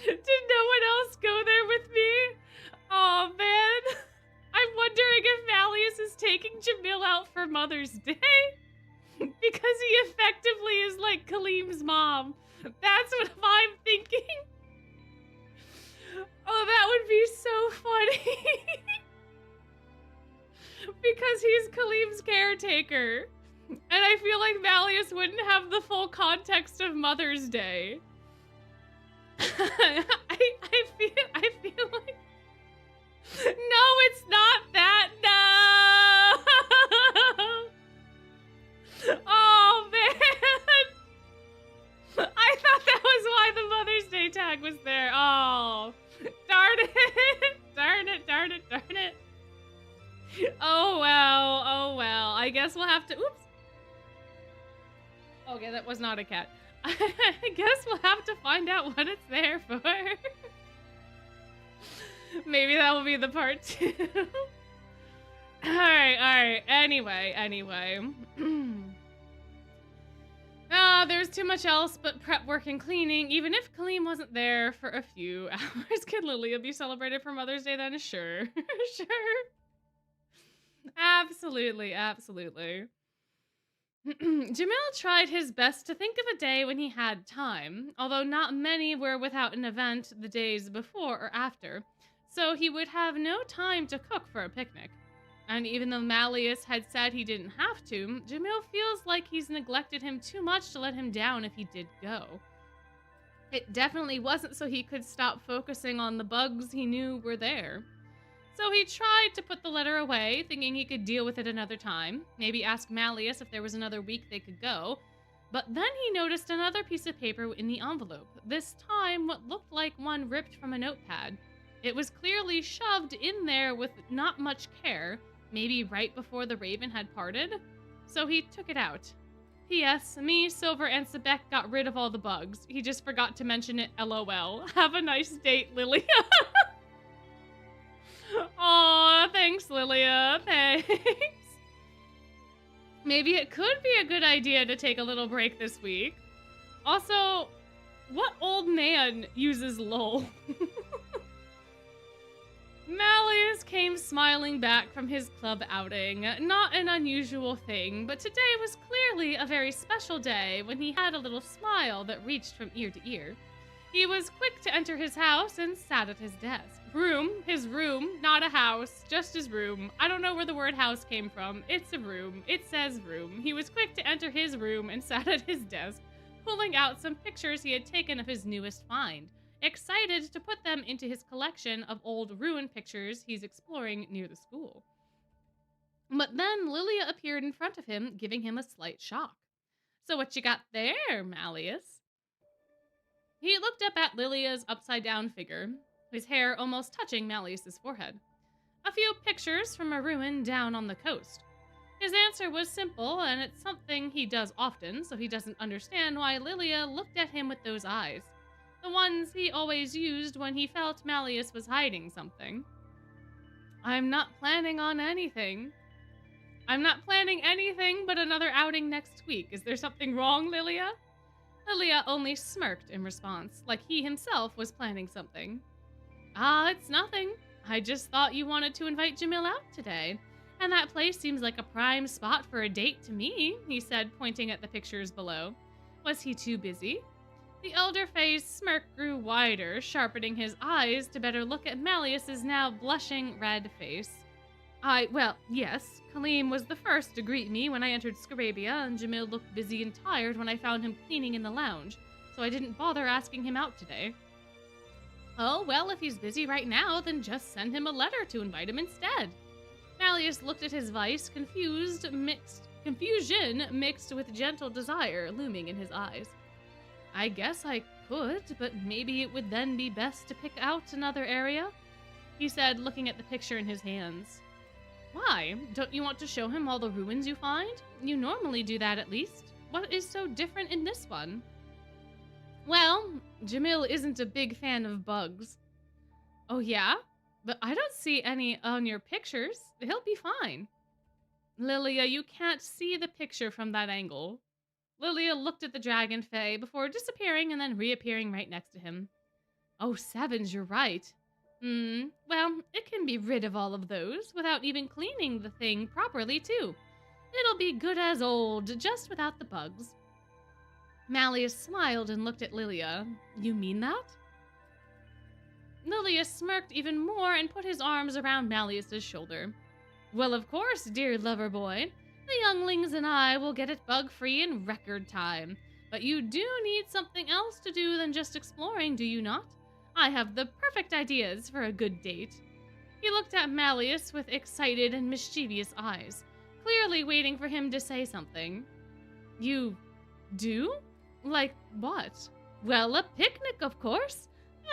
Did no one else go there with me? Oh man. I'm wondering if Malleus is taking Jamil out for Mother's Day. Because he effectively is like Kalim's mom. That's what I'm thinking. Oh, that would be so funny. Because he's Kalim's caretaker. And I feel like Malleus wouldn't have the full context of Mother's Day. I feel like... No, it's not that. No! Oh, man! I thought that was why the Mother's Day tag was there. Oh, darn it. Darn it. Oh, well. I guess we'll have to... Oops. Okay, that was not a cat. I guess we'll have to find out what it's there for. Maybe that will be the part 2. Alright. Anyway. There's too much else but prep work and cleaning. Even if Kalim wasn't there for a few hours, could Lilia be celebrated for Mother's Day then? Sure. Sure. Absolutely. Jamil tried his best to think of a day when he had time, although not many were without an event the days before or after, so he would have no time to cook for a picnic. And even though Malleus had said he didn't have to, Jamil feels like he's neglected him too much to let him down if he did go. It definitely wasn't so he could stop focusing on the bugs he knew were there. So he tried to put the letter away, thinking he could deal with it another time, maybe ask Malleus if there was another week they could go. But then he noticed another piece of paper in the envelope, this time what looked like one ripped from a notepad. It was clearly shoved in there with not much care, maybe right before the Raven had parted. So he took it out. P.S. Me, Silver, and Sebek got rid of all the bugs. He just forgot to mention it, LOL. Have a nice date, Lilia. Aw, thanks, Lilia. Thanks. Maybe it could be a good idea to take a little break this week. Also, what old man uses LOL? Malleus came smiling back from his club outing. Not an unusual thing, but today was clearly a very special day when he had a little smile that reached from ear to ear. He was quick to enter his house and sat at his desk. His room, not a house, just his room. I don't know where the word house came from. It's a room. It says room. He was quick to enter his room and sat at his desk, pulling out some pictures he had taken of his newest find, excited to put them into his collection of old ruin pictures he's exploring near the school. But then Lilia appeared in front of him, giving him a slight shock. "So what you got there, Malleus?" He looked up at Lilia's upside-down figure, his hair almost touching Malleus's forehead. "A few pictures from a ruin down on the coast." His answer was simple, and it's something he does often, so he doesn't understand why Lilia looked at him with those eyes. The ones he always used when he felt Malleus was hiding something. I'm not planning anything but another outing next week. Is there something wrong, Lilia?" Lilia only smirked in response, like he himself was planning something. It's nothing. I just thought you wanted to invite Jamil out today, and that place seems like a prime spot for a date to me," he said, pointing at the pictures below. Was he too busy? The elder-faced smirk grew wider, sharpening his eyes to better look at Malleus's now blushing red face. Well, yes. Kaleem was the first to greet me when I entered Scarabia, and Jamil looked busy and tired when I found him cleaning in the lounge, so I didn't bother asking him out today." "Oh, well, if he's busy right now, then just send him a letter to invite him instead." Malleus looked at his vice, confusion mixed with gentle desire looming in his eyes. "I guess I could, but maybe it would then be best to pick out another area," he said, looking at the picture in his hands. "Why? Don't you want to show him all the ruins you find? You normally do that at least. What is so different in this one?" "Well, Jamil isn't a big fan of bugs." "Oh yeah? But I don't see any on your pictures. He'll be fine." "Lilia, you can't see the picture from that angle." Lilia looked at the dragon fae before disappearing and then reappearing right next to him. "Oh, Sevens, you're right. Well, it can be rid of all of those without even cleaning the thing properly, too. It'll be good as old, just without the bugs." Malleus smiled and looked at Lilia. "You mean that?" Lilia smirked even more and put his arms around Malleus's shoulder. "Well, of course, dear lover boy. The younglings and I will get it bug-free in record time. But you do need something else to do than just exploring, do you not? I have the perfect ideas for a good date." He looked at Malleus with excited and mischievous eyes, clearly waiting for him to say something. "You do? Like what?" "Well, a picnic, of course.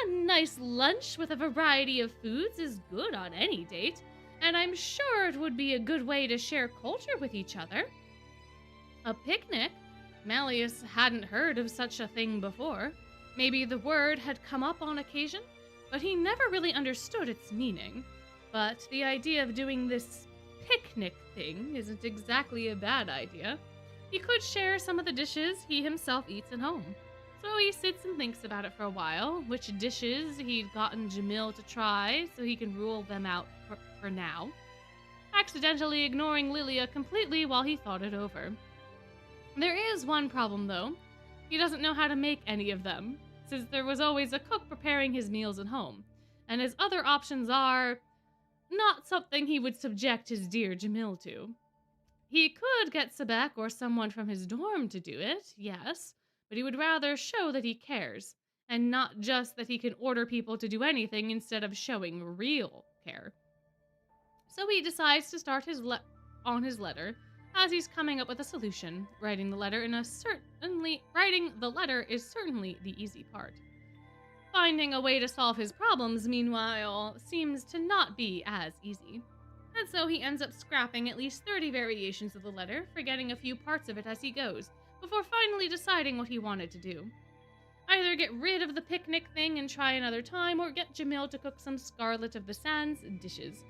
A nice lunch with a variety of foods is good on any date, and I'm sure it would be a good way to share culture with each other." A picnic? Malleus hadn't heard of such a thing before. Maybe the word had come up on occasion, but he never really understood its meaning. But the idea of doing this picnic thing isn't exactly a bad idea. He could share some of the dishes he himself eats at home. So he sits and thinks about it for a while, which dishes he'd gotten Jamil to try so he can rule them out for now, accidentally ignoring Lilia completely while he thought it over. There is one problem, though. He doesn't know how to make any of them, since there was always a cook preparing his meals at home, and his other options are not something he would subject his dear Jamil to. He could get Sebek or someone from his dorm to do it, yes, but he would rather show that he cares, and not just that he can order people to do anything instead of showing real care. So he decides to start on his letter as he's coming up with a solution. Writing the letter is certainly the easy part. Finding a way to solve his problems, meanwhile, seems to not be as easy. And so he ends up scrapping at least 30 variations of the letter, forgetting a few parts of it as he goes, before finally deciding what he wanted to do. Either get rid of the picnic thing and try another time, or get Jamil to cook some Scarlet of the Sands dishes.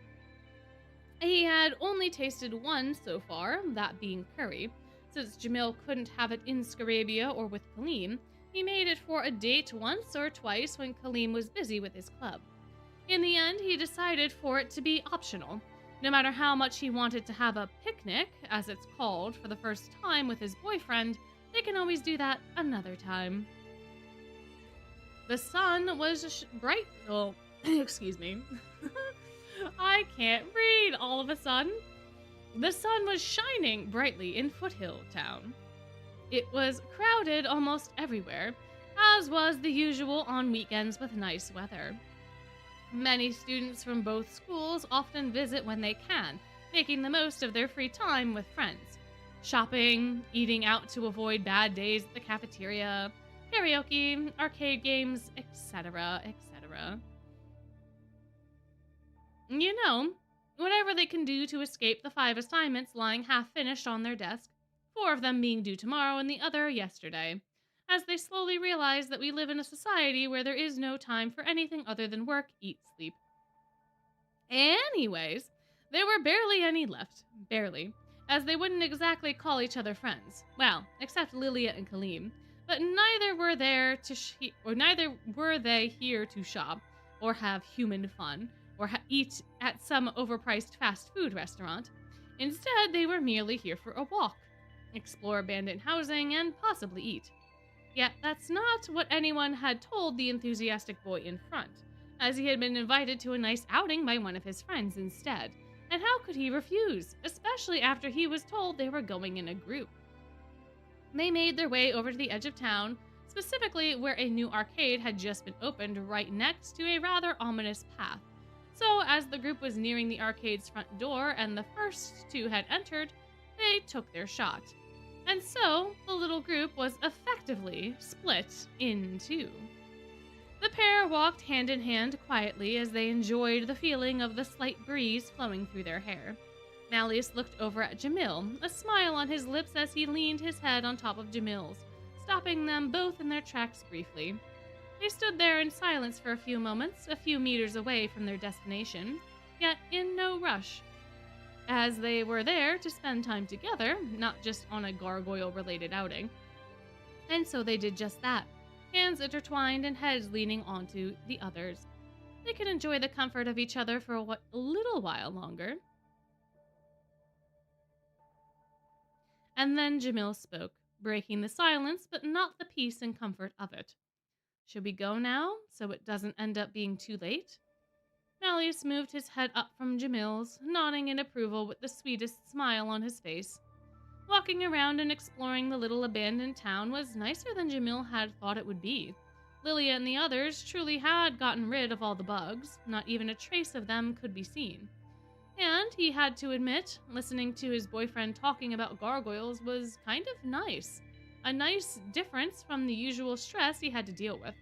He had only tasted one so far, that being curry. Since Jamil couldn't have it in Scarabia or with Kaleem, he made it for a date once or twice when Kaleem was busy with his club. In the end, he decided for it to be optional. No matter how much he wanted to have a picnic, as it's called, for the first time with his boyfriend, they can always do that another time. The sun was bright. Oh, excuse me. I can't read all of a sudden. The sun was shining brightly in Foothill Town. It was crowded almost everywhere, as was the usual on weekends with nice weather. Many students from both schools often visit when they can, making the most of their free time with friends. Shopping, eating out to avoid bad days at the cafeteria, karaoke, arcade games, etc., etc. You know, whatever they can do to escape the 5 assignments lying half finished on their desk, 4 of them being due tomorrow and the other yesterday, as they slowly realize that we live in a society where there is no time for anything other than work, eat, sleep. Anyways, there were barely any left. Barely. As they wouldn't exactly call each other friends. Well, except Lilia and Kaleem. But neither were they here to shop, or have human fun, or eat at some overpriced fast food restaurant. Instead, they were merely here for a walk, explore abandoned housing, and possibly eat. Yet that's not what anyone had told the enthusiastic boy in front, as he had been invited to a nice outing by one of his friends instead. And how could he refuse, especially after he was told they were going in a group? They made their way over to the edge of town, specifically where a new arcade had just been opened right next to a rather ominous path. So, as the group was nearing the arcade's front door and the first 2 had entered, they took their shot. And so, the little group was effectively split in 2. The pair walked hand in hand quietly as they enjoyed the feeling of the slight breeze flowing through their hair. Malleus looked over at Jamil, a smile on his lips as he leaned his head on top of Jamil's, stopping them both in their tracks briefly. They stood there in silence for a few moments, a few meters away from their destination, yet in no rush, as they were there to spend time together, not just on a gargoyle-related outing. And so they did just that, hands intertwined and heads leaning onto the others. They could enjoy the comfort of each other for a little while longer. And then Jamil spoke, breaking the silence, but not the peace and comfort of it. Should we go now, so it doesn't end up being too late? Malleus moved his head up from Jamil's, nodding in approval with the sweetest smile on his face. Walking around and exploring the little abandoned town was nicer than Jamil had thought it would be. Lilia and the others truly had gotten rid of all the bugs, not even a trace of them could be seen. And he had to admit, listening to his boyfriend talking about gargoyles was kind of nice. A nice difference from the usual stress he had to deal with.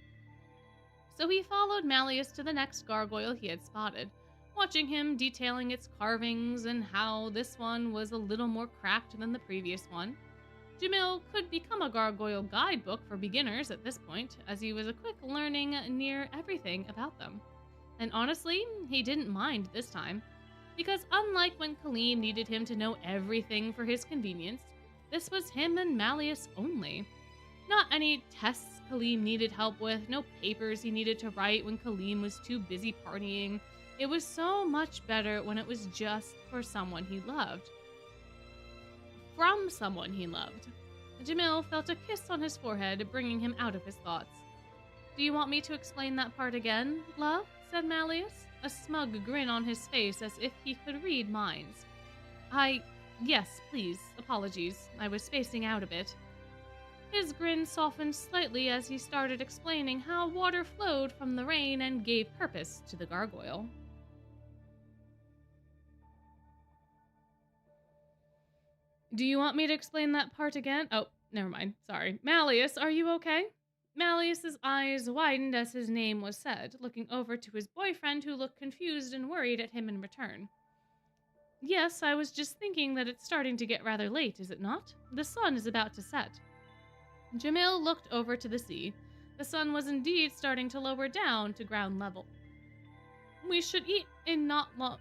So he followed Malleus to the next gargoyle he had spotted, watching him detailing its carvings and how this one was a little more cracked than the previous one. Jamil could become a gargoyle guidebook for beginners at this point, as he was a quick learning near everything about them. And honestly, he didn't mind this time, because unlike when Kaleem needed him to know everything for his convenience, this was him and Malleus only. Not any tests Kaleem needed help with, no papers he needed to write when Kaleem was too busy partying. It was so much better when it was just for someone he loved. From someone he loved. Jamil felt a kiss on his forehead, bringing him out of his thoughts. "Do you want me to explain that part again, love?" said Malleus, a smug grin on his face as if he could read minds. Yes, please. Apologies. I was spacing out a bit." His grin softened slightly as he started explaining how water flowed from the rain and gave purpose to the gargoyle. "Do you want me to explain that part again?" Oh, never mind. Sorry. "Malleus, are you okay?" Malleus's eyes widened as his name was said, looking over to his boyfriend who looked confused and worried at him in return. "Yes, I was just thinking that it's starting to get rather late, is it not? The sun is about to set." Jamil looked over to the sea. The sun was indeed starting to lower down to ground level. We should eat in not long.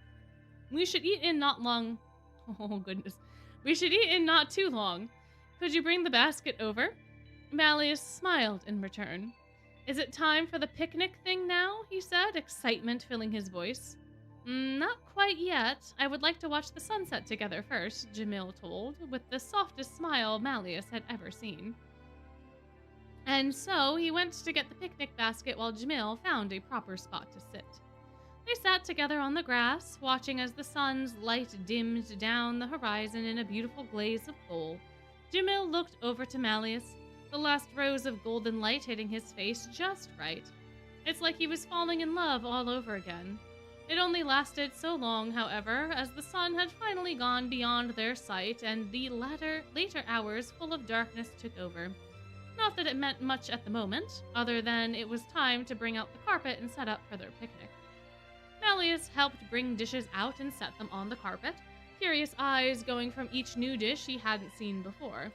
Oh, goodness. We should eat in not too long. Could you bring the basket over?" Malleus smiled in return. Is it time for the picnic thing now? He said, excitement filling his voice. Not quite yet. I would like to watch the sunset together first, Jamil told, with the softest smile Malleus had ever seen. And so he went to get the picnic basket while Jamil found a proper spot to sit. They sat together on the grass, watching as the sun's light dimmed down the horizon in a beautiful glaze of gold. Jamil looked over to Malleus, the last rose of golden light hitting his face just right. It's like he was falling in love all over again. It only lasted so long, however, as the sun had finally gone beyond their sight and the later hours full of darkness took over. Not that it meant much at the moment, other than it was time to bring out the carpet and set up for their picnic. Malleus helped bring dishes out and set them on the carpet, curious eyes going from each new dish he hadn't seen before.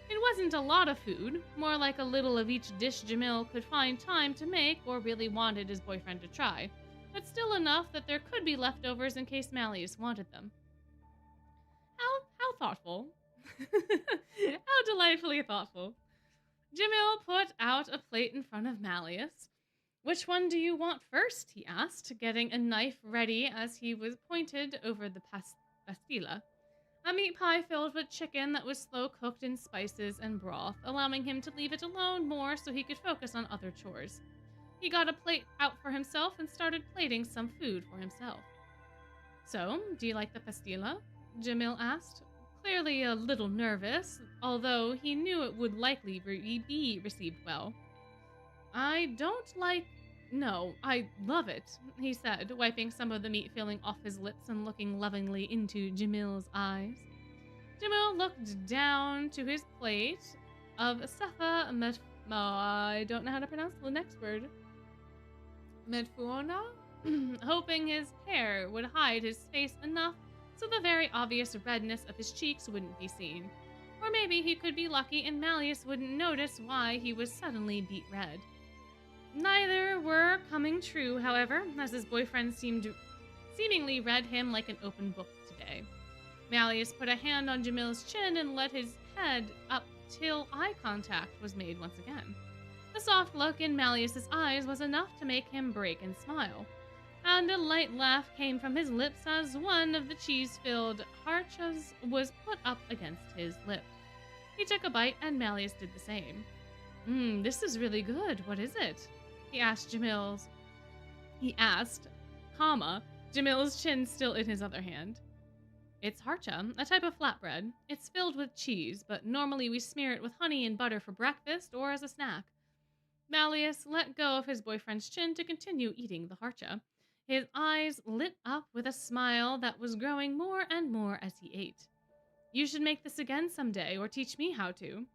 It wasn't a lot of food, more like a little of each dish Jamil could find time to make or really wanted his boyfriend to try, but still enough that there could be leftovers in case Malleus wanted them. How thoughtful. How delightfully thoughtful. Jamil put out a plate in front of Malleus. Which one do you want first? He asked, getting a knife ready as he was pointed over the pastilla. A meat pie filled with chicken that was slow cooked in spices and broth, allowing him to leave it alone more so he could focus on other chores. He got a plate out for himself and started plating some food for himself. So, do you like the pastilla? Jamil asked, clearly a little nervous, although he knew it would likely be received well. No, I love it, he said, wiping some of the meat filling off his lips and looking lovingly into Jamil's eyes. Jamil looked down to his plate of Safa I don't know how to pronounce the next word. Medfuona? Hoping his hair would hide his face enough so the very obvious redness of his cheeks wouldn't be seen. Or maybe he could be lucky and Malleus wouldn't notice why he was suddenly beet red. Neither were coming true, however, as his boyfriend seemingly read him like an open book today. Malleus put a hand on Jamil's chin and let his head up till eye contact was made once again. The soft look in Malleus's eyes was enough to make him break and smile, and a light laugh came from his lips as one of the cheese-filled harchas was put up against his lip. He took a bite and Malleus did the same. This is really good. What is it? He asked, Jamil's chin still in his other hand. It's harcha, a type of flatbread. It's filled with cheese, but normally we smear it with honey and butter for breakfast or as a snack. Malleus let go of his boyfriend's chin to continue eating the harcha. His eyes lit up with a smile that was growing more and more as he ate. You should make this again someday, or teach me how to.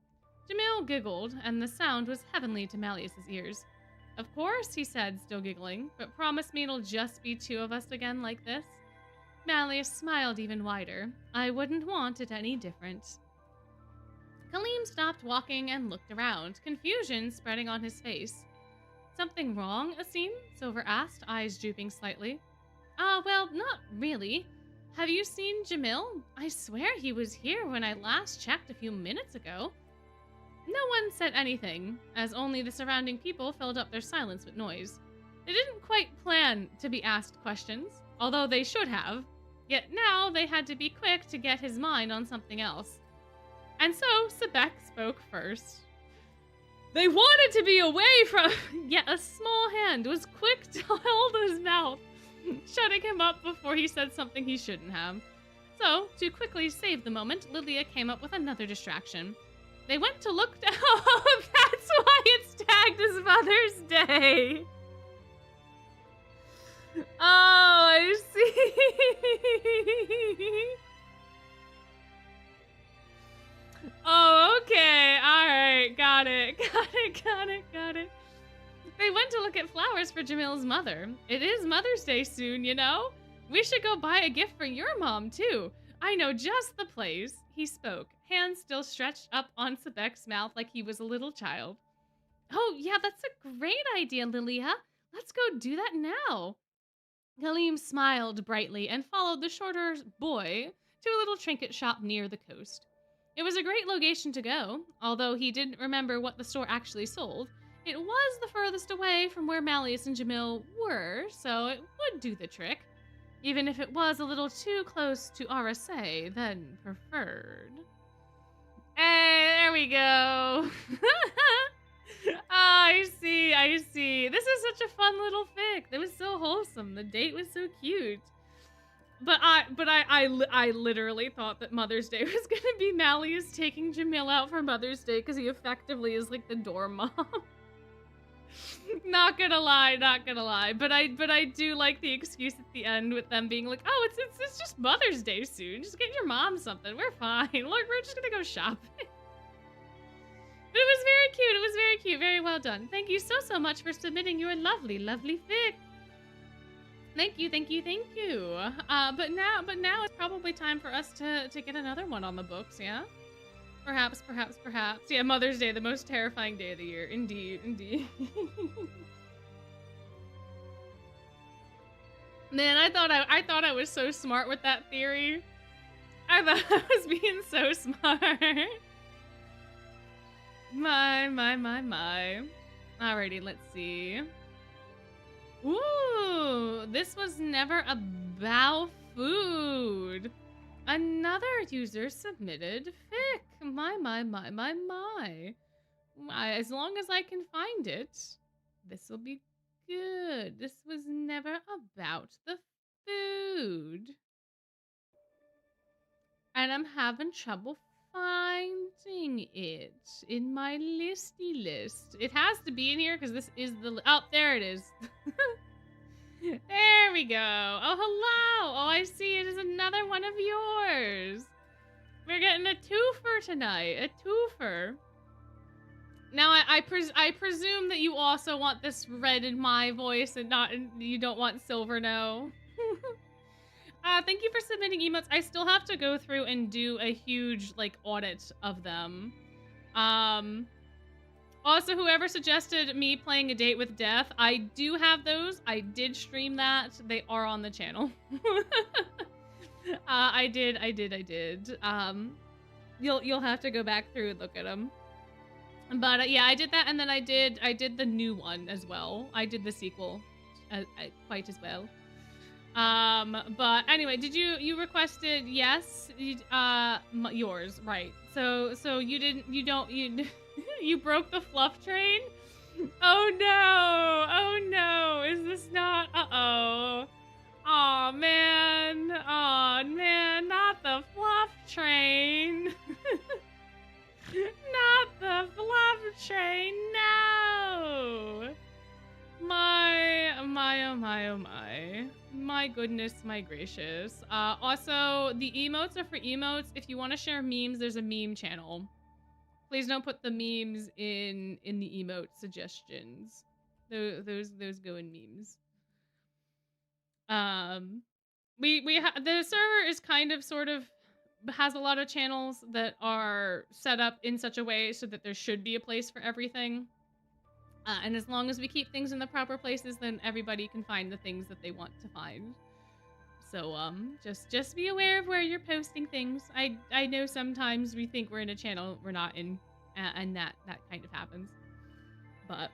Jamil giggled, and the sound was heavenly to Malleus's ears. Of course, he said, still giggling, but promise me it'll just be two of us again like this. Malleus smiled even wider. I wouldn't want it any different. Kaleem stopped walking and looked around, confusion spreading on his face. Something wrong, Asim? Silver asked, eyes drooping slightly. Well, not really. Have you seen Jamil? I swear he was here when I last checked a few minutes ago. No one said anything, as only the surrounding people filled up their silence with noise. They didn't quite plan to be asked questions, although they should have, yet now they had to be quick to get his mind on something else. And so Sebek spoke first. They wanted to be away from... Yet a small hand was quick to hold his mouth, shutting him up before he said something he shouldn't have. So, to quickly save the moment, Lilia came up with another distraction. They went to look down. Oh, that's why it's tagged as Mother's Day. Oh, I see. Oh, okay. All right. Got it. They went to look at flowers for Jamil's mother. It is Mother's Day soon, you know? We should go buy a gift for your mom, too. I know just the place. He spoke, hands still stretched up on Sebek's mouth like he was a little child. Oh, yeah, that's a great idea, Lilia. Let's go do that now. Kaleem smiled brightly and followed the shorter boy to a little trinket shop near the coast. It was a great location to go, although he didn't remember what the store actually sold. It was the furthest away from where Malleus and Jamil were, so it would do the trick. Even if it was a little too close to RSA, then preferred. Hey, there we go. I see, I see. This is such a fun little fic. It was so wholesome. The date was so cute. But I literally thought that Mother's Day was gonna be Malleus taking Jamil out for Mother's Day because he effectively is like the dorm mom. Not gonna lie, not gonna lie. But I do like the excuse at the end with them being like, oh, it's just Mother's Day soon. Just get your mom something. We're fine. Look, we're just gonna go shopping. But it was very cute. It was very cute. Very well done. Thank you so much for submitting your lovely, lovely fic. Thank you, thank you, thank you. But now it's probably time for us to get another one on the books, yeah? Perhaps. Yeah, Mother's Day, the most terrifying day of the year. Indeed, indeed. Man, I thought I was so smart with that theory. I thought I was being so smart. My. Alrighty, let's see. Ooh, this was never about food. Another user submitted fic. My. As long as I can find it, this will be good. This was never about the food. And I'm having trouble finding it in my listy list. It has to be in here because this is the... Oh, there it is. There we go. Oh, hello. Oh, I see. It is another one of yours. We're getting a twofer tonight. A twofer. Now, I presume that you also want this read in my voice and you don't want Silver No. Thank you for submitting emotes. I still have to go through and do a huge, like, audit of them. Also, whoever suggested me playing A Date with Death, I do have those. I did stream that. They are on the channel. I did. You'll have to go back through and look at them. But yeah, I did that, and then I did the new one as well. I did the sequel quite as well. But anyway, did you requested yes, yours, right? So you you broke the fluff train? Oh no, is this not, uh-oh. Aw, man, not the fluff train. Not the fluff train, no! My goodness, my gracious. Also, the emotes are for emotes. If you want to share memes, there's a meme channel. Please don't put the memes in the emote suggestions. Those go in memes. The server is kind of sort of has a lot of channels that are set up in such a way so that there should be a place for everything. And as long as we keep things in the proper places, then everybody can find the things that they want to find. So, just be aware of where you're posting things. I know sometimes we think we're in a channel we're not in, and that kind of happens. But,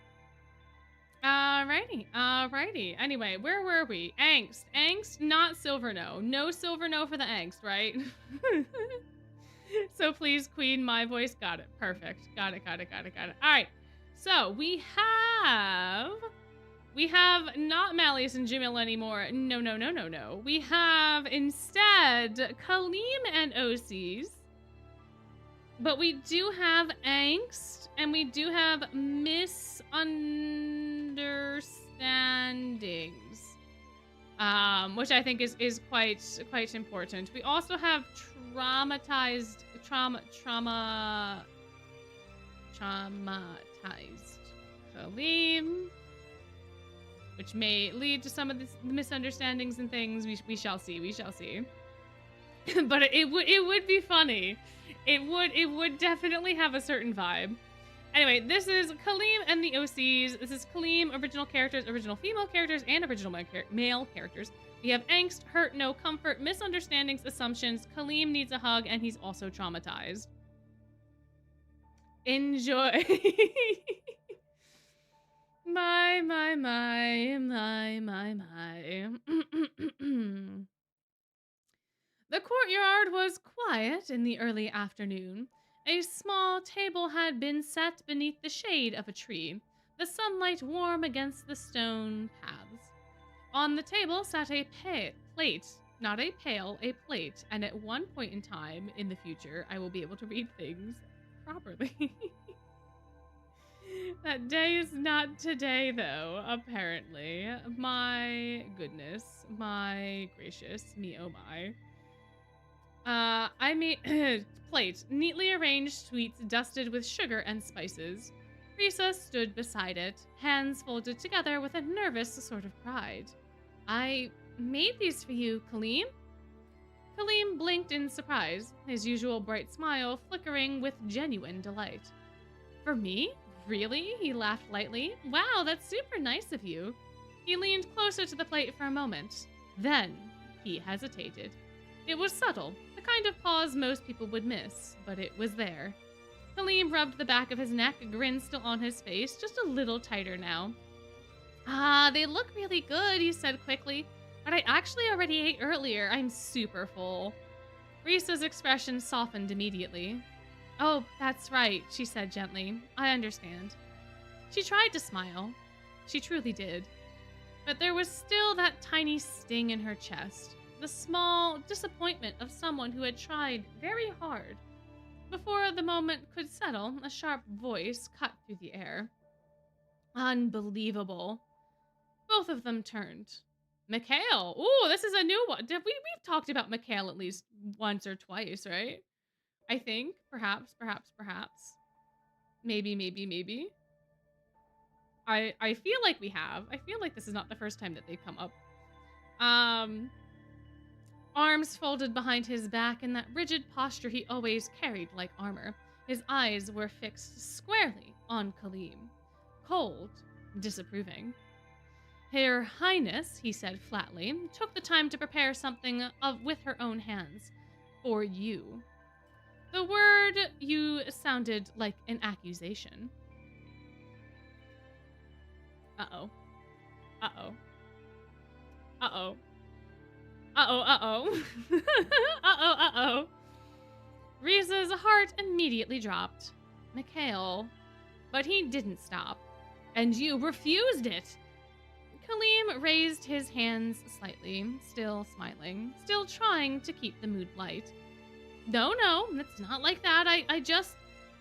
alrighty. Anyway, where were we? Angst, not Silver No. No Silver No for the angst, right? So please, Queen, my voice. Got it. Perfect. Got it. Alright. So, we have not Malleus and Jamil anymore. No. We have instead Kaleem and OCs. But we do have Angst, and we do have Misunderstandings. Which I think is quite important. We also have Traumatized Kaleem, which may lead to some of the misunderstandings and things. We shall see. But it would be funny. It would definitely have a certain vibe. Anyway, this is Kaleem and the OCs. This is Kaleem, original characters, original female characters, and original male characters. We have angst, hurt, no comfort, misunderstandings, assumptions. Kaleem needs a hug, and he's also traumatized. Enjoy. My. The courtyard was quiet in the early afternoon. A small table had been set beneath the shade of a tree, the sunlight warm against the stone paths. On the table sat a plate, not a pail, a plate, and at one point in time in the future, I will be able to read things properly. That day is not today, though, apparently. My goodness, my gracious, me oh my. I made plate, neatly arranged sweets dusted with sugar and spices. Risa stood beside it, hands folded together with a nervous sort of pride. I made these for you, Kaleem. Kaleem blinked in surprise, his usual bright smile flickering with genuine delight. For me? Really? He laughed lightly. Wow, that's super nice of you. He leaned closer to the plate for a moment. Then he hesitated. It was subtle, the kind of pause most people would miss, but it was there. Kaleem rubbed the back of his neck, a grin still on his face, just a little tighter now. Ah, they look really good, he said quickly, but I actually already ate earlier. I'm super full. Risa's expression softened immediately. Oh, that's right, she said gently. I understand. She tried to smile. She truly did. But there was still that tiny sting in her chest, the small disappointment of someone who had tried very hard. Before the moment could settle, a sharp voice cut through the air. Unbelievable. Both of them turned. Mikhail. Ooh, this is a new one. We've talked about Mikhail at least once or twice, right? I think. Perhaps. Maybe. I feel like we have. I feel like this is not the first time that they've come up. Arms folded behind his back in that rigid posture he always carried like armor. His eyes were fixed squarely on Kaleem. Cold, disapproving. Her Highness, he said flatly, took the time to prepare something with her own hands. For you. The word you sounded like an accusation. Uh-oh. Uh-oh. Uh-oh. Uh-oh, uh-oh. Uh-oh, uh-oh. Risa's heart immediately dropped. Mikhail. But he didn't stop. And you refused it. Kaleem raised his hands slightly, still smiling, still trying to keep the mood light. No, it's not like that.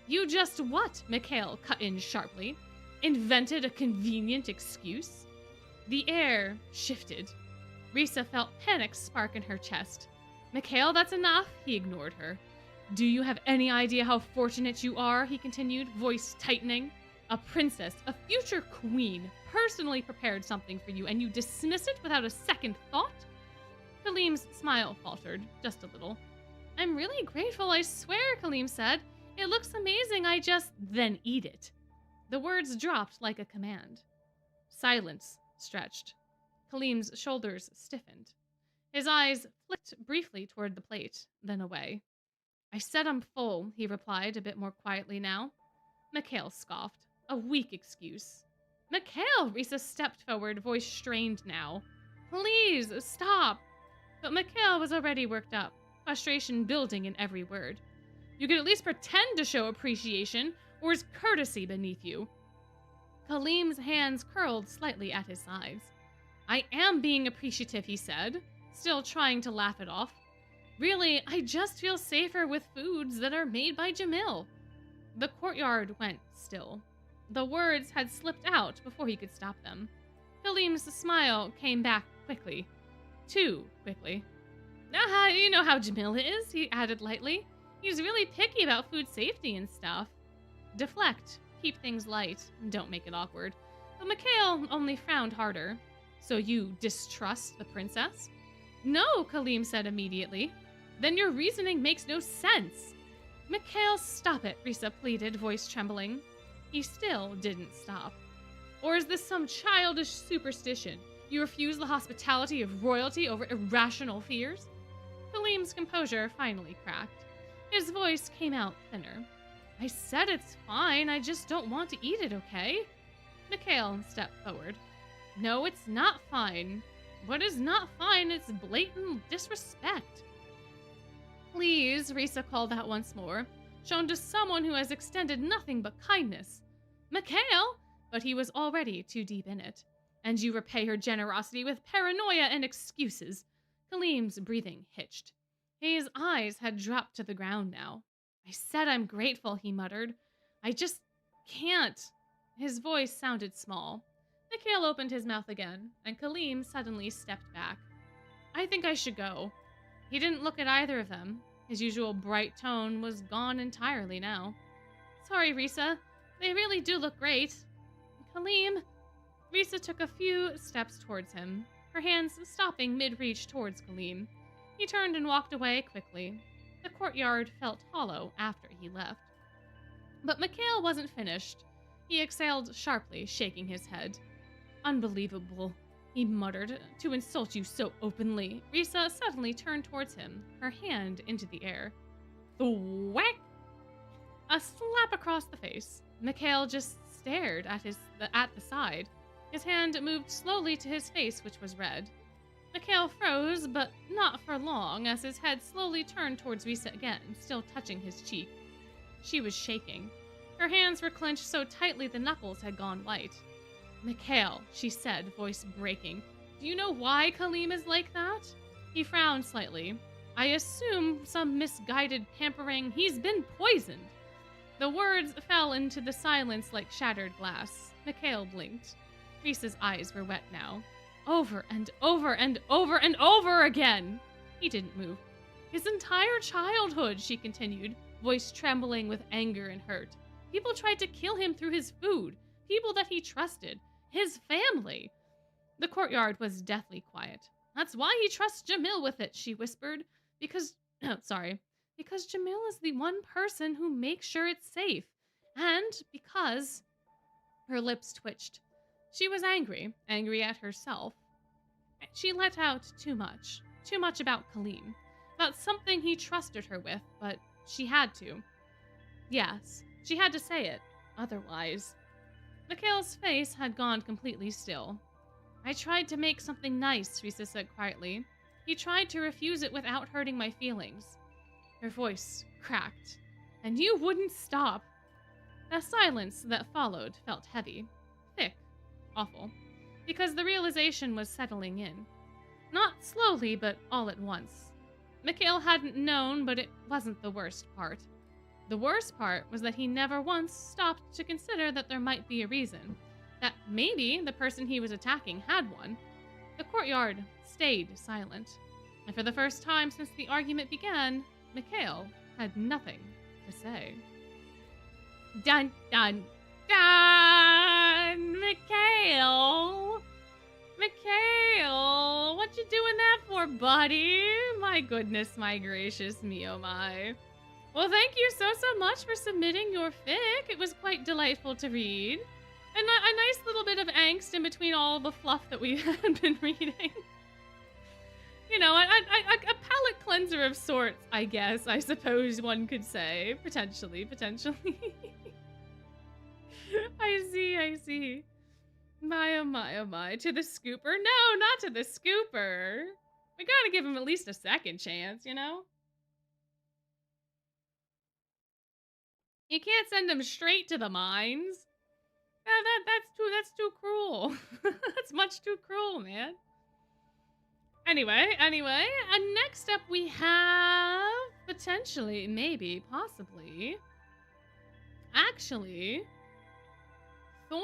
You just what? Mikhail cut in sharply. Invented a convenient excuse? The air shifted. Risa felt panic spark in her chest. Mikhail, that's enough. He ignored her. Do you have any idea how fortunate you are? He continued, voice tightening. A princess, a future queen, personally prepared something for you, and you dismiss it without a second thought? Kaleem's smile faltered, just a little. I'm really grateful, I swear, Kaleem said. It looks amazing, then eat it. The words dropped like a command. Silence stretched. Kaleem's shoulders stiffened. His eyes flicked briefly toward the plate, then away. I said I'm full, he replied, a bit more quietly now. Mikhail scoffed. A weak excuse. Mikhail! Risa stepped forward, voice strained now. Please, stop! But Mikhail was already worked up, frustration building in every word. You could at least pretend to show appreciation, or is courtesy beneath you? Kaleem's hands curled slightly at his sides. I am being appreciative, he said, still trying to laugh it off. Really, I just feel safer with foods that are made by Jamil. The courtyard went still. The words had slipped out before he could stop them. Kaleem's smile came back quickly. Too quickly. You know how Jamil is, he added lightly. He's really picky about food safety and stuff. Deflect. Keep things light. Don't make it awkward. But Mikhail only frowned harder. So you distrust the princess? No, Kaleem said immediately. Then your reasoning makes no sense. Mikhail, stop it, Risa pleaded, voice trembling. He still didn't stop. Or is this some childish superstition? You refuse the hospitality of royalty over irrational fears? Kaleem's composure finally cracked. His voice came out thinner. I said it's fine, I just don't want to eat it, okay? Mikhail stepped forward. No, it's not fine. What is not fine is blatant disrespect. Please, Risa called out once more, shown to someone who has extended nothing but kindness. Mikhail! But he was already too deep in it. And you repay her generosity with paranoia and excuses. Kaleem's breathing hitched. His eyes had dropped to the ground now. I said I'm grateful, he muttered. I just can't. His voice sounded small. Mikhail opened his mouth again, and Kaleem suddenly stepped back. I think I should go. He didn't look at either of them. His usual bright tone was gone entirely now. Sorry, Risa. They really do look great. Kaleem. Risa took a few steps towards him, her hands stopping mid-reach towards Kaleem. He turned and walked away quickly. The courtyard felt hollow after he left. But Mikhail wasn't finished. He exhaled sharply, shaking his head. Unbelievable, he muttered, to insult you so openly. Risa suddenly turned towards him, her hand into the air. Thwack! A slap across the face. Mikhail just stared at the side. His hand moved slowly to his face, which was red. Mikhail froze, but not for long, as his head slowly turned towards Risa again, still touching his cheek. She was shaking. Her hands were clenched so tightly the knuckles had gone white. Mikhail, she said, voice breaking. Do you know why Kaleem is like that? He frowned slightly. I assume some misguided pampering. He's been poisoned. The words fell into the silence like shattered glass. Mikhail blinked. Risa's eyes were wet now. Over and over and over and over again. He didn't move. His entire childhood, she continued, voice trembling with anger and hurt. People tried to kill him through his food. People that he trusted. His family. The courtyard was deathly quiet. That's why he trusts Jamil with it, she whispered. Because Jamil is the one person who makes sure it's safe. And because... Her lips twitched. She was angry at herself. She let out too much about Kaleem, about something he trusted her with, but she had to. Yes, she had to say it, otherwise. Mikhail's face had gone completely still. I tried to make something nice, Risa said quietly. He tried to refuse it without hurting my feelings. Her voice cracked. And you wouldn't stop. The silence that followed felt heavy, thick, awful, because the realization was settling in. Not slowly, but all at once. Mikhail hadn't known, but it wasn't the worst part. The worst part was that he never once stopped to consider that there might be a reason, that maybe the person he was attacking had one. The courtyard stayed silent, and for the first time since the argument began, Mikhail had nothing to say. Dun, dun, dun! Mikhail! Mikhail! What you doing that for, buddy? My goodness, my gracious, me oh my. Well, thank you so much for submitting your fic. It was quite delightful to read. And a nice little bit of angst in between all the fluff that we had been reading. You know, a palate cleanser of sorts, I guess, I suppose one could say. Potentially. I see. My, oh my. To the scooper? No, not to the scooper. We gotta give him at least a second chance, you know? You can't send him straight to the mines. That's too cruel. That's much too cruel, man. Anyway, and next up we have potentially, maybe, possibly, actually, Thorn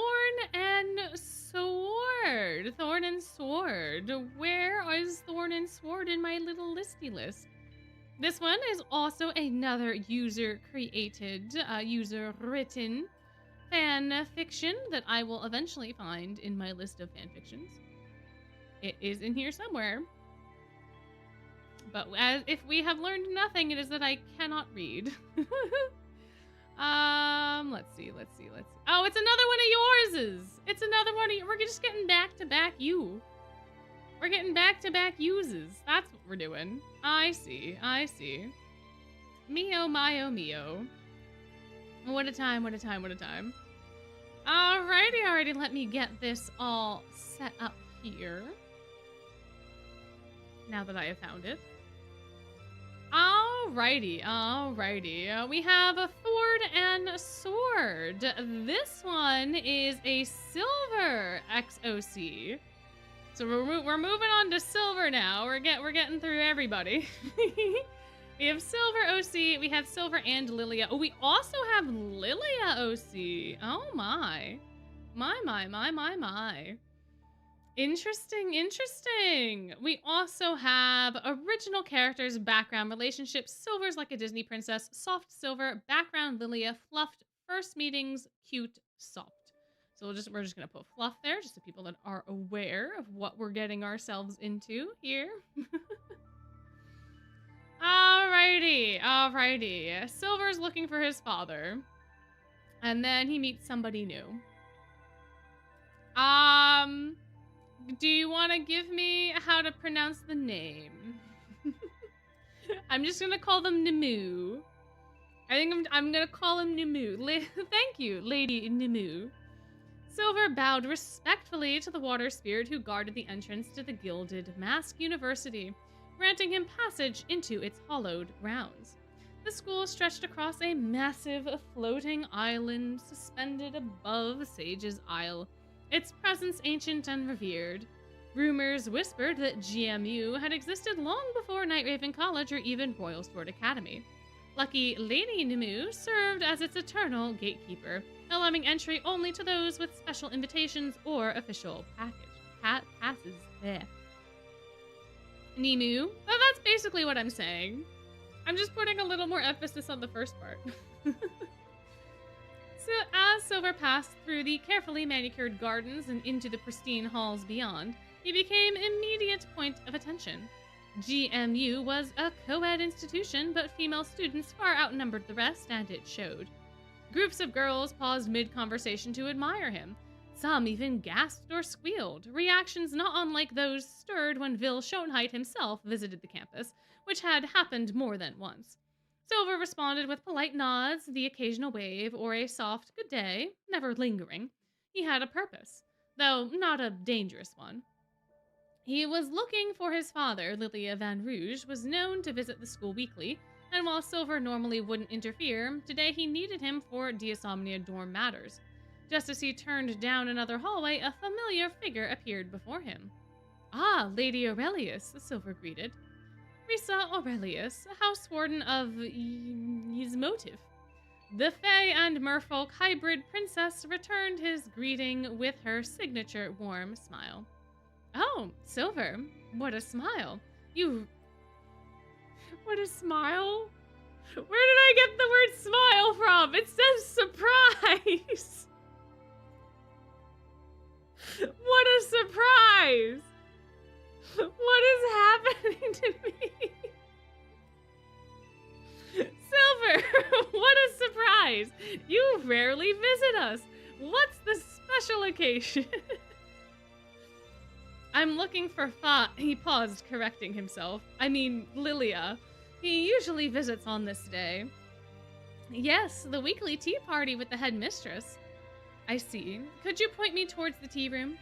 and Sword. Thorn and Sword. Where is Thorn and Sword in my little listy list? This one is also another user-created, user-written fan fiction that I will eventually find in my list of fan fictions. It is in here somewhere. But as if we have learned nothing, it is that I cannot read. Let's see. Oh, it's another one of yourses. It's another one of you. We're just getting back-to-back you. We're getting back-to-back uses. That's what we're doing. I see. Mio, mio, mio. What a time. Alrighty, let me get this all set up here. Now that I have found it. Alrighty. We have a sword and a sword. This one is a silver XOC. So we're moving on to silver now. We're getting through everybody. We have silver OC. We have silver and Lilia. Oh, we also have Lilia OC. Oh my. My. Interesting. We also have original characters, background relationships, silver's like a Disney princess, soft silver, background Lilia, fluffed, first meetings, cute, soft. So we're just gonna put fluff there, just so people that are aware of what we're getting ourselves into here. Alrighty. Silver's looking for his father, and then he meets somebody new. Do you want to give me how to pronounce the name? I'm just gonna call them Nemu. I think I'm gonna call him Nemu. Thank you, Lady Nemu. Silver bowed respectfully to the water spirit who guarded the entrance to the Gilded Mask University, granting him passage into its hallowed grounds. The school stretched across a massive floating island suspended above Sage's Isle, its presence ancient and revered. Rumors whispered that GMU had existed long before Night Raven College or even Royal Sword Academy. Lucky Lady Nemu served as its eternal gatekeeper, allowing entry only to those with special invitations or official passes. There. Nemu? Well, that's basically what I'm saying. I'm just putting a little more emphasis on the first part. So, as Silver passed through the carefully manicured gardens and into the pristine halls beyond, he became immediate point of attention. GMU was a co-ed institution, but female students far outnumbered the rest, and it showed. Groups of girls paused mid-conversation to admire him. Some even gasped or squealed, reactions not unlike those stirred when Vil Schoenheit himself visited the campus, which had happened more than once. Silver responded with polite nods, the occasional wave, or a soft good day, never lingering. He had a purpose, though not a dangerous one. He was looking for his father. Lilia Van Rouge was known to visit the school weekly, and while Silver normally wouldn't interfere, today he needed him for Diasomnia dorm matters. Just as he turned down another hallway, a familiar figure appeared before him. Ah, Lady Aurelius, Silver greeted. Risa Aurelius, house warden of Yzmotiv. The Fae and Merfolk hybrid princess returned his greeting with her signature warm smile. Oh, Silver, what a smile. What a smile? Where did I get the word smile from? It says surprise. What a surprise. What is happening to me? Silver, what a surprise. You rarely visit us. What's the special occasion? I'm looking for Fa. He paused, correcting himself. I mean, Lilia. He usually visits on this day. Yes, the weekly tea party with the headmistress. I see. Could you point me towards the tea room?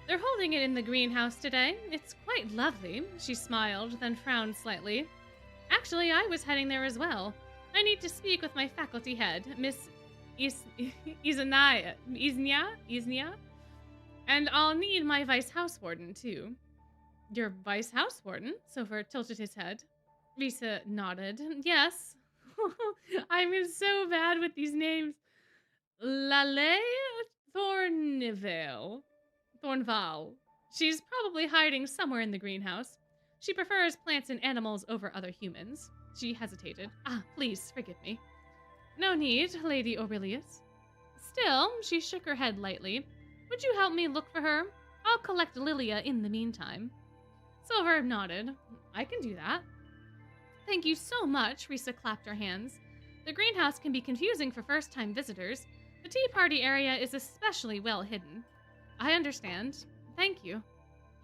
They're holding it in the greenhouse today. It's quite lovely. She smiled, then frowned slightly. Actually, I was heading there as well. I need to speak with my faculty head, Miss Iznia? And I'll need my vice house warden, too. Your vice house warden? Silver tilted his head. Risa nodded. Yes. I'm so bad with these names. Lale Thornval. She's probably hiding somewhere in the greenhouse. She prefers plants and animals over other humans. She hesitated. Please forgive me. No need, Lady Aurelius. Still, she shook her head lightly. Would you help me look for her? I'll collect Lilia in the meantime. Silver nodded. I can do that. Thank you so much, Risa clapped her hands. The greenhouse can be confusing for first-time visitors. The tea party area is especially well hidden. I understand. Thank you.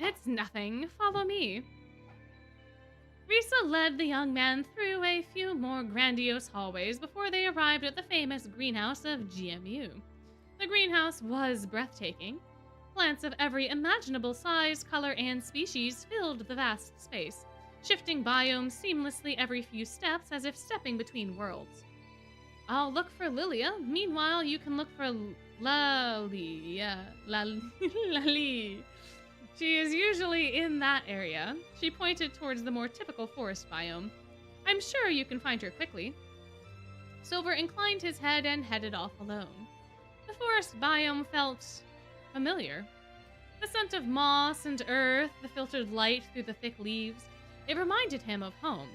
It's nothing. Follow me. Risa led the young man through a few more grandiose hallways before they arrived at the famous greenhouse of GMU. The greenhouse was breathtaking. Plants of every imaginable size, color, and species filled the vast space, shifting biomes seamlessly every few steps as if stepping between worlds. I'll look for Lilia. Meanwhile, you can look for Lali. Yeah, Lali. She is usually in that area. She pointed towards the more typical forest biome. I'm sure you can find her quickly. Silver inclined his head and headed off alone. The forest biome felt familiar. The scent of moss and earth, the filtered light through the thick leaves, it reminded him of home.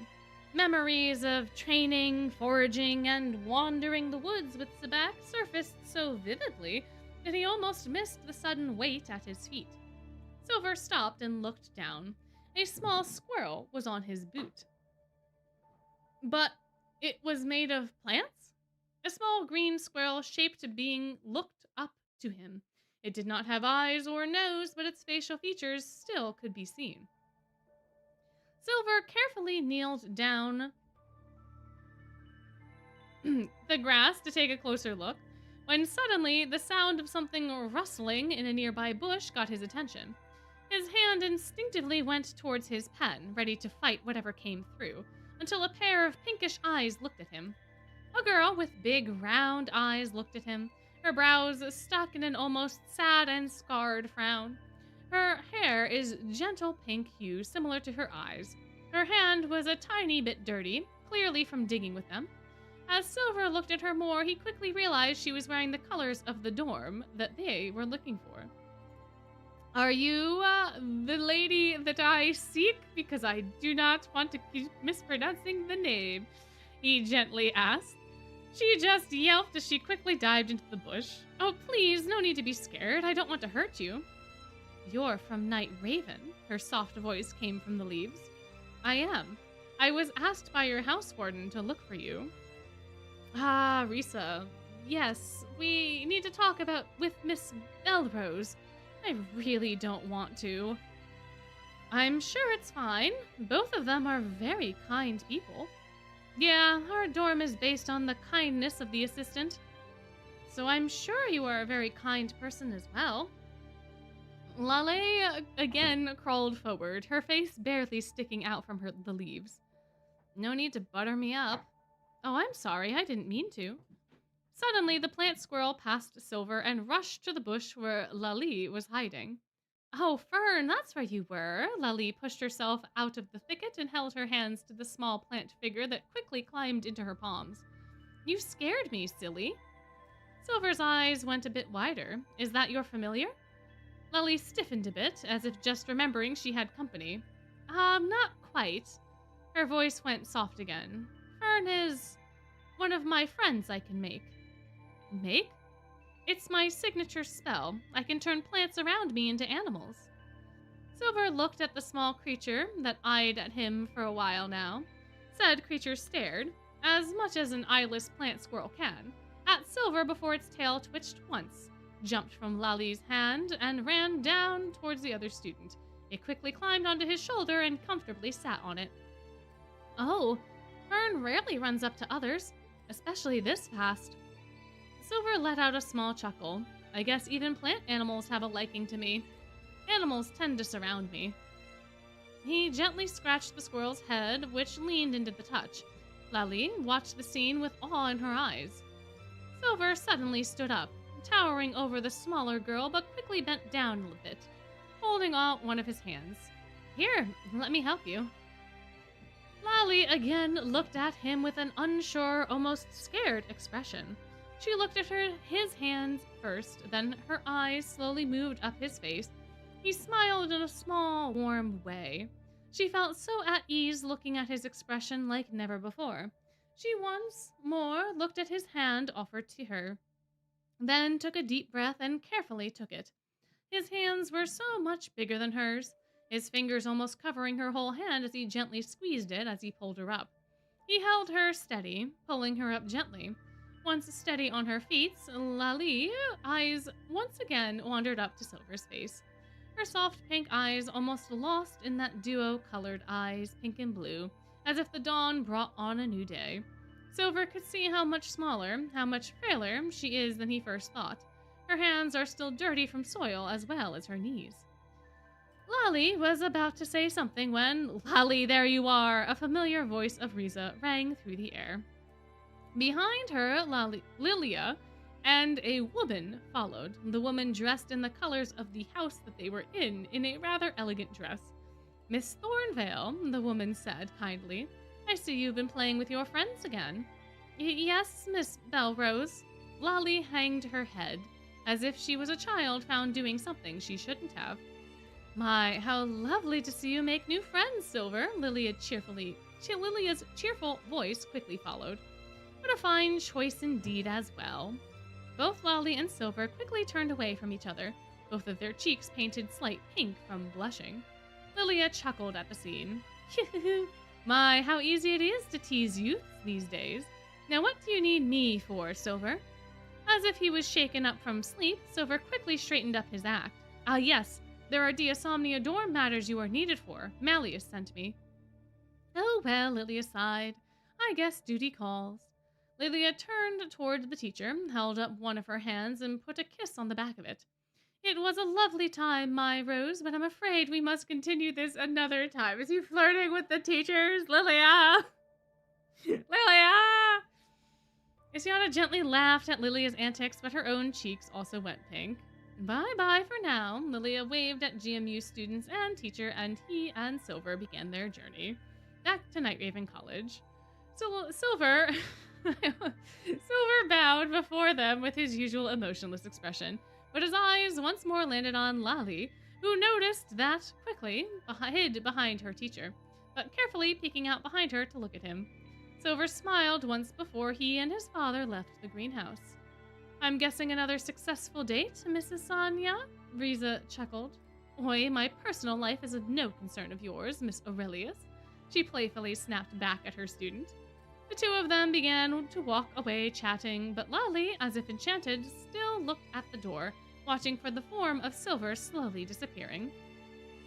Memories of training, foraging, and wandering the woods with Sebak surfaced so vividly that he almost missed the sudden weight at his feet. Silver stopped and looked down. A small squirrel was on his boot. But it was made of plants? A small green squirrel-shaped being looked up to him. It did not have eyes or nose, but its facial features still could be seen. Silver carefully kneeled down the grass to take a closer look, when suddenly the sound of something rustling in a nearby bush got his attention. His hand instinctively went towards his pen, ready to fight whatever came through, until a pair of pinkish eyes looked at him. A girl with big, round eyes looked at him, her brows stuck in an almost sad and scarred frown. Her hair is gentle pink hue, similar to her eyes. Her hand was a tiny bit dirty, clearly from digging with them. As Silver looked at her more, he quickly realized she was wearing the colors of the dorm that they were looking for. Are you, the lady that I seek? Because I do not want to keep mispronouncing the name, he gently asked. She just yelped as she quickly dived into the bush. Oh, please, no need to be scared. I don't want to hurt you. You're from Night Raven, her soft voice came from the leaves. I am. I was asked by your house warden to look for you. Ah, Risa. Yes, we need to talk with Miss Belrose. I really don't want to. I'm sure it's fine. Both of them are very kind people. Yeah, our dorm is based on the kindness of the assistant. So I'm sure you are a very kind person as well. Lale again crawled forward, her face barely sticking out from the leaves. No need to butter me up. Oh, I'm sorry, I didn't mean to. Suddenly, the plant squirrel passed Silver and rushed to the bush where Lali was hiding. Oh, Fern, that's where you were. Lali pushed herself out of the thicket and held her hands to the small plant figure that quickly climbed into her palms. You scared me, silly. Silver's eyes went a bit wider. Is that your familiar? Lali stiffened a bit, as if just remembering she had company. Not quite. Her voice went soft again. Fern is one of my friends I can make. Make? It's my signature spell. I can turn plants around me into animals. Silver looked at the small creature that eyed at him for a while now. Said creature stared, as much as an eyeless plant squirrel can, at Silver before its tail twitched once, jumped from Lali's hand, and ran down towards the other student. It quickly climbed onto his shoulder and comfortably sat on it. Oh, Fern rarely runs up to others, especially this fast. Silver let out a small chuckle. I guess even plant animals have a liking to me. Animals tend to surround me. He gently scratched the squirrel's head, which leaned into the touch. Lali watched the scene with awe in her eyes. Silver suddenly stood up, towering over the smaller girl, but quickly bent down a little bit, holding out one of his hands. Here, let me help you. Lali again looked at him with an unsure, almost scared expression. She looked at his hands first, then her eyes slowly moved up his face. He smiled in a small, warm way. She felt so at ease looking at his expression like never before. She once more looked at his hand offered to her, then took a deep breath and carefully took it. His hands were so much bigger than hers, his fingers almost covering her whole hand as he gently squeezed it as he pulled her up. He held her steady, pulling her up gently. Once steady on her feet, Lali's eyes once again wandered up to Silver's face. Her soft pink eyes almost lost in that duo-colored eyes, pink and blue, as if the dawn brought on a new day. Silver could see how much smaller, how much frailer she is than he first thought. Her hands are still dirty from soil as well as her knees. Lolly was about to say something when, Lolly, there you are, a familiar voice of Riza rang through the air. Behind her, Lilia and a woman followed, the woman dressed in the colors of the house that they were in a rather elegant dress. Miss Thornvale, the woman said kindly, I see you've been playing with your friends again. Yes, Miss Belrose. Lolly hanged her head, as if she was a child found doing something she shouldn't have. My, how lovely to see you make new friends, Silver, Lilia's cheerful voice quickly followed. What a fine choice indeed as well. Both Lolly and Silver quickly turned away from each other, both of their cheeks painted slight pink from blushing. Lilia chuckled at the scene. My, how easy it is to tease youths these days. Now what do you need me for, Silver? As if he was shaken up from sleep, Silver quickly straightened up his act. Ah, yes, there are Diasomnia dorm matters you are needed for. Malleus sent me. Oh, well, Lilia sighed. I guess duty calls. Lilia turned toward the teacher, held up one of her hands, and put a kiss on the back of it. It was a lovely time, my Rose, but I'm afraid we must continue this another time. Is he flirting with the teachers? Lilia! Lilia! Isyana gently laughed at Lilia's antics, but her own cheeks also went pink. Bye-bye for now. Lilia waved at GMU students and teacher, and he and Silver began their journey back to Nightraven College. Silver bowed before them with his usual emotionless expression, but his eyes once more landed on Lolly, who noticed that quickly hid behind her teacher, but carefully peeking out behind her to look at him. Silver smiled once before he and his father left the greenhouse. I'm guessing another successful date, Mrs. Sonia? Riza chuckled. Oi, my personal life is of no concern of yours, Miss Aurelius. She playfully snapped back at her student. The two of them began to walk away chatting, but Lolly, as if enchanted, still looked at the door, watching for the form of Silver slowly disappearing.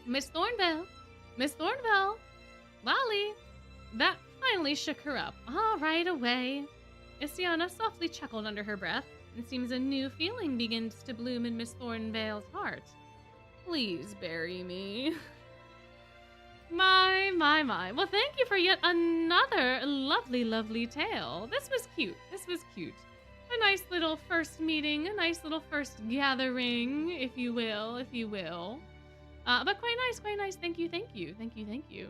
Miss Thornvale! Miss Thornvale! Lolly! That finally shook her up. All right, away. Isyana softly chuckled under her breath. It seems a new feeling begins to bloom in Miss Thornvale's heart. Please bury me. My. Well, thank you for yet another lovely tale. This was cute. A nice little first meeting, a nice little first gathering, if you will. But quite nice. Thank you.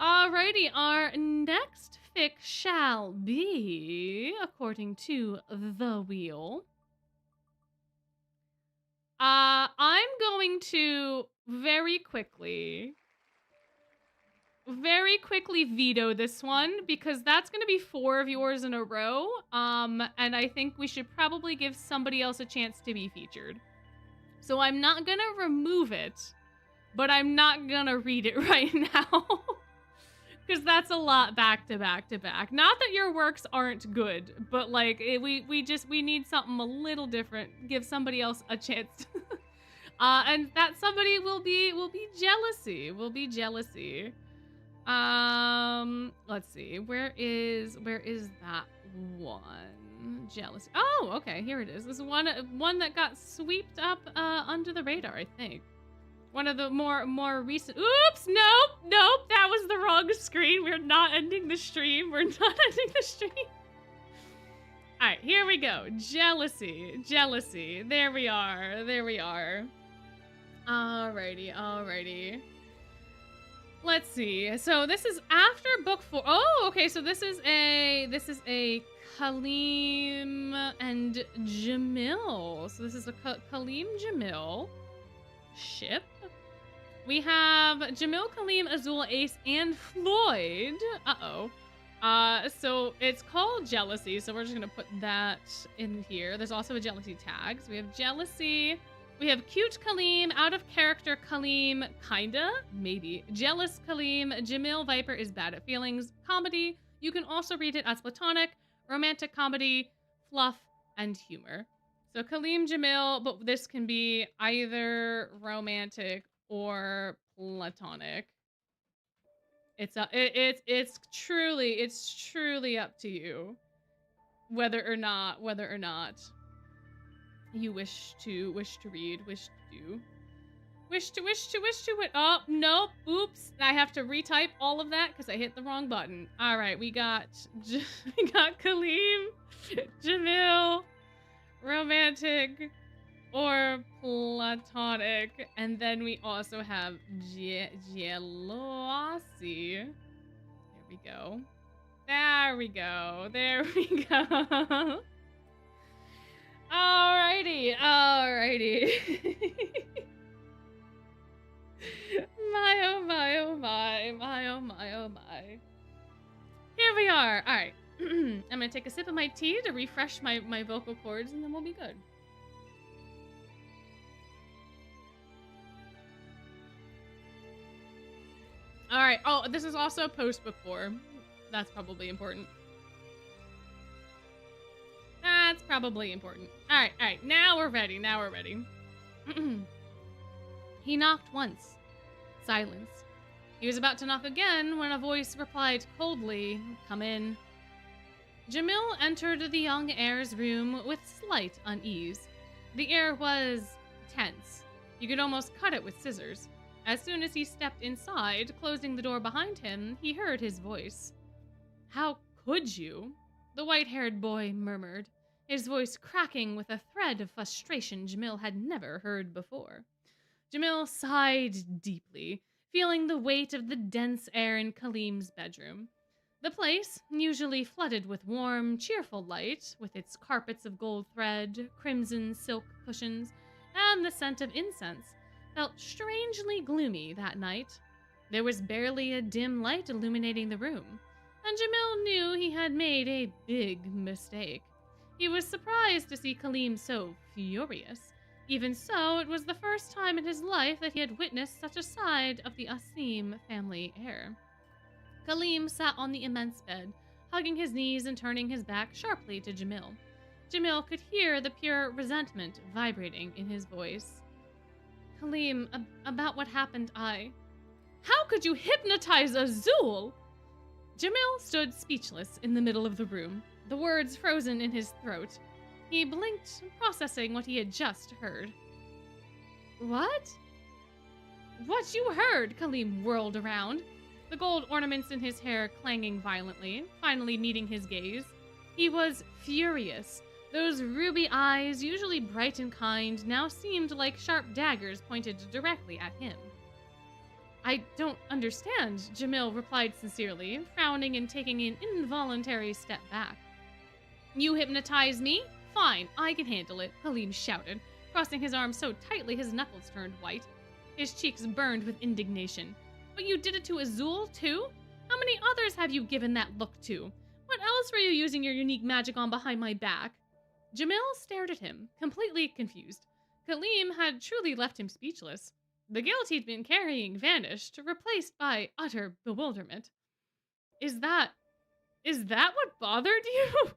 Alrighty, our next fic shall be, according to the wheel. I'm going to very quickly veto this one because that's going to be 4 of yours in a row. And I think we should probably give somebody else a chance to be featured. So I'm not going to remove it, but I'm not going to read it right now. Because that's a lot back to back. Not that your works aren't good, but like we need something a little different. Give somebody else a chance. And that somebody will be jealousy. Let's see. Where is that one? Jealousy. Oh, okay. Here it is. This is one that got swept up under the radar, I think. One of the more recent. Oops, nope. That was the wrong screen. We're not ending the stream. All right, here we go. Jealousy. There we are. Alrighty. Let's see. So this is after book 4. Oh, okay. So this is a Kaleem and Jamil. So this is a Kaleem Jamil ship. We have Jamil, Kaleem, Azul, Ace, and Floyd. So it's called Jealousy. So we're just gonna put that in here. There's also a Jealousy tag. So we have Jealousy. We have Cute Kaleem, Out of Character Kaleem, kinda, maybe. Jealous Kaleem, Jamil Viper is bad at feelings, comedy. You can also read it as platonic, romantic comedy, fluff, and humor. So Kaleem Jamil, but this can be either romantic or platonic. It's truly up to you whether or not. you wish to read, wish to do. Wish to. Oh, nope. Oops. I have to retype all of that because I hit the wrong button. All right, we got Kaleem, Jamil, romantic or platonic, and then we also have jealousy. There we go. There we go. There we go. Alrighty. My oh my oh my, my oh my oh my. Here we are. Alright. I'm gonna take a sip of my tea to refresh my vocal cords and then we'll be good. Alright. Oh, this is also a post before. That's probably important. That's probably important. Alright. Now we're ready. He knocked once. Silence. He was about to knock again when a voice replied coldly, "Come in." Jamil entered the young heir's room with slight unease. The air was tense. You could almost cut it with scissors. As soon as he stepped inside, closing the door behind him, he heard his voice. "How could you?" the white-haired boy murmured, his voice cracking with a thread of frustration Jamil had never heard before. Jamil sighed deeply, feeling the weight of the dense air in Kaleem's bedroom. The place, usually flooded with warm, cheerful light, with its carpets of gold thread, crimson silk cushions, and the scent of incense, felt strangely gloomy that night. There was barely a dim light illuminating the room, and Jamil knew he had made a big mistake. He was surprised to see Kaleem so furious. Even so, it was the first time in his life that he had witnessed such a side of the Asim family heir. Kaleem sat on the immense bed, hugging his knees and turning his back sharply to Jamil. Jamil could hear the pure resentment vibrating in his voice. "Kaleem, about what happened, How could you hypnotize Azul?" Jamil stood speechless in the middle of the room, the words frozen in his throat. He blinked, processing what he had just heard. What? What you heard? Kaleem whirled around, the gold ornaments in his hair clanging violently, finally meeting his gaze. He was furious. Those ruby eyes, usually bright and kind, now seemed like sharp daggers pointed directly at him. "I don't understand," Jamil replied sincerely, frowning and taking an involuntary step back. "You hypnotize me? Fine, I can handle it," Kaleem shouted, crossing his arms so tightly his knuckles turned white. His cheeks burned with indignation. "But you did it to Azul, too? How many others have you given that look to? What else were you using your unique magic on behind my back?" Jamil stared at him, completely confused. Kaleem had truly left him speechless. The guilt he'd been carrying vanished, replaced by utter bewilderment. Is that what bothered you?"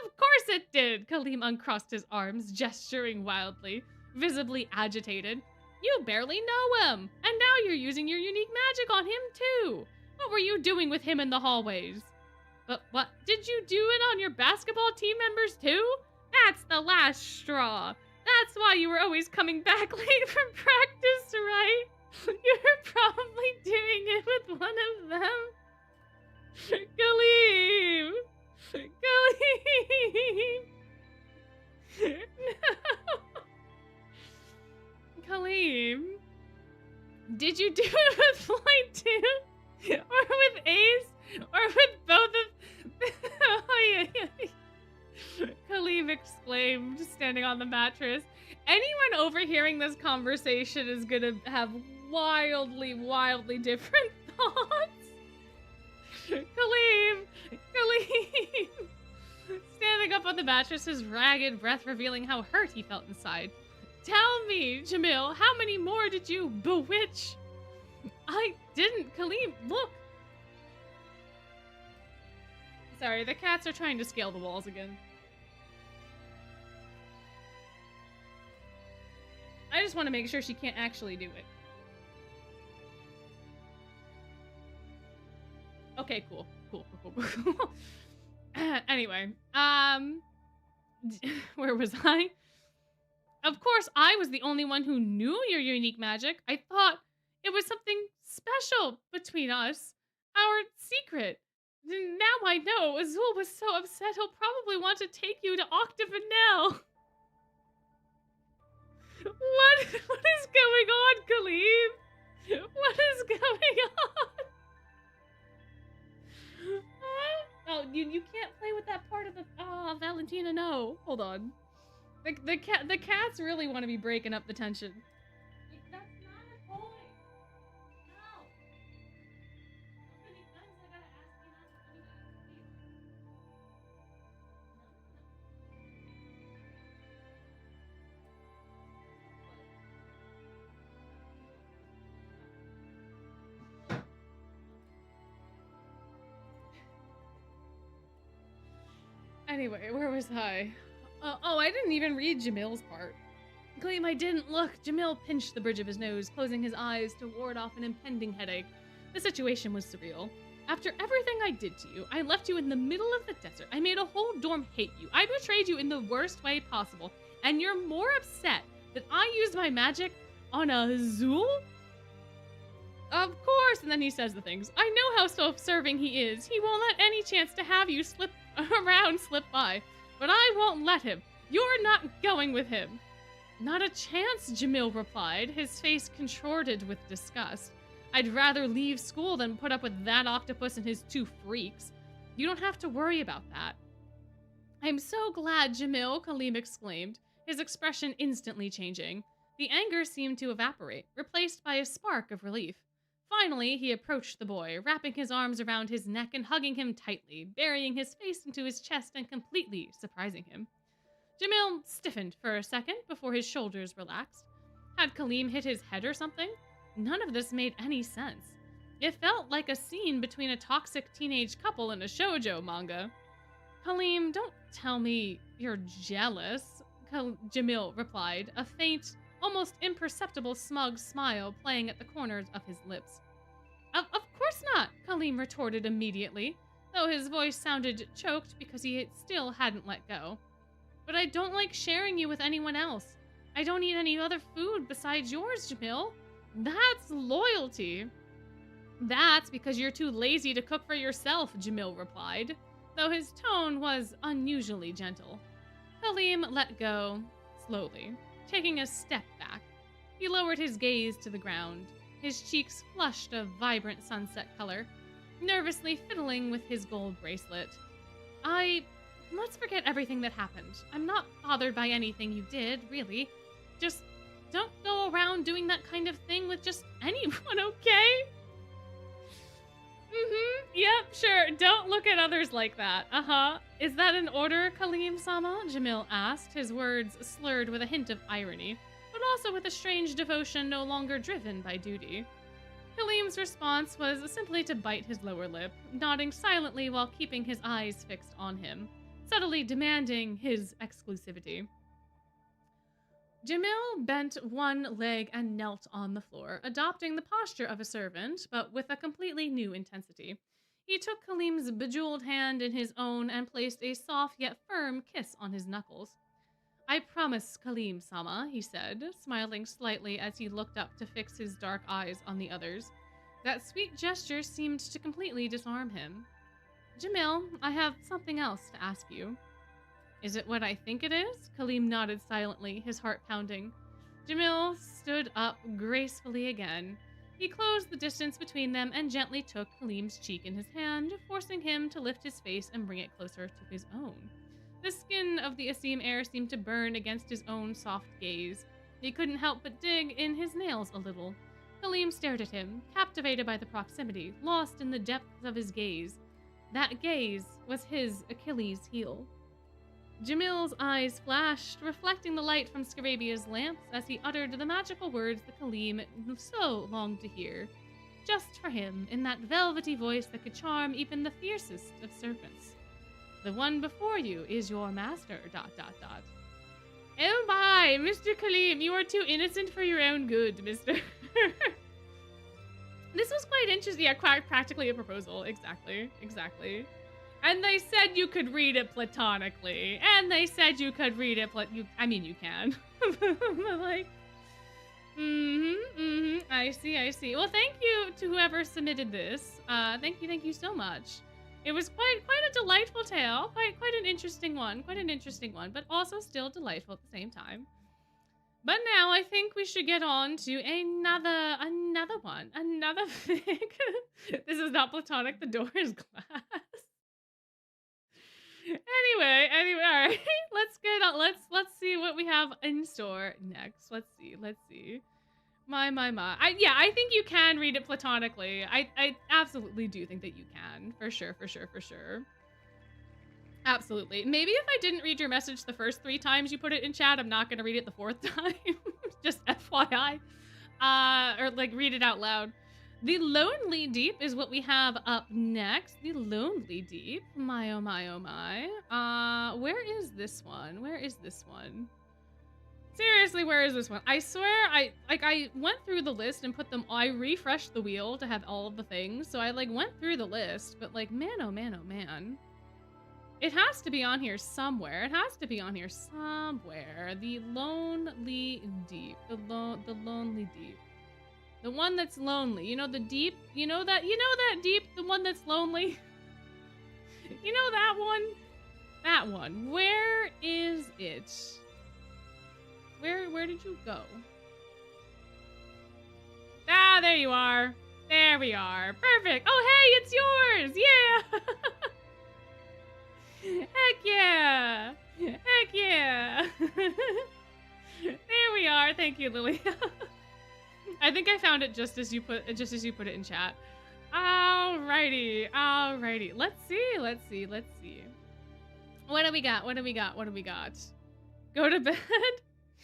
"Of course it did!" Kaleem uncrossed his arms, gesturing wildly, visibly agitated. "You barely know him, and now you're using your unique magic on him too. What were you doing with him in the hallways?" "But what? Did you do it on your basketball team members too? That's the last straw. That's why you were always coming back late from practice, right? You were probably doing it with one of them." "Kaleem! Kaleem!" "No! Kaleem, did you do it with Flight 2? Or with Ace? Or with both of..." Oh, yeah. Kaleem exclaimed, standing on the mattress. Anyone overhearing this conversation is gonna have wildly, wildly different thoughts. Kaleem! Standing up on the mattress, his ragged breath revealing how hurt he felt inside. "Tell me, Jamil, how many more did you bewitch?" "I didn't, Kaleem, look." Sorry, the cats are trying to scale the walls again. I just want to make sure she can't actually do it. Okay, cool. Anyway, where was I? Of course, I was the only one who knew your unique magic. I thought it was something special between us. Our secret. Now I know. Azul was so upset he'll probably want to take you to Octavanel. What is going on, Khalid? What is going on? Oh, you can't play with that part of the... Oh, Valentina, no. Hold on. The cats really want to be breaking up the tension. That's not a toy. No. How many times I gotta ask you not to do that? Anyway, where was I? Oh, I didn't even read Jamil's part. Claim I didn't look. Jamil pinched the bridge of his nose, closing his eyes to ward off an impending headache. The situation was surreal. After everything I did to you, I left you in the middle of the desert. I made a whole dorm hate you. I betrayed you in the worst way possible. And you're more upset that I used my magic on Azul? Of course, and then he says the things. I know how self-serving he is. He won't let any chance to have you slip by. But I won't let him. You're not going with him. Not a chance, Jamil replied, his face contorted with disgust. I'd rather leave school than put up with that octopus and his two freaks. You don't have to worry about that. I'm so glad, Jamil, Khalim exclaimed, his expression instantly changing. The anger seemed to evaporate, replaced by a spark of relief. Finally, he approached the boy, wrapping his arms around his neck and hugging him tightly, burying his face into his chest and completely surprising him. Jamil stiffened for a second before his shoulders relaxed. Had Khalim hit his head or something? None of this made any sense. It felt like a scene between a toxic teenage couple in a shoujo manga. Khalim, don't tell me you're jealous, Jamil replied, a faint, almost imperceptible smug smile playing at the corners of his lips. Of course not, Khalim retorted immediately, though his voice sounded choked because he still hadn't let go. But I don't like sharing you with anyone else. I don't eat any other food besides yours, Jamil. That's loyalty. That's because you're too lazy to cook for yourself, Jamil replied, though his tone was unusually gentle. Khalim let go, slowly, taking a step back. He lowered his gaze to the ground, his cheeks flushed a vibrant sunset color, nervously fiddling with his gold bracelet. Let's forget everything that happened. I'm not bothered by anything you did, really. Just don't go around doing that kind of thing with just anyone, okay? Yep, sure. Don't look at others like that. Is that an order, Khalim-sama? Jamil asked, his words slurred with a hint of irony, but also with a strange devotion no longer driven by duty. Khalim's response was simply to bite his lower lip, nodding silently while keeping his eyes fixed on him, subtly demanding his exclusivity. Jamil bent one leg and knelt on the floor, adopting the posture of a servant, but with a completely new intensity. He took Khalim's bejeweled hand in his own and placed a soft yet firm kiss on his knuckles. I promise, Khalim-sama, he said, smiling slightly as he looked up to fix his dark eyes on the others. That sweet gesture seemed to completely disarm him. Jamil, I have something else to ask you. Is it what I think it is? Khalim nodded silently, his heart pounding. Jamil stood up gracefully again. He closed the distance between them and gently took Khalim's cheek in his hand, forcing him to lift his face and bring it closer to his own. The skin of the Asim heir seemed to burn against his own soft gaze. He couldn't help but dig in his nails a little. Khalim stared at him, captivated by the proximity, lost in the depths of his gaze. That gaze was his Achilles' heel. Jamil's eyes flashed, reflecting the light from Scarabia's lamps as he uttered the magical words that Khalim so longed to hear. Just for him, in that velvety voice that could charm even the fiercest of serpents. The one before you is your master, ... Oh my, Mr. Khalim, you are too innocent for your own good, mister. This was quite interesting. Yeah, quite practically a proposal. Exactly. And they said you could read it platonically. And they said you could read it I mean, you can. Like, I see. Well, thank you to whoever submitted this. Thank you so much. It was quite a delightful tale. Quite an interesting one. But also still delightful at the same time. But now I think we should get on to another one. Another fic. This is not platonic, the door is glass. Anyway, all right. Let's get on. Let's see what we have in store next. Let's see. My. I think you can read it platonically. I absolutely do think that you can. For sure. Absolutely. Maybe if I didn't read your message the first 3 times you put it in chat, I'm not going to read it the 4th time. Just FYI. Or like read it out loud. The Lonely Deep is what we have up next. The Lonely Deep. My, oh my, oh my. Where is this one? Seriously, where is this one? I swear, I went through the list and I refreshed the wheel to have all of the things. So I like went through the list, but like, man, oh man, oh man. It has to be on here somewhere. The Lonely Deep. The Lonely Deep. The one that's lonely. You know the deep? You know that deep? The one that's lonely? You know that one? That one. Where is it? Where did you go? Ah, there you are. There we are. Perfect. Oh, hey, it's yours. Yeah. Heck yeah! There we are. Thank you, Lilia. I think I found it just as you put it in chat. Alrighty. Let's see. What do we got? Go to bed.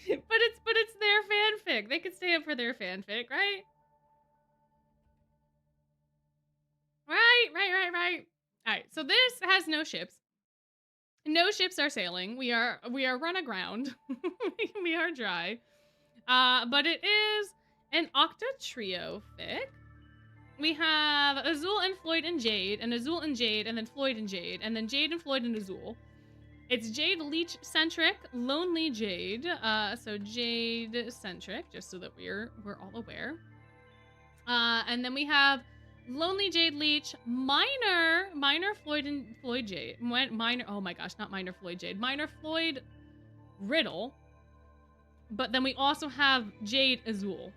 but it's their fanfic. They could stay up for their fanfic, right? Right. Alright, so this has no ships. No ships are sailing. We are run aground. We are dry. But it is an Octa trio fic. We have Azul and Floyd and Jade, and Azul and Jade, and then Floyd and Jade, and then Jade and Floyd and Azul. It's Jade Leech centric, Lonely Jade. So Jade centric, just so that we're all aware. And then we have Lonely Jade Leech, minor Floyd and Floyd Jade. Minor, oh my gosh, not minor Floyd Jade. Minor Floyd Riddle. But then we also have Jade Azul.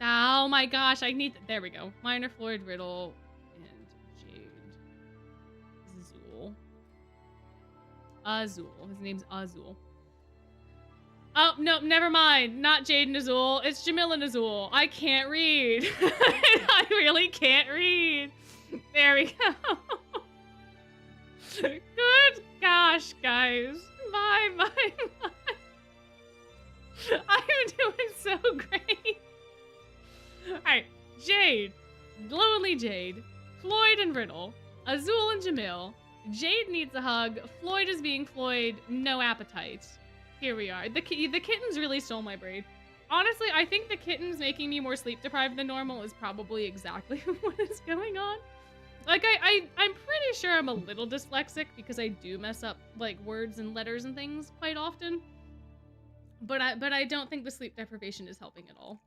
Oh my gosh, there we go. Minor Floyd Riddle and Jade Azul. His name's Azul. Oh, no, never mind. Not Jade and Azul. It's Jamil and Azul. I can't read. I really can't read. There we go. Good gosh, guys. Bye. I'm doing so great. Alright, Jade. Lonely Jade. Floyd and Riddle. Azul and Jamil. Jade needs a hug. Floyd is being Floyd. No appetite. Here we are. The kittens really stole my brain. Honestly, I think the kittens making me more sleep deprived than normal is probably exactly what is going on. Like, I'm pretty sure I'm a little dyslexic because I do mess up, like, words and letters and things quite often. But I don't think the sleep deprivation is helping at all.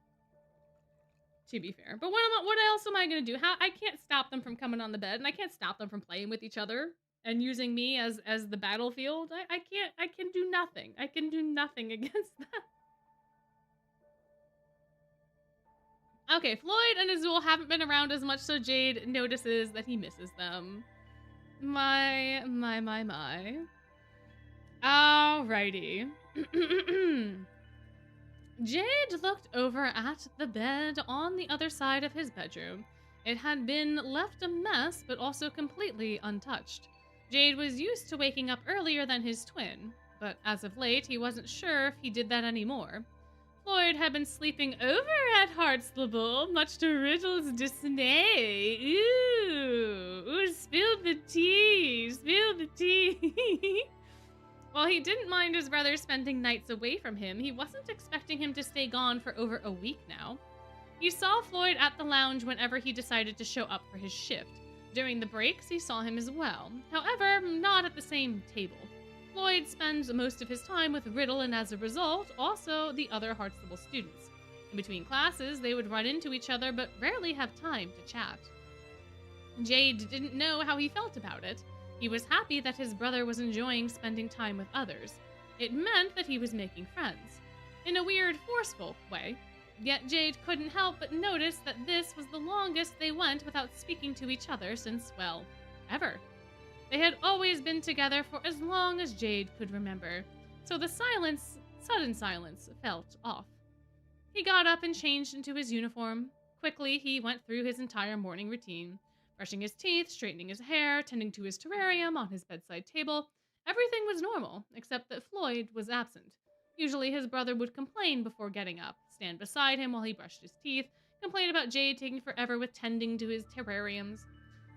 To be fair. But what else am I gonna do? I can't stop them from coming on the bed, and I can't stop them from playing with each other and using me as the battlefield. I can do nothing. I can do nothing against that. Okay, Floyd and Azul haven't been around as much, so Jade notices that he misses them. My. Alrighty. Jade looked over at the bed on the other side of his bedroom. It had been left a mess, but also completely untouched. Jade was used to waking up earlier than his twin, but as of late, he wasn't sure if he did that anymore. Floyd had been sleeping over at Heartstable, much to Riddle's dismay. Ooh, spill the tea. While he didn't mind his brother spending nights away from him, he wasn't expecting him to stay gone for over a week now. He saw Floyd at the lounge whenever he decided to show up for his shift. During the breaks, he saw him as well. However, not at the same table. Floyd spends most of his time with Riddle and as a result, also the other Hartsable students. In between classes, they would run into each other but rarely have time to chat. Jade didn't know how he felt about it. He was happy that his brother was enjoying spending time with others. It meant that he was making friends. In a weird, forceful way. Yet Jade couldn't help but notice that this was the longest they went without speaking to each other since, well, ever. They had always been together for as long as Jade could remember, so the sudden silence, felt off. He got up and changed into his uniform. Quickly, he went through his entire morning routine. Brushing his teeth, straightening his hair, tending to his terrarium on his bedside table. Everything was normal, except that Floyd was absent. Usually his brother would complain before getting up, stand beside him while he brushed his teeth, complain about Jade taking forever with tending to his terrariums.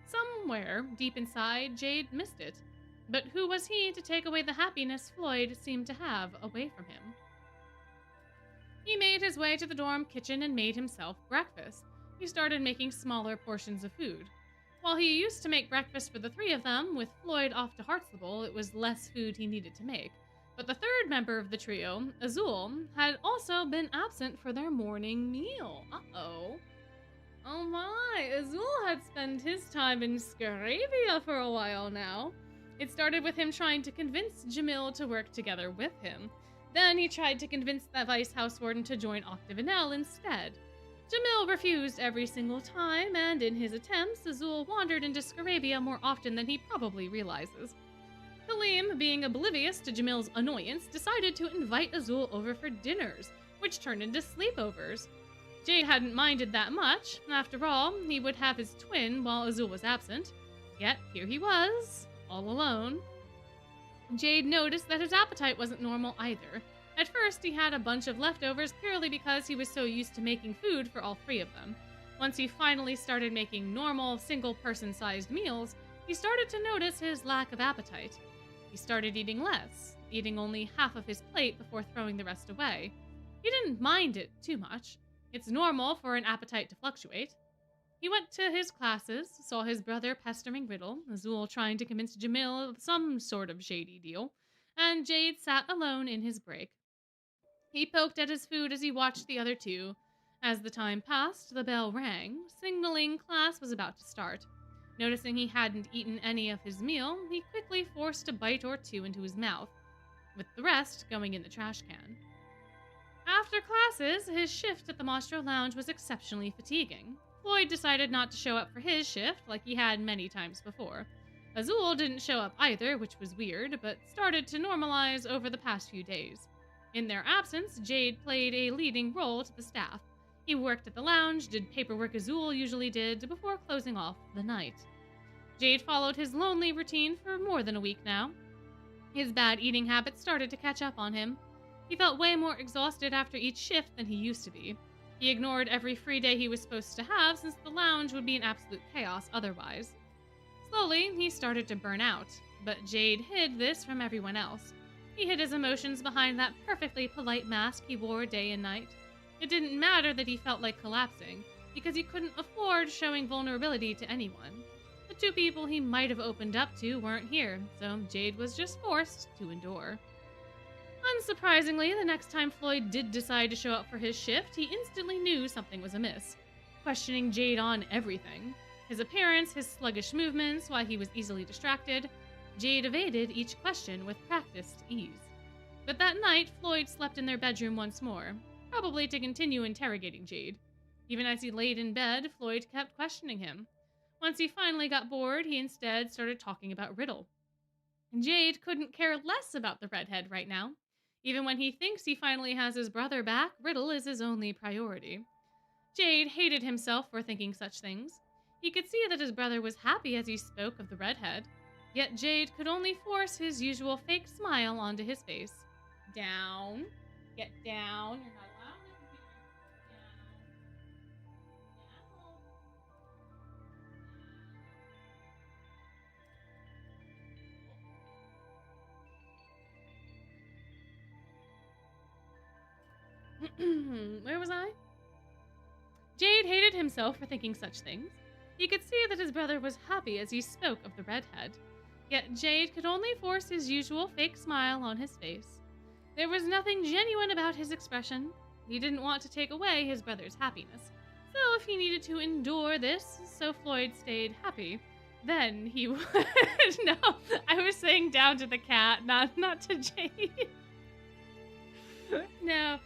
Somewhere, deep inside, Jade missed it. But who was he to take away the happiness Floyd seemed to have away from him? He made his way to the dorm kitchen and made himself breakfast. He started making smaller portions of food. While he used to make breakfast for the three of them, with Floyd off to Hartsable, it was less food he needed to make. But the third member of the trio, Azul, had also been absent for their morning meal. Uh-oh. Oh my, Azul had spent his time in Scarabia for a while now. It started with him trying to convince Jamil to work together with him. Then he tried to convince the Vice House Warden to join Octavinelle instead. Jamil refused every single time, and in his attempts, Azul wandered into Scarabia more often than he probably realizes. Halim, being oblivious to Jamil's annoyance, decided to invite Azul over for dinners, which turned into sleepovers. Jade hadn't minded that much. After all, he would have his twin while Azul was absent. Yet here he was, all alone. Jade noticed that his appetite wasn't normal either. At first, he had a bunch of leftovers purely because he was so used to making food for all three of them. Once he finally started making normal, single-person-sized meals, he started to notice his lack of appetite. He started eating less, eating only half of his plate before throwing the rest away. He didn't mind it too much. It's normal for an appetite to fluctuate. He went to his classes, saw his brother pestering Riddle, Azul trying to convince Jamil of some sort of shady deal, and Jade sat alone in his break. He poked at his food as he watched the other two. As the time passed, the bell rang, signaling class was about to start. Noticing he hadn't eaten any of his meal, he quickly forced a bite or two into his mouth, with the rest going in the trash can. After classes, his shift at the Mastro Lounge was exceptionally fatiguing. Floyd decided not to show up for his shift like he had many times before. Azul didn't show up either, which was weird, but started to normalize over the past few days. In their absence, Jade played a leading role to the staff. He worked at the lounge, did paperwork Azul usually did, before closing off the night. Jade followed his lonely routine for more than a week now. His bad eating habits started to catch up on him. He felt way more exhausted after each shift than he used to be. He ignored every free day he was supposed to have since the lounge would be an absolute chaos otherwise. Slowly, he started to burn out, but Jade hid this from everyone else. He hid his emotions behind that perfectly polite mask he wore day and night. It didn't matter that he felt like collapsing, because he couldn't afford showing vulnerability to anyone. The two people he might have opened up to weren't here, so Jade was just forced to endure. Unsurprisingly, the next time Floyd did decide to show up for his shift, he instantly knew something was amiss, questioning Jade on everything. His appearance, his sluggish movements, why he was easily distracted. Jade evaded each question with practiced ease. But that night, Floyd slept in their bedroom once more, probably to continue interrogating Jade. Even as he laid in bed, Floyd kept questioning him. Once he finally got bored, he instead started talking about Riddle. Jade couldn't care less about the redhead right now. Even when he thinks he finally has his brother back, Riddle is his only priority. Jade hated himself for thinking such things. He could see that his brother was happy as he spoke of the redhead, yet Jade could only force his usual fake smile onto his face. Down. Get down. You're not allowed to be down. Where was I? Jade hated himself for thinking such things. He could see that his brother was happy as he spoke of the redhead. Yet Jade could only force his usual fake smile on his face. There was nothing genuine about his expression. He didn't want to take away his brother's happiness. So if he needed to endure this so Floyd stayed happy, then he would. No, I was saying down to the cat, not to Jade. No.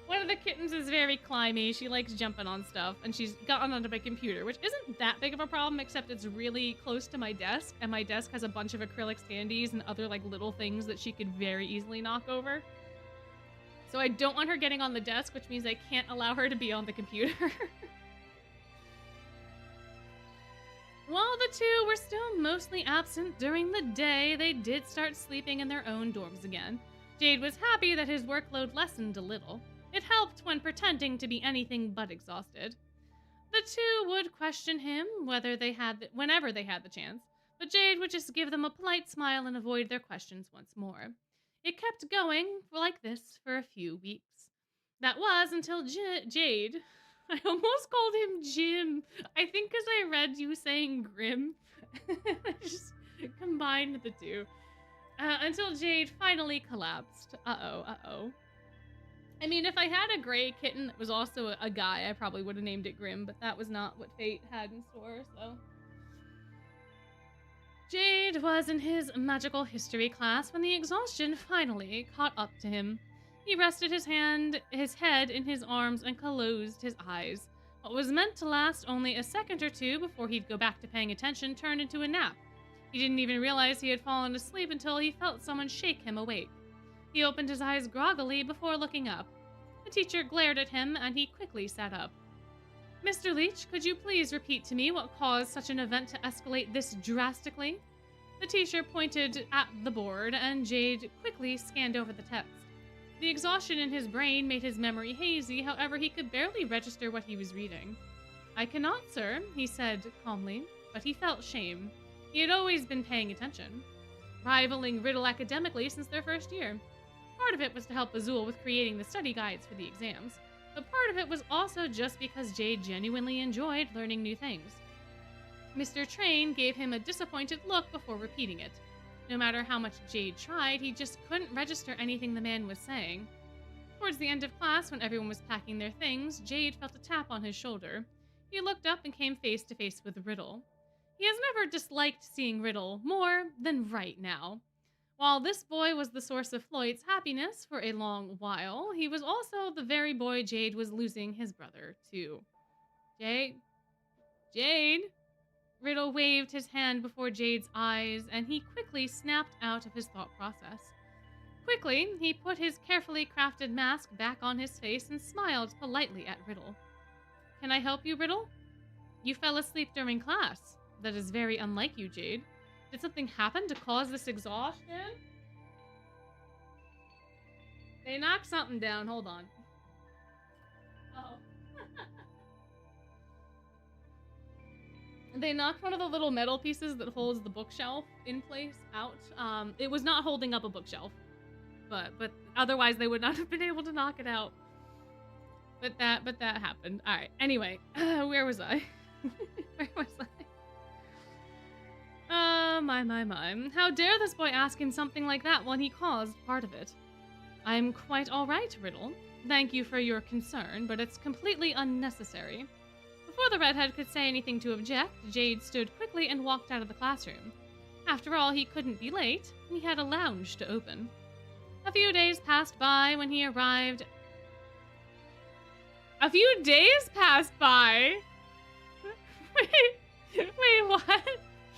One of the kittens is very climby. She likes jumping on stuff, and she's gotten onto my computer, which isn't that big of a problem, except it's really close to my desk, and my desk has a bunch of acrylic standees and other like little things that she could very easily knock over. So I don't want her getting on the desk, which means I can't allow her to be on the computer. While the two were still mostly absent during the day, they did start sleeping in their own dorms again. Jade was happy that his workload lessened a little. It helped when pretending to be anything but exhausted. The two would question him whenever they had the chance, but Jade would just give them a polite smile and avoid their questions once more. It kept going like this for a few weeks. That was until Jade... I almost called him Jim. I think because I read you saying Grim. I just combined the two. Until Jade finally collapsed. Uh-oh. I mean, if I had a gray kitten that was also a guy, I probably would have named it Grim, but that was not what fate had in store, so... Jade was in his magical history class when the exhaustion finally caught up to him. He rested his head in his arms and closed his eyes. What was meant to last only a second or two before he'd go back to paying attention turned into a nap. He didn't even realize he had fallen asleep until he felt someone shake him awake. He opened his eyes groggily before looking up. The teacher glared at him, and he quickly sat up. Mr. Leach, could you please repeat to me what caused such an event to escalate this drastically? The teacher pointed at the board, and Jade quickly scanned over the text. The exhaustion in his brain made his memory hazy, however, he could barely register what he was reading. I cannot, sir, he said calmly, but he felt shame. He had always been paying attention, rivaling Riddle academically since their first year. Part of it was to help Azul with creating the study guides for the exams, but part of it was also just because Jade genuinely enjoyed learning new things. Mr. Train gave him a disappointed look before repeating it. No matter how much Jade tried, he just couldn't register anything the man was saying. Towards the end of class, when everyone was packing their things, Jade felt a tap on his shoulder. He looked up and came face to face with Riddle. He has never disliked seeing Riddle more than right now. While this boy was the source of Floyd's happiness for a long while, he was also the very boy Jade was losing his brother to. Jade? Riddle waved his hand before Jade's eyes, and he quickly snapped out of his thought process. Quickly, he put his carefully crafted mask back on his face and smiled politely at Riddle. Can I help you, Riddle? You fell asleep during class. That is very unlike you, Jade. Did something happen to cause this exhaustion? They knocked something down. Hold on. Uh-oh. They knocked one of the little metal pieces that holds the bookshelf in place out. It was not holding up a bookshelf, but otherwise they would not have been able to knock it out. But that happened. All right. Anyway, where was I? Where was I? My. How dare this boy ask him something like that when he caused part of it? I'm quite all right, Riddle. Thank you for your concern, but it's completely unnecessary. Before the redhead could say anything to object, Jade stood quickly and walked out of the classroom. After all, he couldn't be late. He had a lounge to open. A few days passed by when he arrived. A few days passed by? Wait, what?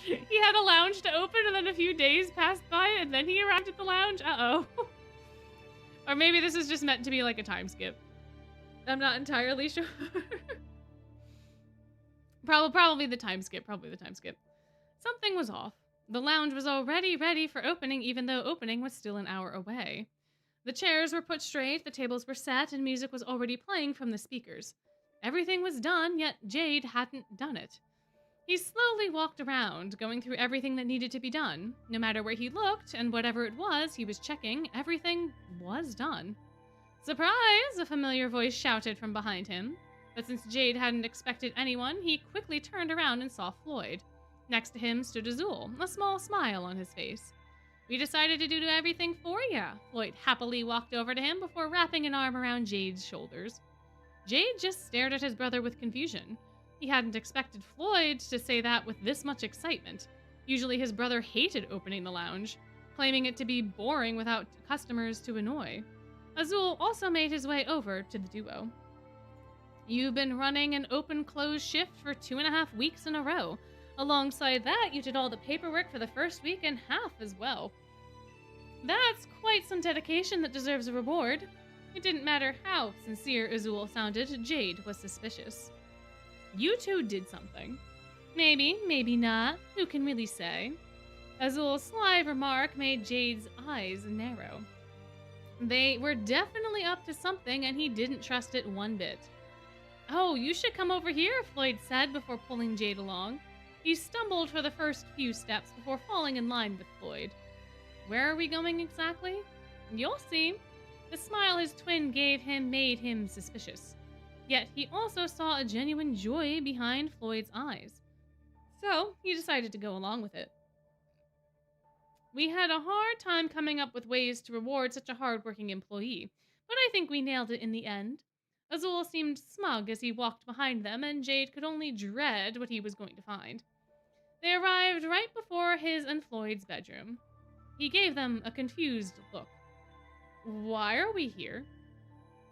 He had a lounge to open and then a few days passed by and then he arrived at the lounge? Uh-oh. Or maybe this is just meant to be like a time skip. I'm not entirely sure. Probably the time skip. Something was off. The lounge was already ready for opening, even though opening was still an hour away. The chairs were put straight, the tables were set, and music was already playing from the speakers. Everything was done, yet Jade hadn't done it. He slowly walked around, going through everything that needed to be done. No matter where he looked, and whatever it was he was checking, everything was done. Surprise! A familiar voice shouted from behind him. But since Jade hadn't expected anyone, he quickly turned around and saw Floyd. Next to him stood Azul, a small smile on his face. We decided to do everything for ya. Floyd happily walked over to him before wrapping an arm around Jade's shoulders. Jade just stared at his brother with confusion. He hadn't expected Floyd to say that with this much excitement. Usually his brother hated opening the lounge, claiming it to be boring without customers to annoy. Azul also made his way over to the duo. You've been running an open-close shift for 2.5 weeks in a row. Alongside that, you did all the paperwork for the first week and half as well. That's quite some dedication that deserves a reward. It didn't matter how sincere Azul sounded, Jade was suspicious. You two did something. Maybe, maybe not. Who can really say? Azul's sly remark made Jade's eyes narrow. They were definitely up to something, and he didn't trust it one bit. Oh, you should come over here, Floyd said before pulling Jade along. He stumbled for the first few steps before falling in line with Floyd. Where are we going exactly? You'll see. The smile his twin gave him made him suspicious. Yet he also saw a genuine joy behind Floyd's eyes. So he decided to go along with it. We had a hard time coming up with ways to reward such a hard-working employee, but I think we nailed it in the end. Azul seemed smug as he walked behind them, and Jade could only dread what he was going to find. They arrived right before his and Floyd's bedroom. He gave them a confused look. Why are we here?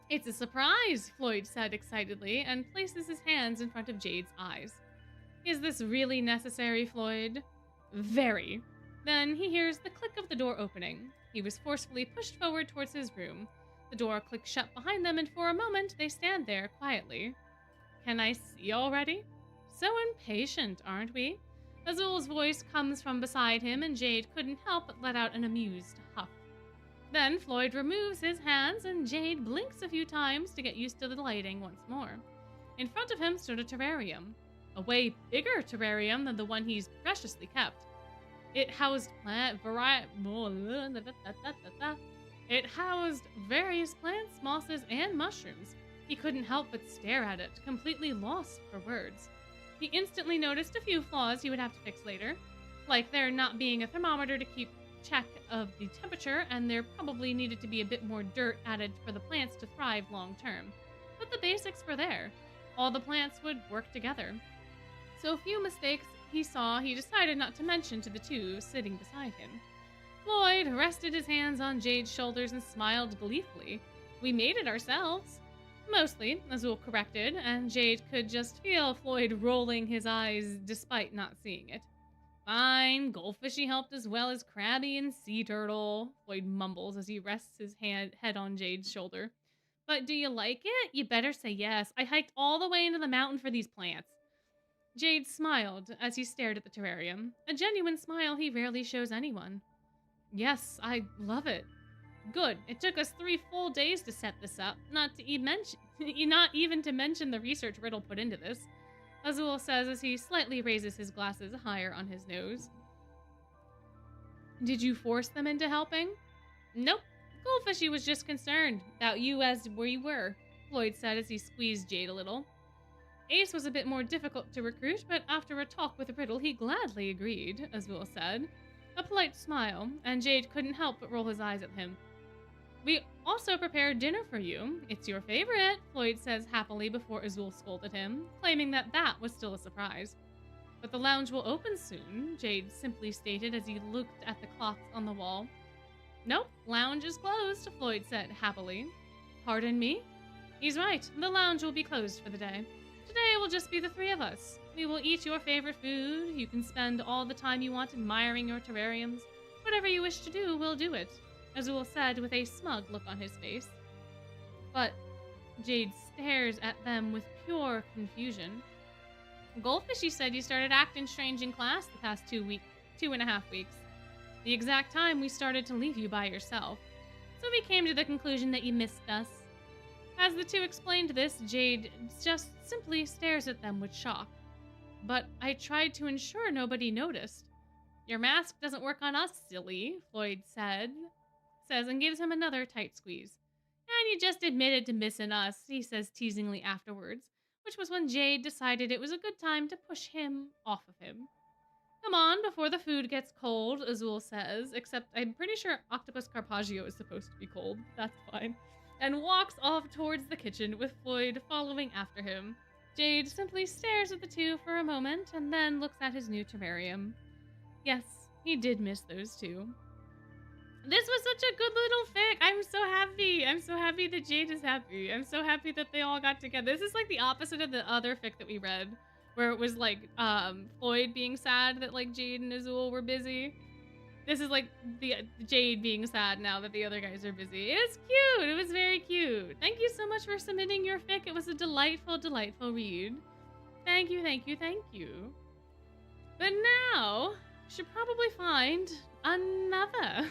It's a surprise, Floyd said excitedly, and places his hands in front of Jade's eyes. Is this really necessary, Floyd? Very. Then he hears the click of the door opening. He was forcefully pushed forward towards his room. The door clicks shut behind them, and for a moment they stand there quietly. Can I see already? So impatient, aren't we? Azul's voice comes from beside him, and Jade couldn't help but let out an amused huff. Then Floyd removes his hands, and Jade blinks a few times to get used to the lighting once more. In front of him stood a terrarium, a way bigger terrarium than the one he's preciously kept. It housed various plants, mosses, and mushrooms. He couldn't help but stare at it, completely lost for words. He instantly noticed a few flaws he would have to fix later, like there not being a thermometer to keep check of the temperature, and there probably needed to be a bit more dirt added for the plants to thrive long term. But the basics were there. All the plants would work together. So few mistakes he saw, he decided not to mention to the two sitting beside him. Floyd rested his hands on Jade's shoulders and smiled gleefully. We made it ourselves. Mostly, Azul corrected, and Jade could just feel Floyd rolling his eyes despite not seeing it. Fine, Goldfishy helped as well as Crabby and Sea Turtle, Floyd mumbles as he rests his head on Jade's shoulder. But do you like it? You better say yes. I hiked all the way into the mountain for these plants. Jade smiled as he stared at the terrarium, a genuine smile he rarely shows anyone. Yes, I love it. Good. It took us 3 full days to set this up, not even to mention the research Riddle put into this, Azul says as he slightly raises his glasses higher on his nose. Did you force them into helping? Nope. Goldfishy was just concerned about you as we were, Floyd said as he squeezed Jade a little. Ace was a bit more difficult to recruit, but after a talk with Riddle, he gladly agreed, Azul said. A polite smile, and Jade couldn't help but roll his eyes at him. We also prepared dinner for you. It's your favorite, Floyd says happily before Azul scolded him, claiming that was still a surprise. But the lounge will open soon, Jade simply stated as he looked at the clocks on the wall. Nope, lounge is closed, Floyd said happily. Pardon me? He's right, the lounge will be closed for the day. Today will just be the 3 of us. We will eat your favorite food. You can spend all the time you want admiring your terrariums. Whatever you wish to do, we'll do it, Azul said with a smug look on his face. But Jade stares at them with pure confusion. Goldfishy said you started acting strange in class the past 2.5 weeks. The exact time we started to leave you by yourself. So we came to the conclusion that you missed us. As the two explained this, Jade just simply stares at them with shock. But I tried to ensure nobody noticed. Your mask doesn't work on us, silly, Floyd says and gives him another tight squeeze. And you just admitted to missing us, he says teasingly afterwards. which was when Jade decided it was a good time to push him off of him. Come on, before the food gets cold, Azul says, except I'm pretty sure Octopus Carpaccio is supposed to be cold. That's fine. And walks off towards the kitchen with Floyd following after him. Jade simply stares at the two for a moment and then looks at his new terrarium. Yes, he did miss those two. This was such a good little fic. I'm so happy. I'm so happy that Jade is happy. I'm so happy that they all got together. This is like the opposite of the other fic that we read, where it was like Floyd being sad that like Jade and Azul were busy. This is like the Jade being sad now that the other guys are busy. It's cute. It was very cute. Thank you so much for submitting your fic. It was a delightful, delightful read. Thank you, thank you, thank you. But now, should probably find another.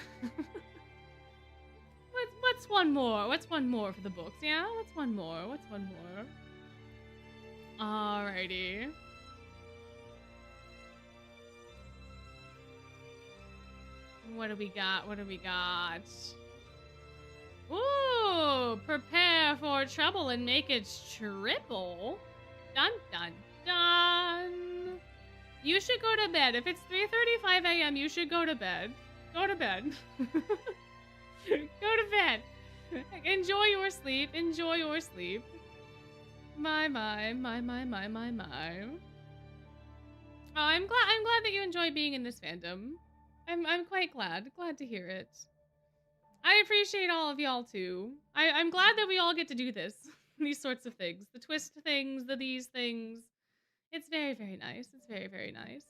What's one more? What's one more for the books? Yeah, what's one more? What's one more? Alrighty. What do we got? What do we got? Ooh, prepare for trouble and make it triple. Dun dun dun. You should go to bed. If it's 3:35 a.m., you should go to bed. Go to bed. Go to bed. Enjoy your sleep. Enjoy your sleep. My. Oh, I'm glad that you enjoy being in this fandom. I'm quite glad. Glad to hear it. I appreciate all of y'all too. I'm glad that we all get to do this. These sorts of things. The twist things, these things. It's very, very nice. It's very, very nice.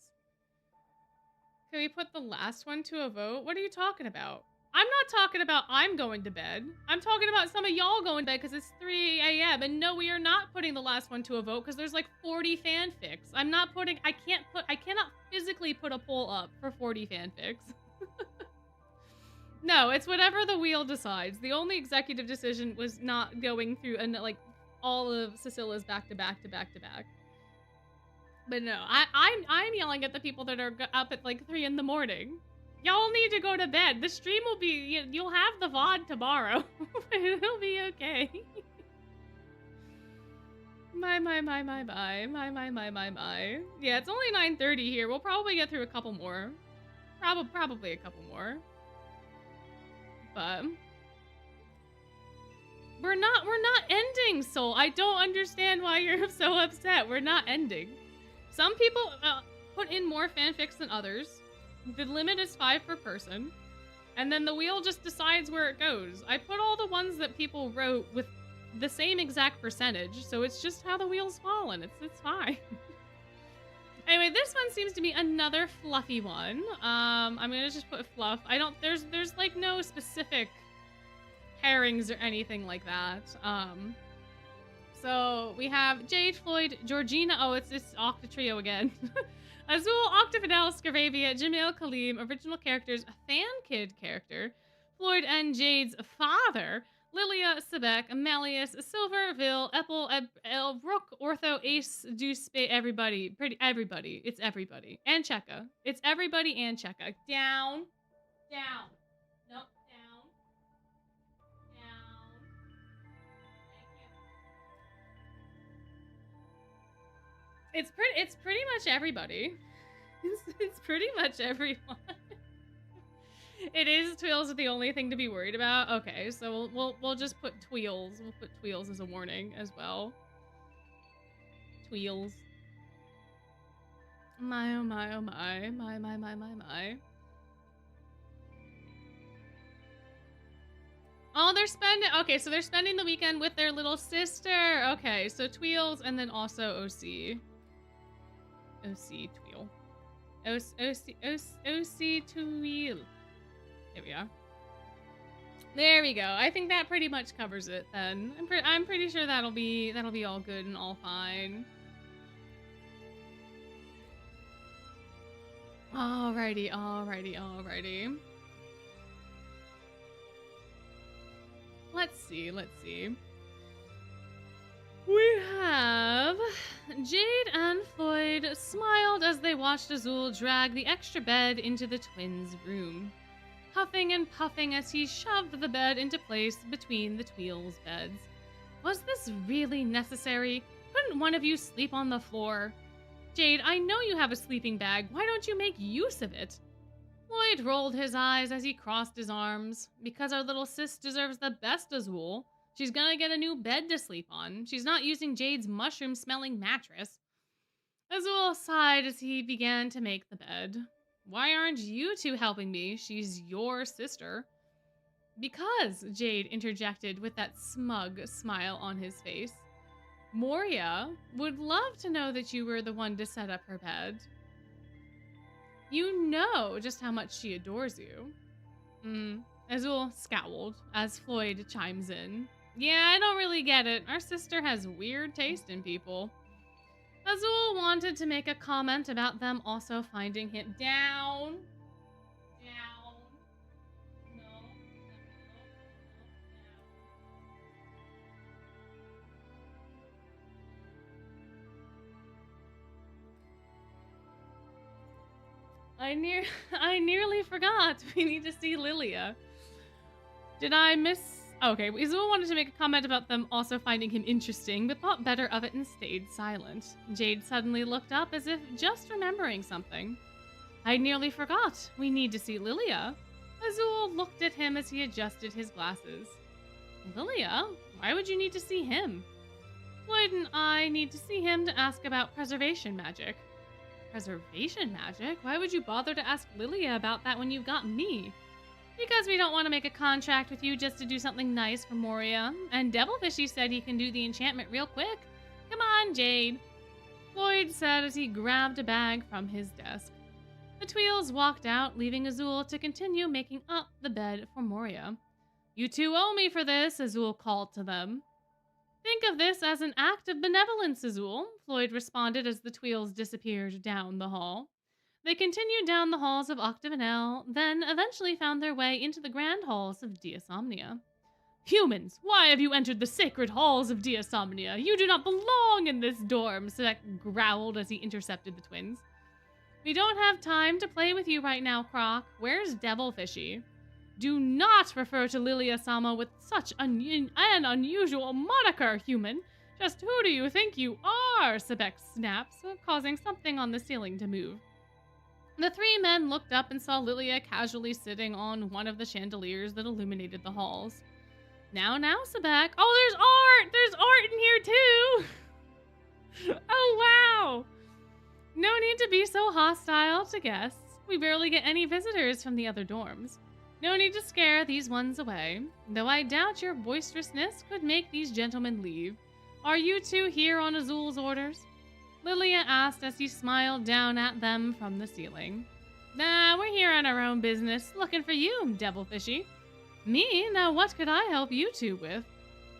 Can we put the last one to a vote? What are you talking about? I'm not talking about I'm going to bed. I'm talking about some of y'all going to bed because it's 3 a.m. And no, we are not putting the last one to a vote because there's like 40 fanfics. I cannot physically put a poll up for 40 fanfics. No, it's whatever the wheel decides. The only executive decision was not going through and like all of Cecilla's back to back. But no, I'm yelling at the people that are up at like 3 in the morning. Y'all need to go to bed. The stream will be, you'll have the VOD tomorrow. It'll be okay. My. Yeah, it's only 9:30 here. We'll probably get through a couple more. Probably a couple more. But we're not ending, Soul. I don't understand why you're so upset. We're not ending. Some people put in more fanfics than others. The limit is 5 per person. And then the wheel just decides where it goes. I put all the ones that people wrote with the same exact percentage, so it's just how the wheel's fallen. It's fine. Anyway, this one seems to be another fluffy one. I'm gonna just put fluff. There's like no specific pairings or anything like that. So we have Jade, Floyd, Georgina. Oh, it's Octa Trio again. Azul, Octafidel, Scaravia, Jamil, Kaleem, original characters, a fan kid character, Floyd and Jade's father, Lilia, Sebek, Malleus, Silver, Vil, Epple, Rook, Ortho, Ace, Deuce, everybody. Everybody. It's everybody. And Cheka. It's everybody and Cheka. Down. Nope, down. It's pretty much everybody. It's pretty much everyone. It is Tweels the only thing to be worried about. Okay, so we'll just put Tweels. We'll put Tweels as a warning as well. Tweels. My oh my oh my. My. Oh, they're spending. Okay, so they're spending the weekend with their little sister. Okay, so Tweels and then also OC. OC Tweel. OC Tweel. There we are. There we go. I think that pretty much covers it then. I'm pretty sure that'll be all good and all fine. Alrighty. Let's see. We have Jade and Floyd smiled as they watched Azul drag the extra bed into the twins' room, huffing and puffing as he shoved the bed into place between the Tweels' beds. Was this really necessary? Couldn't one of you sleep on the floor? Jade, I know you have a sleeping bag. Why don't you make use of it? Floyd rolled his eyes as he crossed his arms. Because our little sis deserves the best, Azul. She's gonna get a new bed to sleep on. She's not using Jade's mushroom-smelling mattress. Azul sighed as he began to make the bed. Why aren't you two helping me? She's your sister. Because, Jade interjected with that smug smile on his face. Moria would love to know that you were the one to set up her bed. You know just how much she adores you. Azul scowled as Floyd chimes in. Yeah, I don't really get it. Our sister has weird taste in people. Azul wanted to make a comment about them also finding him down. I nearly forgot. We need to see Lilia. Did I miss? Okay, Azul wanted to make a comment about them also finding him interesting, but thought better of it and stayed silent. Jade suddenly looked up as if just remembering something. I nearly forgot. We need to see Lilia. Azul looked at him as he adjusted his glasses. Lilia? Why would you need to see him? Floyd and I need to see him to ask about preservation magic. Preservation magic? Why would you bother to ask Lilia about that when you've got me? Because we don't want to make a contract with you just to do something nice for Moria. And Devilfishy said he can do the enchantment real quick. Come on, Jade. Floyd said as he grabbed a bag from his desk. The Tweels walked out, leaving Azul to continue making up the bed for Moria. You two owe me for this, Azul called to them. Think of this as an act of benevolence, Azul, Floyd responded as the Tweels disappeared down the hall. They continued down the halls of Octagonelle, then eventually found their way into the grand halls of Diasomnia. Humans, why have you entered the sacred halls of Diasomnia? You do not belong in this dorm, Sebek growled as he intercepted the twins. We don't have time to play with you right now, Croc. Where's Devilfishy? Do not refer to Lilia-sama with such an unusual moniker, human. Just who do you think you are? Sebek snaps, causing something on the ceiling to move. The three men looked up and saw Lilia casually sitting on one of the chandeliers that illuminated the halls. Now, Sebek. Oh, there's art! There's art in here, too! Oh, wow! No need to be so hostile to guests. We barely get any visitors from the other dorms. No need to scare these ones away, though I doubt your boisterousness could make these gentlemen leave. Are you two here on Azul's orders? Lilia asked as he smiled down at them from the ceiling. Nah, we're here on our own business, looking for you, Devilfishy. Me? Now what could I help you two with?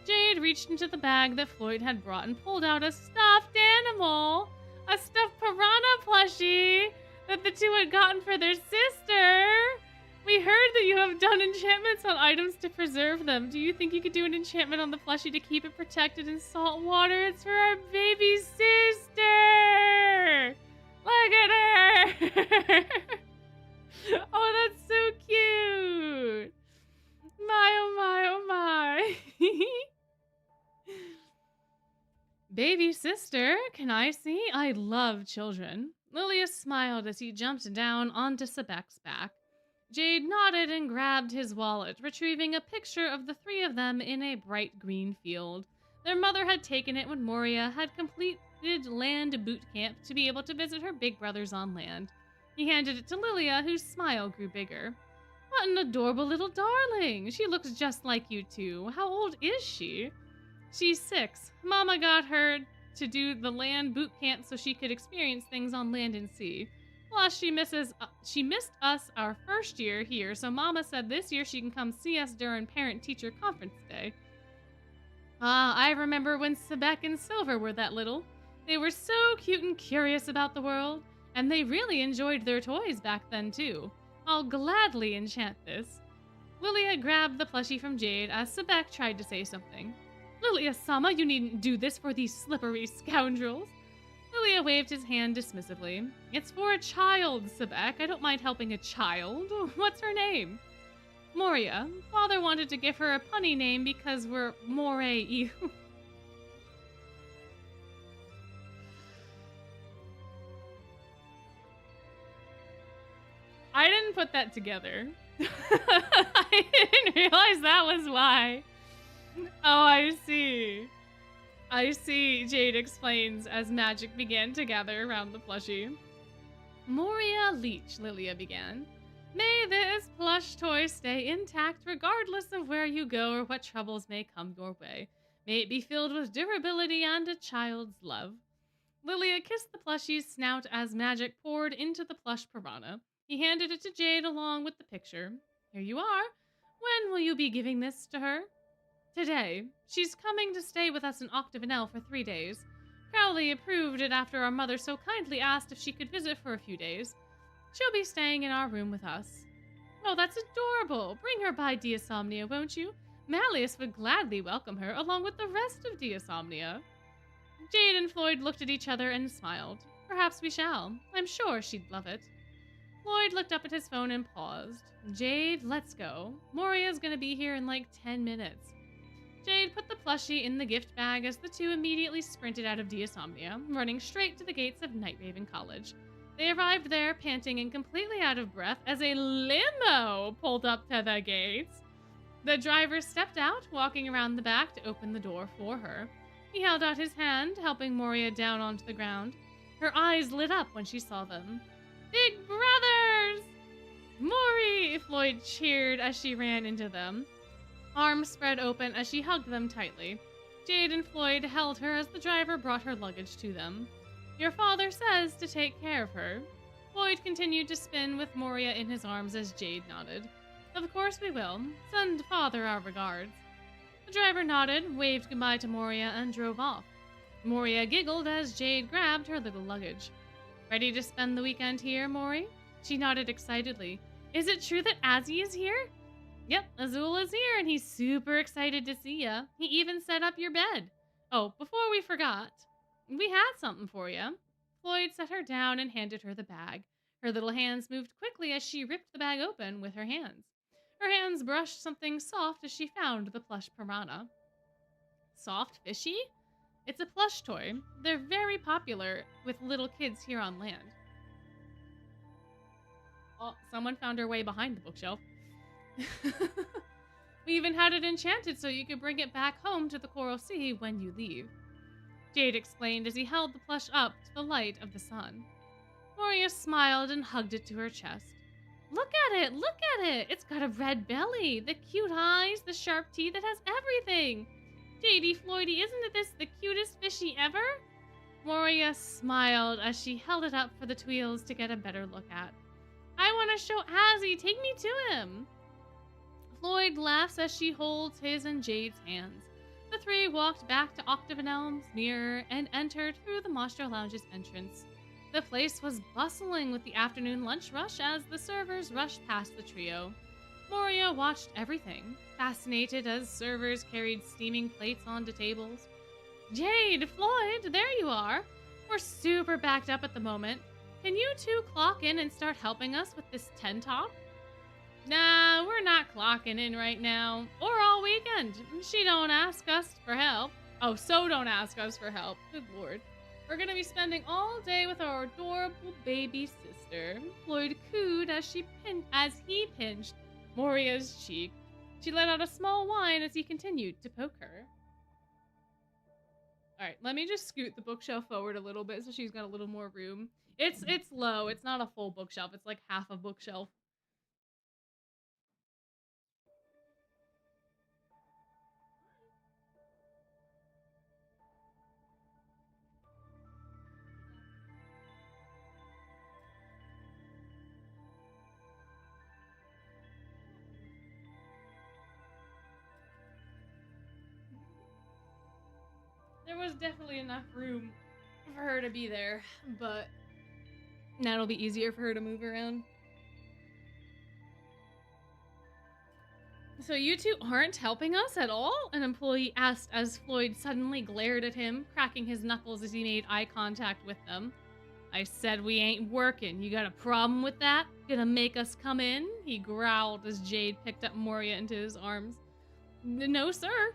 Jade reached into the bag that Floyd had brought and pulled out a stuffed animal, a stuffed piranha plushie that the two had gotten for their sister. We heard that you have done enchantments on items to preserve them. Do you think you could do an enchantment on the plushie to keep it protected in salt water? It's for our baby sister! Look at her! Oh, that's so cute! My, oh my, oh my. Baby sister, can I see? I love children. Lilia smiled as he jumped down onto Sebek's back. Jade nodded and grabbed his wallet, retrieving a picture of the three of them in a bright green field. Their mother had taken it when Moria had completed land boot camp to be able to visit her big brothers on land. He handed it to Lilia, whose smile grew bigger. What an adorable little darling! She looks just like you two. How old is she? She's 6. Mama got her to do the land boot camp so she could experience things on land and sea. Plus, she missed us our first year here, so Mama said this year she can come see us during Parent-Teacher Conference Day. I remember when Sebek and Silver were that little. They were so cute and curious about the world, and they really enjoyed their toys back then, too. I'll gladly enchant this. Lilia grabbed the plushie from Jade as Sebek tried to say something. Lilia-sama, you needn't do this for these slippery scoundrels. Lilia waved his hand dismissively. It's for a child, Sebek. I don't mind helping a child. What's her name? Moria. Father wanted to give her a punny name because we're more didn't put that together. I didn't realize that was why. Oh, I see. I see, Jade explains as magic began to gather around the plushie. Moria Leech, Lilia began. May this plush toy stay intact regardless of where you go or what troubles may come your way. May it be filled with durability and a child's love. Lilia kissed the plushie's snout as magic poured into the plush piranha. He handed it to Jade along with the picture. Here you are. When will you be giving this to her? Today. She's coming to stay with us in Octavenel for 3 days. Crowley approved it after our mother so kindly asked if she could visit for a few days. She'll be staying in our room with us. Oh, that's adorable. Bring her by Diasomnia, won't you? Malleus would gladly welcome her, along with the rest of Diasomnia. Jade and Floyd looked at each other and smiled. Perhaps we shall. I'm sure she'd love it. Floyd looked up at his phone and paused. Jade, let's go. Moria's gonna be here in like 10 minutes. Jade put the plushie in the gift bag as the two immediately sprinted out of Diasomnia, running straight to the gates of Nightraven College. They arrived there, panting and completely out of breath, as a limo pulled up to the gates. The driver stepped out, walking around the back to open the door for her. He held out his hand, helping Moria down onto the ground. Her eyes lit up when she saw them. Big brothers! Mori! Floyd cheered as she ran into them. Arms spread open as she hugged them tightly. Jade and Floyd held her as the driver brought her luggage to them. Your father says to take care of her. Floyd continued to spin with Moria in his arms as Jade nodded. Of course we will. Send father our regards. The driver nodded, waved goodbye to Moria, and drove off. Moria giggled as Jade grabbed her little luggage. Ready to spend the weekend here, Mori? She nodded excitedly. Is it true that Azzy is here? Yep, Azul is here, and he's super excited to see ya. He even set up your bed. Oh, before we forgot, we had something for you. Floyd set her down and handed her the bag. Her little hands moved quickly as she ripped the bag open with her hands. Her hands brushed something soft as she found the plush piranha. Soft fishy? It's a plush toy. They're very popular with little kids here on land. Oh, someone found her way behind the bookshelf. We even had it enchanted so you could bring it back home to the Coral Sea when you leave. Jade explained as he held the plush up to the light of the sun. Moria smiled and hugged it to her chest. Look at it! Look at it! It's got a red belly, the cute eyes, the sharp teeth, it has everything! Jadey Floydy, isn't this the cutest fishy ever? Moria smiled as she held it up for the Tweels to get a better look at. I want to show Azzy, take me to him! Floyd laughs as she holds his and Jade's hands. The three walked back to Octavenel's mirror and entered through the Mostra Lounge's entrance. The place was bustling with the afternoon lunch rush as the servers rushed past the trio. Moria watched everything, fascinated as servers carried steaming plates onto tables. Jade, Floyd, there you are. We're super backed up at the moment. Can you two clock in and start helping us with this 10-top? Nah, we're not clocking in right now. Or all weekend. She don't ask us for help. Oh, so don't ask us for help. Good lord. We're gonna be spending all day with our adorable baby sister. Floyd cooed as he pinched Moria's cheek. She let out a small whine as he continued to poke her. Alright, let me just scoot the bookshelf forward a little bit so she's got a little more room. It's low. It's not a full bookshelf. It's like half a bookshelf. There was definitely enough room for her to be there, but now it'll be easier for her to move around. So you two aren't helping us at all? An employee asked as Floyd suddenly glared at him, cracking his knuckles as he made eye contact with them. I said we ain't working. You got a problem with that? Gonna make us come in? He growled as Jade picked up Moria into his arms. No, sir.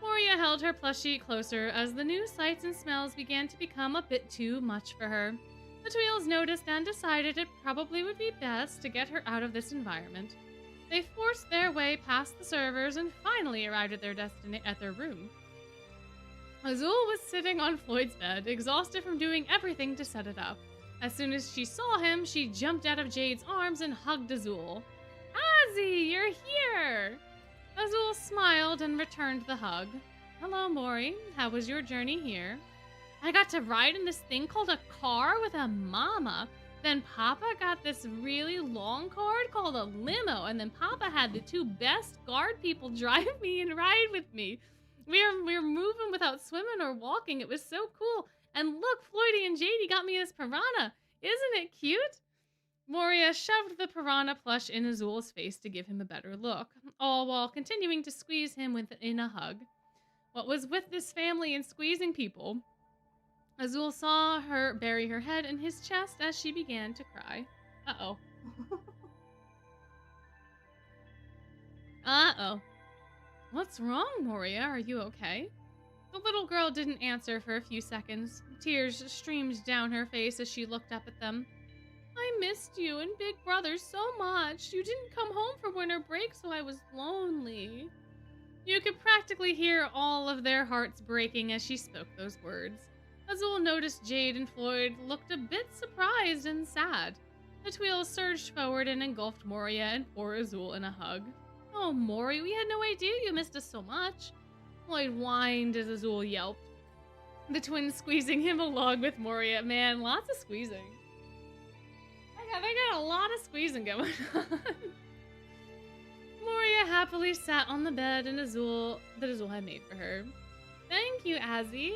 Moria held her plushie closer as the new sights and smells began to become a bit too much for her. The Tweels noticed and decided it probably would be best to get her out of this environment. They forced their way past the servers and finally arrived at their room. Azul was sitting on Floyd's bed, exhausted from doing everything to set it up. As soon as she saw him, she jumped out of Jade's arms and hugged Azul. Azzy, you're here! Azul smiled and returned the hug. Hello, Mori. How was your journey here? I got to ride in this thing called a car with a mama. Then Papa got this really long card called a limo. And then Papa had the two best guard people drive me and ride with me. We were moving without swimming or walking. It was so cool. And look, Floydie and JD got me this piranha. Isn't it cute? Moria shoved the piranha plush in Azul's face to give him a better look, all while continuing to squeeze him within a hug. What was with this family and squeezing people? Azul saw her bury her head in his chest as she began to cry. Uh-oh. Uh-oh. What's wrong, Moria? Are you okay? The little girl didn't answer for a few seconds. Tears streamed down her face as she looked up at them. I missed you and Big Brother so much. You didn't come home for winter break, so I was lonely. You could practically hear all of their hearts breaking as she spoke those words. Azul noticed Jade and Floyd looked a bit surprised and sad. The Tweels surged forward and engulfed Moria and poor Azul in a hug. Oh, Mori, we had no idea you missed us so much. Floyd whined as Azul yelped. The twins squeezing him along with Moria. Man, lots of squeezing. They got a lot of squeezing going on. Moria happily sat on the bed that Azul had made for her. Thank you, Azzy.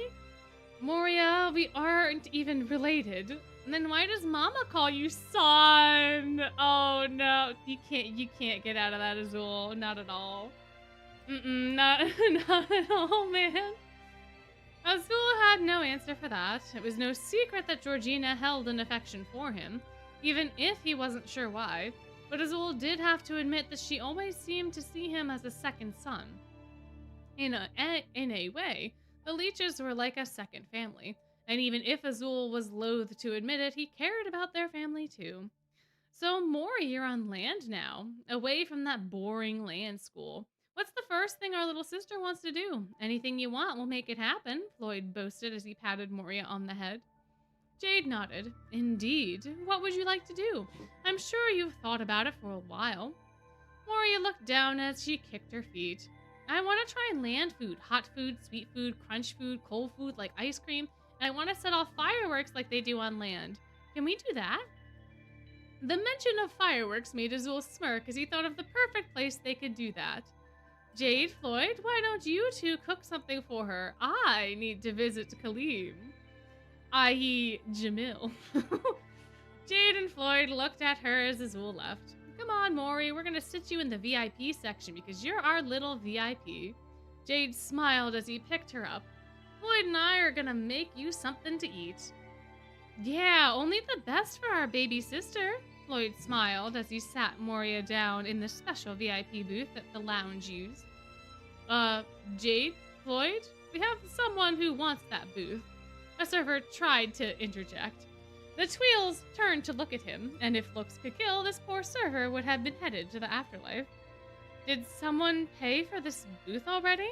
Moria, we aren't even related. Then why does Mama call you son? Oh no, you can't get out of that, Azul. Not at all. Not at all, man. Azul had no answer for that. It was no secret that Georgina held an affection for him, even if he wasn't sure why. But Azul did have to admit that she always seemed to see him as a second son. In a way, the Leeches were like a second family, and even if Azul was loath to admit it, he cared about their family too. So Mori, you're on land now, away from that boring land school. What's the first thing our little sister wants to do? Anything you want, we'll make it happen, Floyd boasted as he patted Moria on the head. Jade nodded. Indeed. What would you like to do? I'm sure you've thought about it for a while. Moria looked down as she kicked her feet. I want to try land food, hot food, sweet food, crunch food, cold food like ice cream, and I want to set off fireworks like they do on land. Can we do that? The mention of fireworks made Azul smirk as he thought of the perfect place they could do that. Jade, Floyd, why don't you two cook something for her? I need to visit Kaleem. I.e. Jamil. Jade and Floyd looked at her as Azul left. Come on, Mori, we're gonna sit you in the VIP section because you're our little VIP. Jade smiled as he picked her up. Floyd and I are gonna make you something to eat. Yeah, only the best for our baby sister. Floyd smiled as he sat Moria down in the special VIP booth that the lounge used. Jade? Floyd? We have someone who wants that booth. A server tried to interject. The Tweels turned to look at him, and if looks could kill, this poor server would have been headed to the afterlife. Did someone pay for this booth already?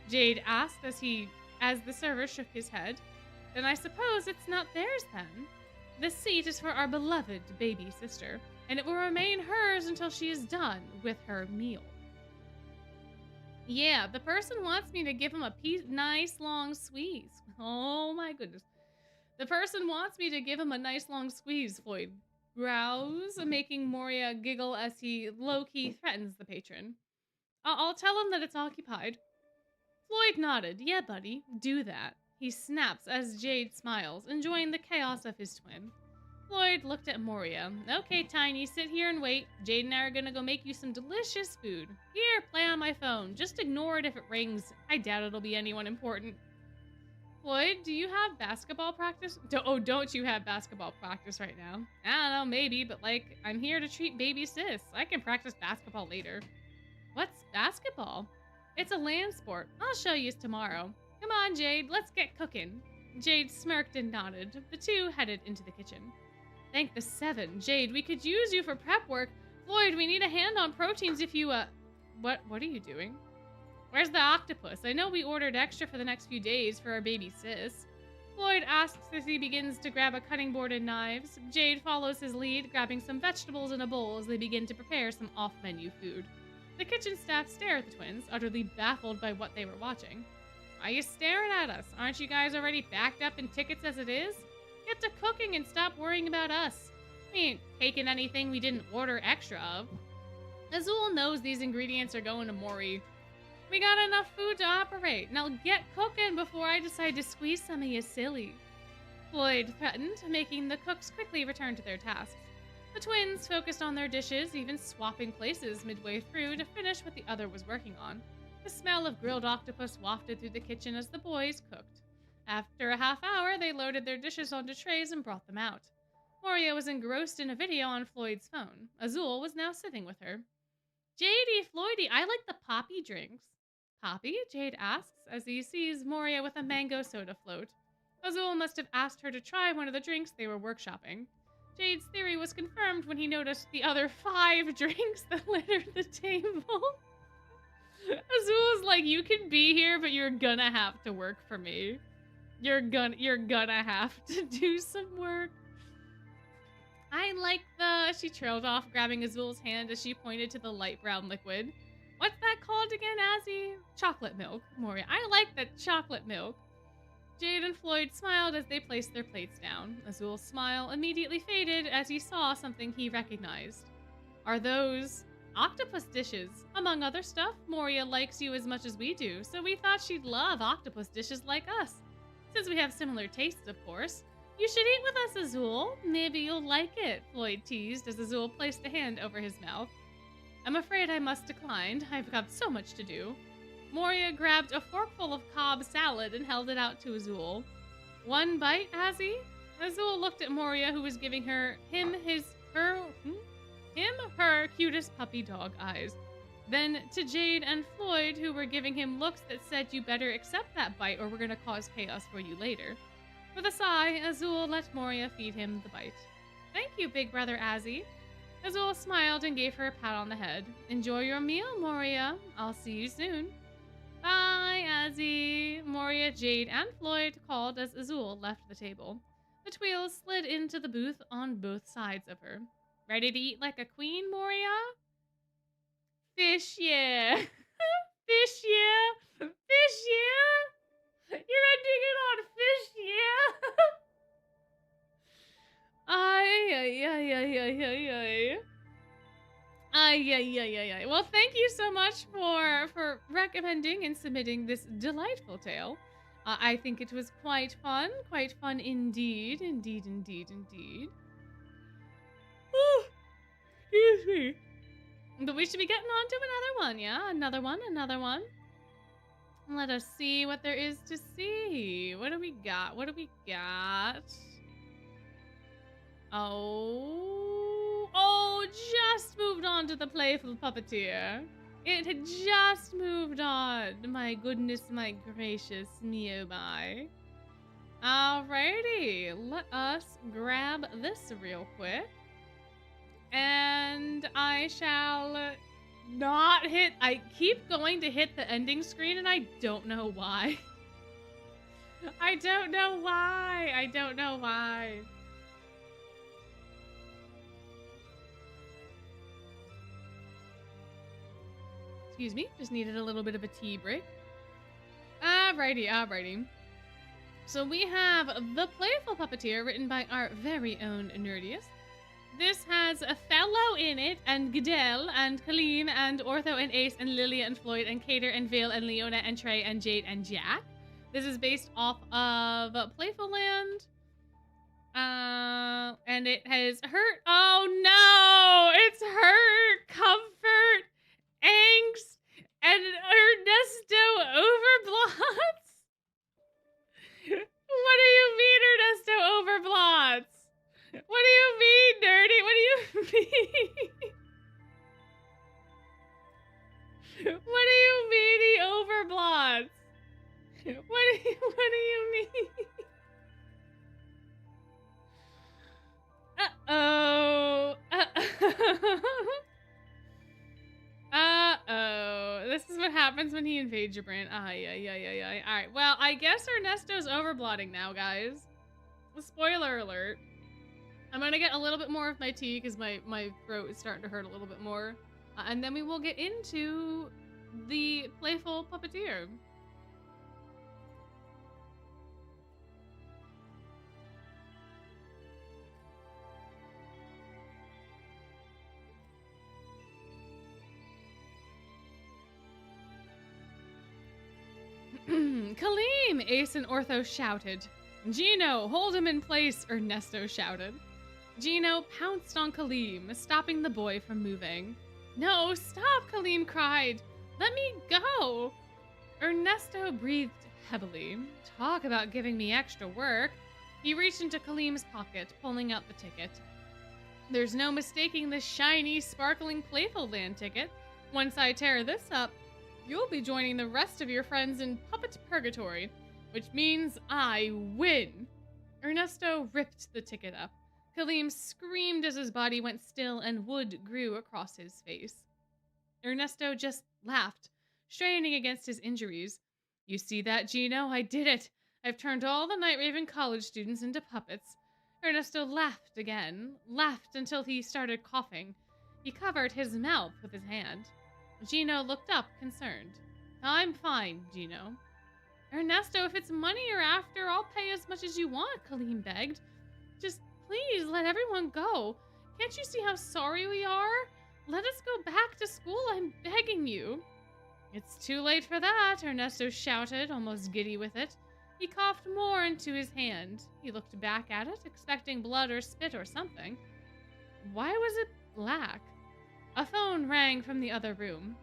Jade asked as the server shook his head. Then I suppose it's not theirs then. This seat is for our beloved baby sister, and it will remain hers until she is done with her meal. Yeah, the person wants me to give him a nice long squeeze. Oh my goodness. The person wants me to give him a nice long squeeze, Floyd growls, making Moria giggle as he low-key threatens the patron. I'll tell him that it's occupied. Floyd nodded. Yeah, buddy, do that. He snaps as Jade smiles, enjoying the chaos of his twin. Floyd looked at Moria. Okay, Tiny, sit here and wait. Jade and I are gonna go make you some delicious food. Here, play on my phone. Just ignore it if it rings. I doubt it'll be anyone important. Floyd, do you have basketball practice? Don't you have basketball practice right now? I don't know, maybe, but I'm here to treat baby sis. I can practice basketball later. What's basketball? It's a land sport. I'll show you tomorrow. Come on, Jade, let's get cooking. Jade smirked and nodded. The two headed into the kitchen. Thank the seven. Jade, we could use you for prep work. Floyd, we need a hand on proteins if you, What are you doing? Where's the octopus? I know we ordered extra for the next few days for our baby sis. Floyd asks as he begins to grab a cutting board and knives. Jade follows his lead, grabbing some vegetables in a bowl as they begin to prepare some off-menu food. The kitchen staff stare at the twins, utterly baffled by what they were watching. Why are you staring at us? Aren't you guys already backed up in tickets as it is? Get to cooking and stop worrying about us. We ain't taking anything we didn't order extra of. Azul knows these ingredients are going to Mori. We got enough food to operate. Now get cooking before I decide to squeeze some of you silly. Floyd threatened, making the cooks quickly return to their tasks. The twins focused on their dishes, even swapping places midway through to finish what the other was working on. The smell of grilled octopus wafted through the kitchen as the boys cooked. After a half hour, they loaded their dishes onto trays and brought them out. Moria was engrossed in a video on Floyd's phone. Azul was now sitting with her. Jadey, Floydie, I like the poppy drinks. Poppy? Jade asks as he sees Moria with a mango soda float. Azul must have asked her to try one of the drinks they were workshopping. Jade's theory was confirmed when he noticed the other 5 drinks that littered the table. Azul's like, you can be here, but you're gonna have to work for me. You're gonna have to do some work. I like she trailed off, grabbing Azul's hand as she pointed to the light brown liquid. What's that called again, Azzy? Chocolate milk, Moria. I like that chocolate milk. Jade and Floyd smiled as they placed their plates down. Azul's smile immediately faded as he saw something he recognized. Are those octopus dishes? Among other stuff, Moria likes you as much as we do, so we thought she'd love octopus dishes like us. Since we have similar tastes, of course. You should eat with us, Azul. Maybe you'll like it, Floyd teased as Azul placed a hand over his mouth. I'm afraid I must decline. I've got so much to do. Moria grabbed a forkful of Cobb salad and held it out to Azul. One bite, Azzy? Azul looked at Moria, who was giving her cutest puppy dog eyes. Then to Jade and Floyd, who were giving him looks that said you better accept that bite or we're gonna cause chaos for you later. With a sigh, Azul let Moria feed him the bite. Thank you, big brother Azzy. Azul smiled and gave her a pat on the head. Enjoy your meal, Moria. I'll see you soon. Bye, Azzy. Moria, Jade, and Floyd called as Azul left the table. The Tweels slid into the booth on both sides of her. Ready to eat like a queen, Moria? Fish, yeah. Fish, yeah. Fish, yeah. You're ending it on fish, yeah. Ay, ay, ay, ay, ay, ay, ay. Ay, ay, ay, ay, ay. Well, thank you so much for recommending and submitting this delightful tale. I think it was quite fun indeed, indeed, indeed, indeed. Oh, excuse me. But we should be getting on to another one, yeah? Another one. Let us see what there is to see. What do we got? Oh, just moved on to the Playful Puppeteer. It had just moved on. My goodness, my gracious, me oh my. Alrighty, let us grab this real quick. And I shall not hit... I keep going to hit the ending screen and I don't know why. I don't know why. Excuse me, just needed a little bit of a tea break. Alrighty. So we have The Playful Puppeteer, written by our very own Nerdiest. This has Othello in it, and Goodell, and Colleen, and Ortho, and Ace, and Lilia, and Floyd, and Cater, and Vale, and Leona, and Trey, and Jade, and Jack. This is based off of Playful Land. And it has hurt. Oh no! It's hurt, comfort, angst, and Ernesto Overblots. What do you mean, Ernesto Overblots? What do you mean, nerdy? What do you mean? What do you mean he overblots? What do you mean? Uh-oh. Uh-oh. This is what happens when he invades your brain. Ay, ay, ay, ay, ay. All right. Well, I guess Ernesto's overblotting now, guys. Spoiler alert. I'm gonna get a little bit more of my tea because my throat is starting to hurt a little bit more. And then we will get into the playful puppeteer. Kaleem! Ace and Ortho shouted. Gino, hold him in place, Ernesto shouted. Gino pounced on Kaleem, stopping the boy from moving. No, stop, Kaleem cried. Let me go. Ernesto breathed heavily. Talk about giving me extra work. He reached into Kaleem's pocket, pulling out the ticket. There's no mistaking the shiny, sparkling Playful Land ticket. Once I tear this up, you'll be joining the rest of your friends in Puppet Purgatory, which means I win. Ernesto ripped the ticket up. Kaleem screamed as his body went still and wood grew across his face. Ernesto just laughed, straining against his injuries. You see that, Gino? I did it. I've turned all the Night Raven college students into puppets. Ernesto laughed again, laughed until he started coughing. He covered his mouth with his hand. Gino looked up, concerned. I'm fine, Gino. Ernesto, if it's money you're after, I'll pay as much as you want, Kaleem begged. Just please let everyone go. Can't you see how sorry we are? Let us go back to school, I'm begging you. It's too late for that, Ernesto shouted, almost giddy with it. He coughed more into his hand. He looked back at it, expecting blood or spit or something. Why was it black? A phone rang from the other room.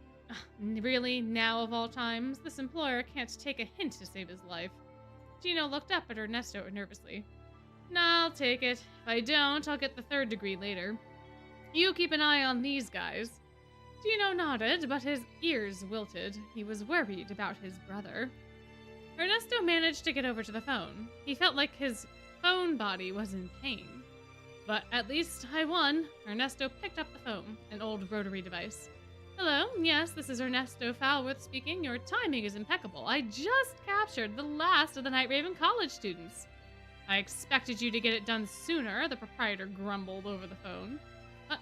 Really, now of all times, this employer can't take a hint to save his life. Gino looked up at Ernesto nervously. Nah, I'll take it. If I don't, I'll get the 3rd degree later. You keep an eye on these guys. Gino nodded, but his ears wilted. He was worried about his brother. Ernesto managed to get over to the phone. He felt like his phone body was in pain. But at least I won. Ernesto picked up the phone, an old rotary device. Hello, yes, this is Ernesto Falworth speaking. Your timing is impeccable. I just captured the last of the Night Raven college students. I expected you to get it done sooner, the proprietor grumbled over the phone. But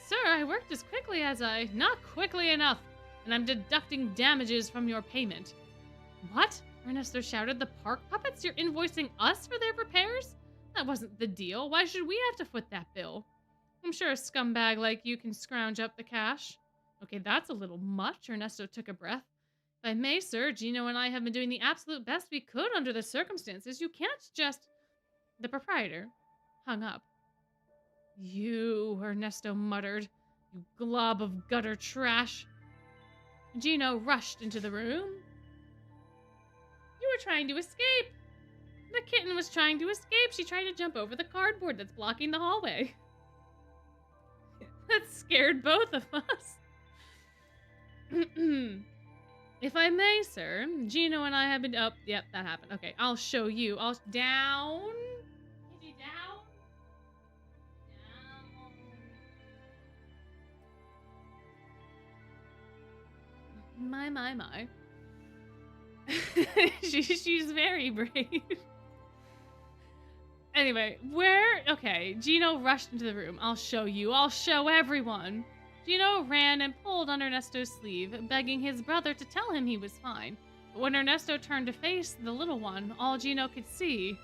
sir, I worked as quickly as I... Not quickly enough, and I'm deducting damages from your payment. What? Ernesto shouted. The park puppets? You're invoicing us for their repairs? That wasn't the deal. Why should we have to foot that bill? I'm sure a scumbag like you can scrounge up the cash. Okay, that's a little much. Ernesto took a breath. If I may, sir, Gino and I have been doing the absolute best we could under the circumstances. You can't just... The proprietor hung up. You, Ernesto muttered. You glob of gutter trash. Gino rushed into the room. You were trying to escape. The kitten was trying to escape. She tried to jump over the cardboard that's blocking the hallway. That scared both of us. If I may, sir, Gino and I have been... Oh, yep, that happened. Okay, I'll show you. I'll... Down. Kitty, down. Down. My. She's very brave. Anyway, okay, Gino rushed into the room. I'll show you. I'll show everyone. Gino ran and pulled on Ernesto's sleeve, begging his brother to tell him he was fine. But when Ernesto turned to face the little one, all Gino could see,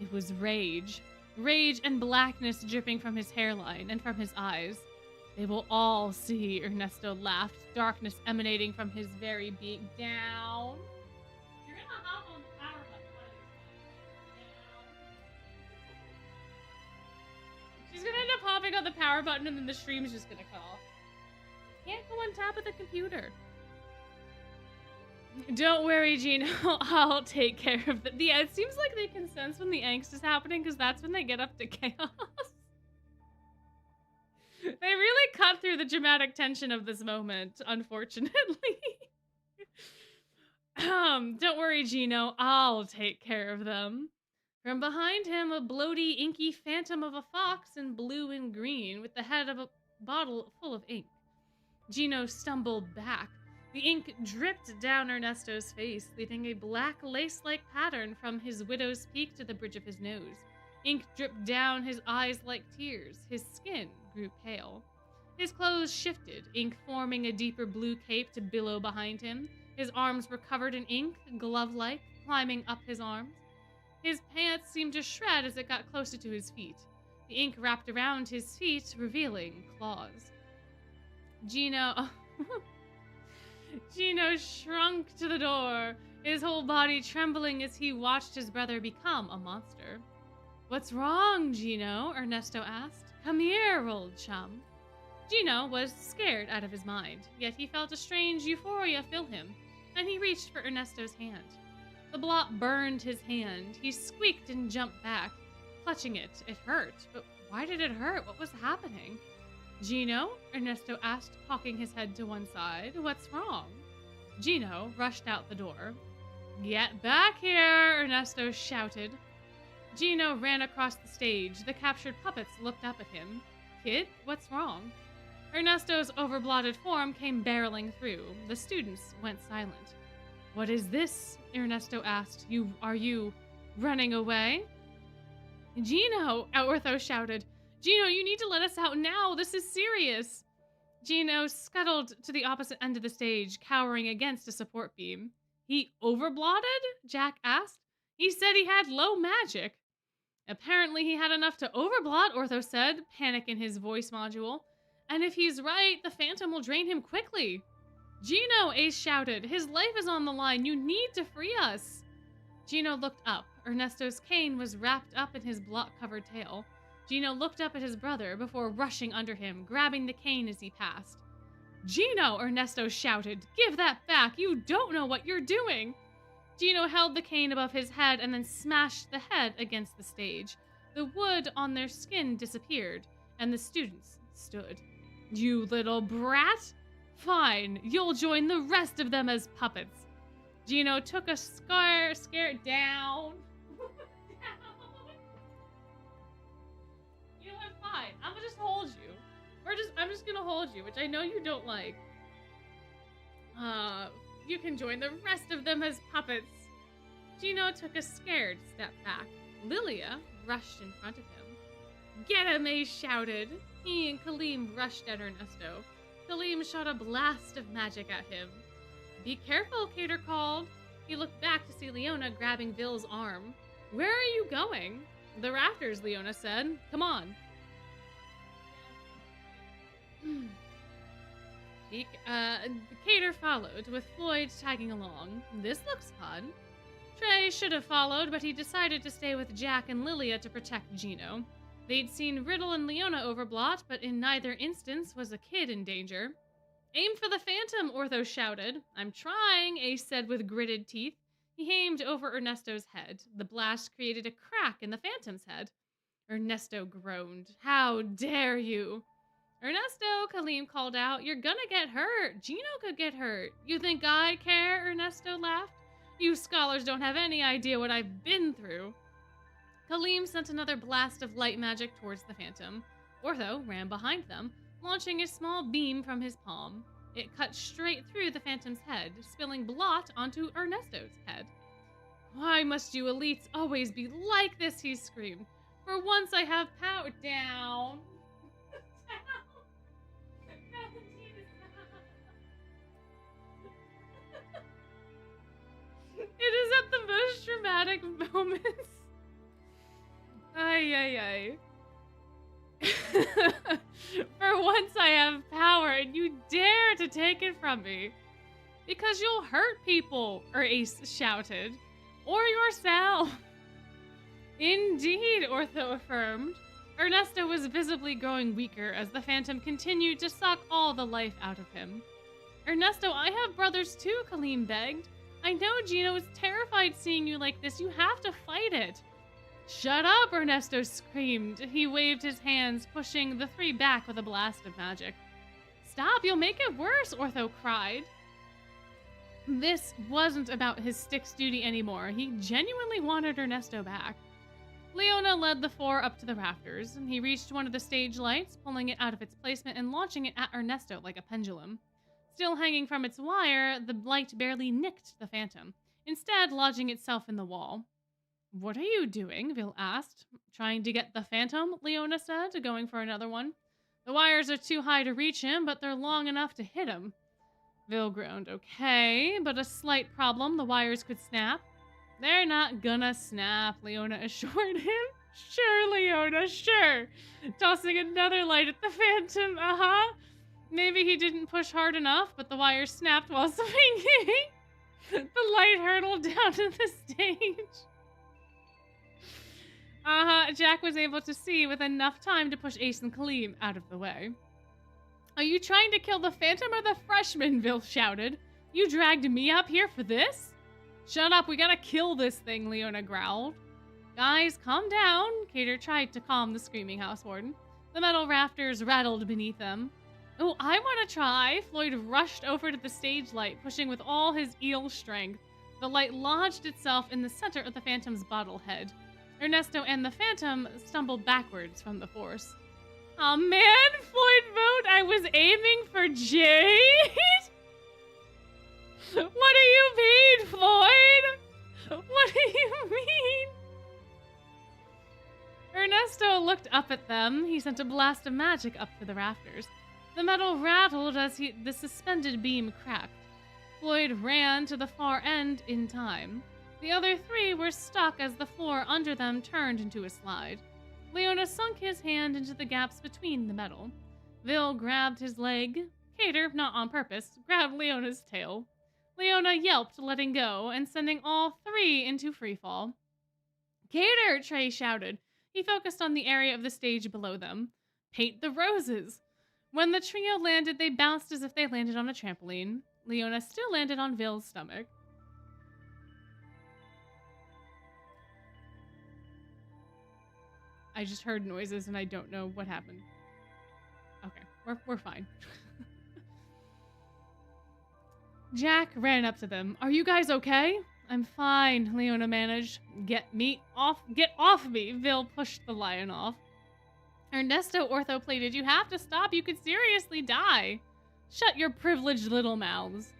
it was rage. Rage and blackness dripping from his hairline and from his eyes. They will all see, Ernesto laughed, darkness emanating from his very being. Down. You're gonna hop on the power button. She's gonna end up hopping on the power button and then the stream's just gonna cut off. Can't go on top of the computer. Don't worry, Gino. I'll take care of it. Yeah, it seems like they can sense when the angst is happening because that's when they get up to chaos. They really cut through the dramatic tension of this moment, unfortunately. Don't worry, Gino. I'll take care of them. From behind him, a bloaty, inky phantom of a fox in blue and green with the head of a bottle full of ink. Gino stumbled back. The ink dripped down Ernesto's face, leaving a black lace-like pattern from his widow's peak to the bridge of his nose. Ink dripped down his eyes like tears. His skin grew pale. His clothes shifted, ink forming a deeper blue cape to billow behind him. His arms were covered in ink, glove-like, climbing up his arms. His pants seemed to shred as it got closer to his feet. The ink wrapped around his feet, revealing claws. Gino shrunk to the door, his whole body trembling as he watched his brother become a monster. "What's wrong, Gino?" Ernesto asked. "Come here, old chum." Gino was scared out of his mind, yet he felt a strange euphoria fill him, and he reached for Ernesto's hand. The blot burned his hand. He squeaked and jumped back, clutching it. It hurt, but why did it hurt? What was happening? "Gino?" Ernesto asked, cocking his head to one side. "What's wrong?" Gino rushed out the door. "Get back here!" Ernesto shouted. Gino ran across the stage. The captured puppets looked up at him. "Kid, what's wrong?" Ernesto's overblotted form came barreling through. The students went silent. "What is this?" Ernesto asked. Are you running away?" "Gino!" Ortho shouted. "Gino, you need to let us out now. This is serious." Gino scuttled to the opposite end of the stage, cowering against a support beam. "He overblotted?" Jack asked. "He said he had low magic." "Apparently he had enough to overblot," Ortho said, panic in his voice module. "And if he's right, the phantom will drain him quickly." "Gino!" Ace shouted. "His life is on the line. You need to free us." Gino looked up. Ernesto's cane was wrapped up in his blot-covered tail. Gino looked up at his brother before rushing under him, grabbing the cane as he passed. "Gino!" Ernesto shouted. "Give that back! You don't know what you're doing!" Gino held the cane above his head and then smashed the head against the stage. The wood on their skin disappeared, and the students stood. "You little brat! Fine, you'll join the rest of them as puppets." Gino took a scare down. You know what? Fine. I'm gonna just hold you. I'm just gonna hold you, which I know you don't like. You can join the rest of them as puppets. Gino took a scared step back. Lilia rushed in front of him. "Get him!" Ace shouted. He and Kaleem rushed at Ernesto. Kaleem shot a blast of magic at him. "Be careful," Cater called. He looked back to see Leona grabbing Vill's arm. "Where are you going?" "The rafters," Leona said. "Come on." Cater followed, with Floyd tagging along. "This looks fun." Trey should have followed, but he decided to stay with Jack and Lilia to protect Gino. They'd seen Riddle and Leona overblot, but in neither instance was a kid in danger. "Aim for the phantom," Ortho shouted. "I'm trying," Ace said with gritted teeth. He aimed over Ernesto's head. The blast created a crack in the phantom's head. Ernesto groaned. "How dare you!" "Ernesto," Kaleem called out, "you're gonna get hurt. Gino could get hurt." "You think I care?" Ernesto laughed. "You scholars don't have any idea what I've been through." Kaleem sent another blast of light magic towards the phantom. Ortho ran behind them, launching a small beam from his palm. It cut straight through the phantom's head, spilling blot onto Ernesto's head. "Why must you elites always be like this?" he screamed. "For once I have power." Down. It is at the most dramatic moments. Ay, ay, ay. "For once I have power, and you dare to take it from me. Because you'll hurt people," Ace shouted. "Or yourself." "Indeed," Ortho affirmed. Ernesto was visibly growing weaker as the phantom continued to suck all the life out of him. "Ernesto, I have brothers too," Kaleem begged. "I know Gino is terrified seeing you like this. You have to fight it." "Shut up," Ernesto screamed. He waved his hands, pushing the three back with a blast of magic. "Stop, you'll make it worse," Ortho cried. This wasn't about his stick's duty anymore. He genuinely wanted Ernesto back. Leona led the four up to the rafters, and he reached one of the stage lights, pulling it out of its placement and launching it at Ernesto like a pendulum. Still hanging from its wire, the light barely nicked the phantom, instead lodging itself in the wall. "What are you doing?" Vil asked. "Trying to get the phantom," Leona said, going for another one. "The wires are too high to reach him, but they're long enough to hit him." Vil groaned. "Okay, but a slight problem. The wires could snap." "They're not gonna snap," Leona assured him. "Sure, Leona, sure." Tossing another light at the phantom. Maybe he didn't push hard enough, but the wire snapped while swinging. The light hurtled down to the stage. Jack was able to see with enough time to push Ace and Kaleem out of the way. "Are you trying to kill the phantom or the freshman?" Vil shouted. "You dragged me up here for this?" "Shut up, we gotta kill this thing," Leona growled. "Guys, calm down," Cater tried to calm the screaming house warden. The metal rafters rattled beneath them. "Oh, I want to try." Floyd rushed over to the stage light, pushing with all his eel strength. The light lodged itself in the center of the phantom's bottle head. Ernesto and the phantom stumbled backwards from the force. "Oh man," Floyd moaned, "I was aiming for Jade." "What do you mean, Floyd? What do you mean?" Ernesto looked up at them. He sent a blast of magic up to the rafters. The metal rattled as the suspended beam cracked. Floyd ran to the far end in time. The other three were stuck as the floor under them turned into a slide. Leona sunk his hand into the gaps between the metal. Vil grabbed his leg. Cater, not on purpose, grabbed Leona's tail. Leona yelped, letting go, and sending all three into freefall. "Cater!" Trey shouted. He focused on the area of the stage below them. "Paint the roses!" When the trio landed, they bounced as if they landed on a trampoline. Leona still landed on Vil's stomach. I just heard noises and I don't know what happened. Okay, we're fine. Jack ran up to them. "Are you guys okay?" "I'm fine," Leona managed. Get off me," Vil pushed the lion off. Ernesto orthoplated. "You have to stop. You could seriously die." "Shut your privileged little mouths."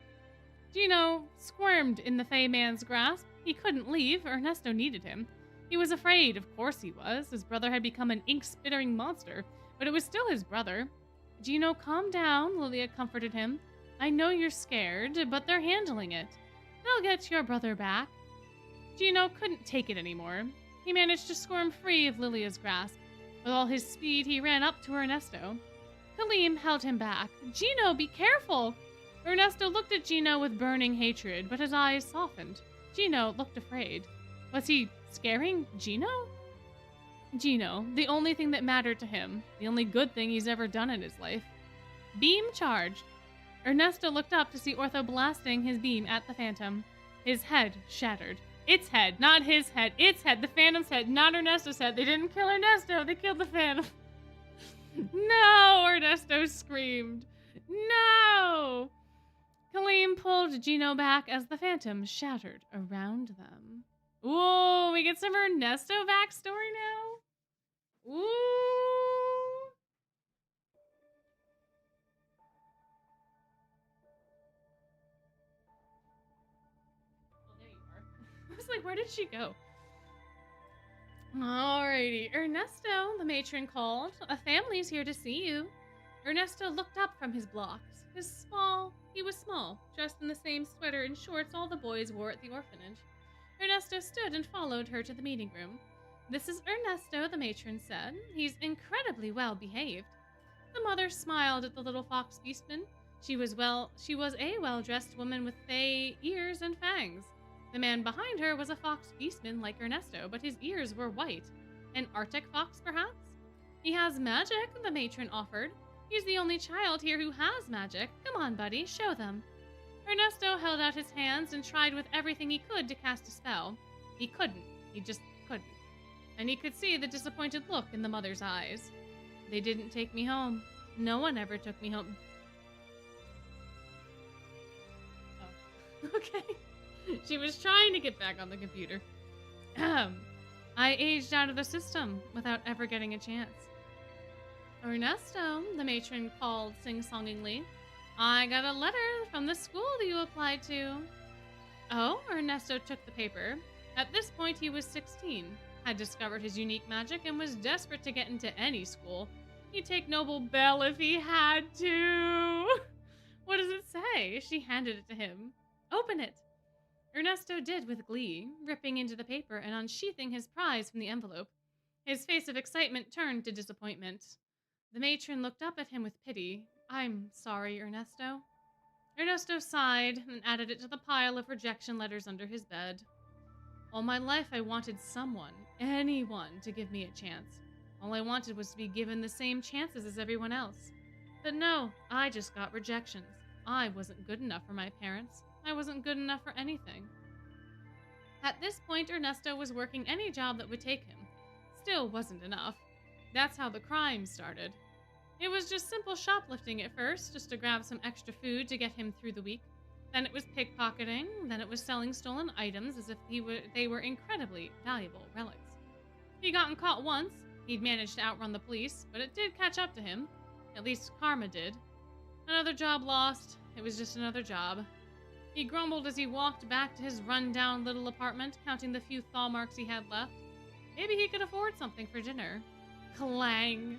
Gino squirmed in the Fey man's grasp. He couldn't leave. Ernesto needed him. He was afraid, of course he was. His brother had become an ink-spittering monster, but it was still his brother. "Gino, calm down," Lilia comforted him. "I know you're scared, but they're handling it. They'll get your brother back." Gino couldn't take it anymore. He managed to squirm free of Lilia's grasp. With all his speed, he ran up to Ernesto. Kaleem held him back. "Gino, be careful!" Ernesto looked at Gino with burning hatred, but his eyes softened. Gino looked afraid. Was he scaring Gino? Gino, the only thing that mattered to him, the only good thing he's ever done in his life. Beam charged. Ernesto looked up to see Ortho blasting his beam at the phantom. His head shattered. Its head, not his head. Its head, the phantom's head, not Ernesto's head. They didn't kill Ernesto, they killed the phantom. No, Ernesto screamed. No! Kaleem pulled Gino back as the phantom shattered around them. Ooh, we get some Ernesto backstory now? Ooh. Oh, there you are. I was like, where did she go? Alrighty. "Ernesto," the matron called. "A family's here to see you." Ernesto looked up from his blocks. He was small, dressed in the same sweater and shorts all the boys wore at the orphanage. Ernesto stood and followed her to the meeting room. "This is Ernesto," the matron said. "He's incredibly well behaved." The mother smiled at the little fox beastman. She was a well-dressed woman with fey ears and fangs. The man behind her was a fox beastman like Ernesto, but his ears were white. An Arctic fox, perhaps? "He has magic," the matron offered. "He's the only child here who has magic. Come on, buddy, show them." Ernesto held out his hands and tried with everything he could to cast a spell. He couldn't. He just couldn't. And he could see the disappointed look in the mother's eyes. "They didn't take me home. No one ever took me home." Oh. Okay. She was trying to get back on the computer. I aged out of the system without ever getting a chance. Ernesto, the matron called sing-songingly. I got a letter from the school you applied to. Oh, Ernesto took the paper. At this point, he was 16, had discovered his unique magic, and was desperate to get into any school. He'd take Noble Bell if he had to. What does it say? She handed it to him. Open it. Ernesto did with glee, ripping into the paper and unsheathing his prize from the envelope. His face of excitement turned to disappointment. The matron looked up at him with pity. I'm sorry, Ernesto. Ernesto sighed and added it to the pile of rejection letters under his bed. All my life I wanted someone, anyone, to give me a chance. All I wanted was to be given the same chances as everyone else. But no, I just got rejections. I wasn't good enough for my parents. I wasn't good enough for anything. At this point, Ernesto was working any job that would take him. Still wasn't enough. That's how the crime started. It was just simple shoplifting at first, just to grab some extra food to get him through the week. Then it was pickpocketing, then it was selling stolen items as if they were incredibly valuable relics. He'd gotten caught once. He'd managed to outrun the police, but it did catch up to him. At least karma did. Another job lost. It was just another job. He grumbled as he walked back to his run-down little apartment, counting the few thaw marks he had left. Maybe he could afford something for dinner. Clang!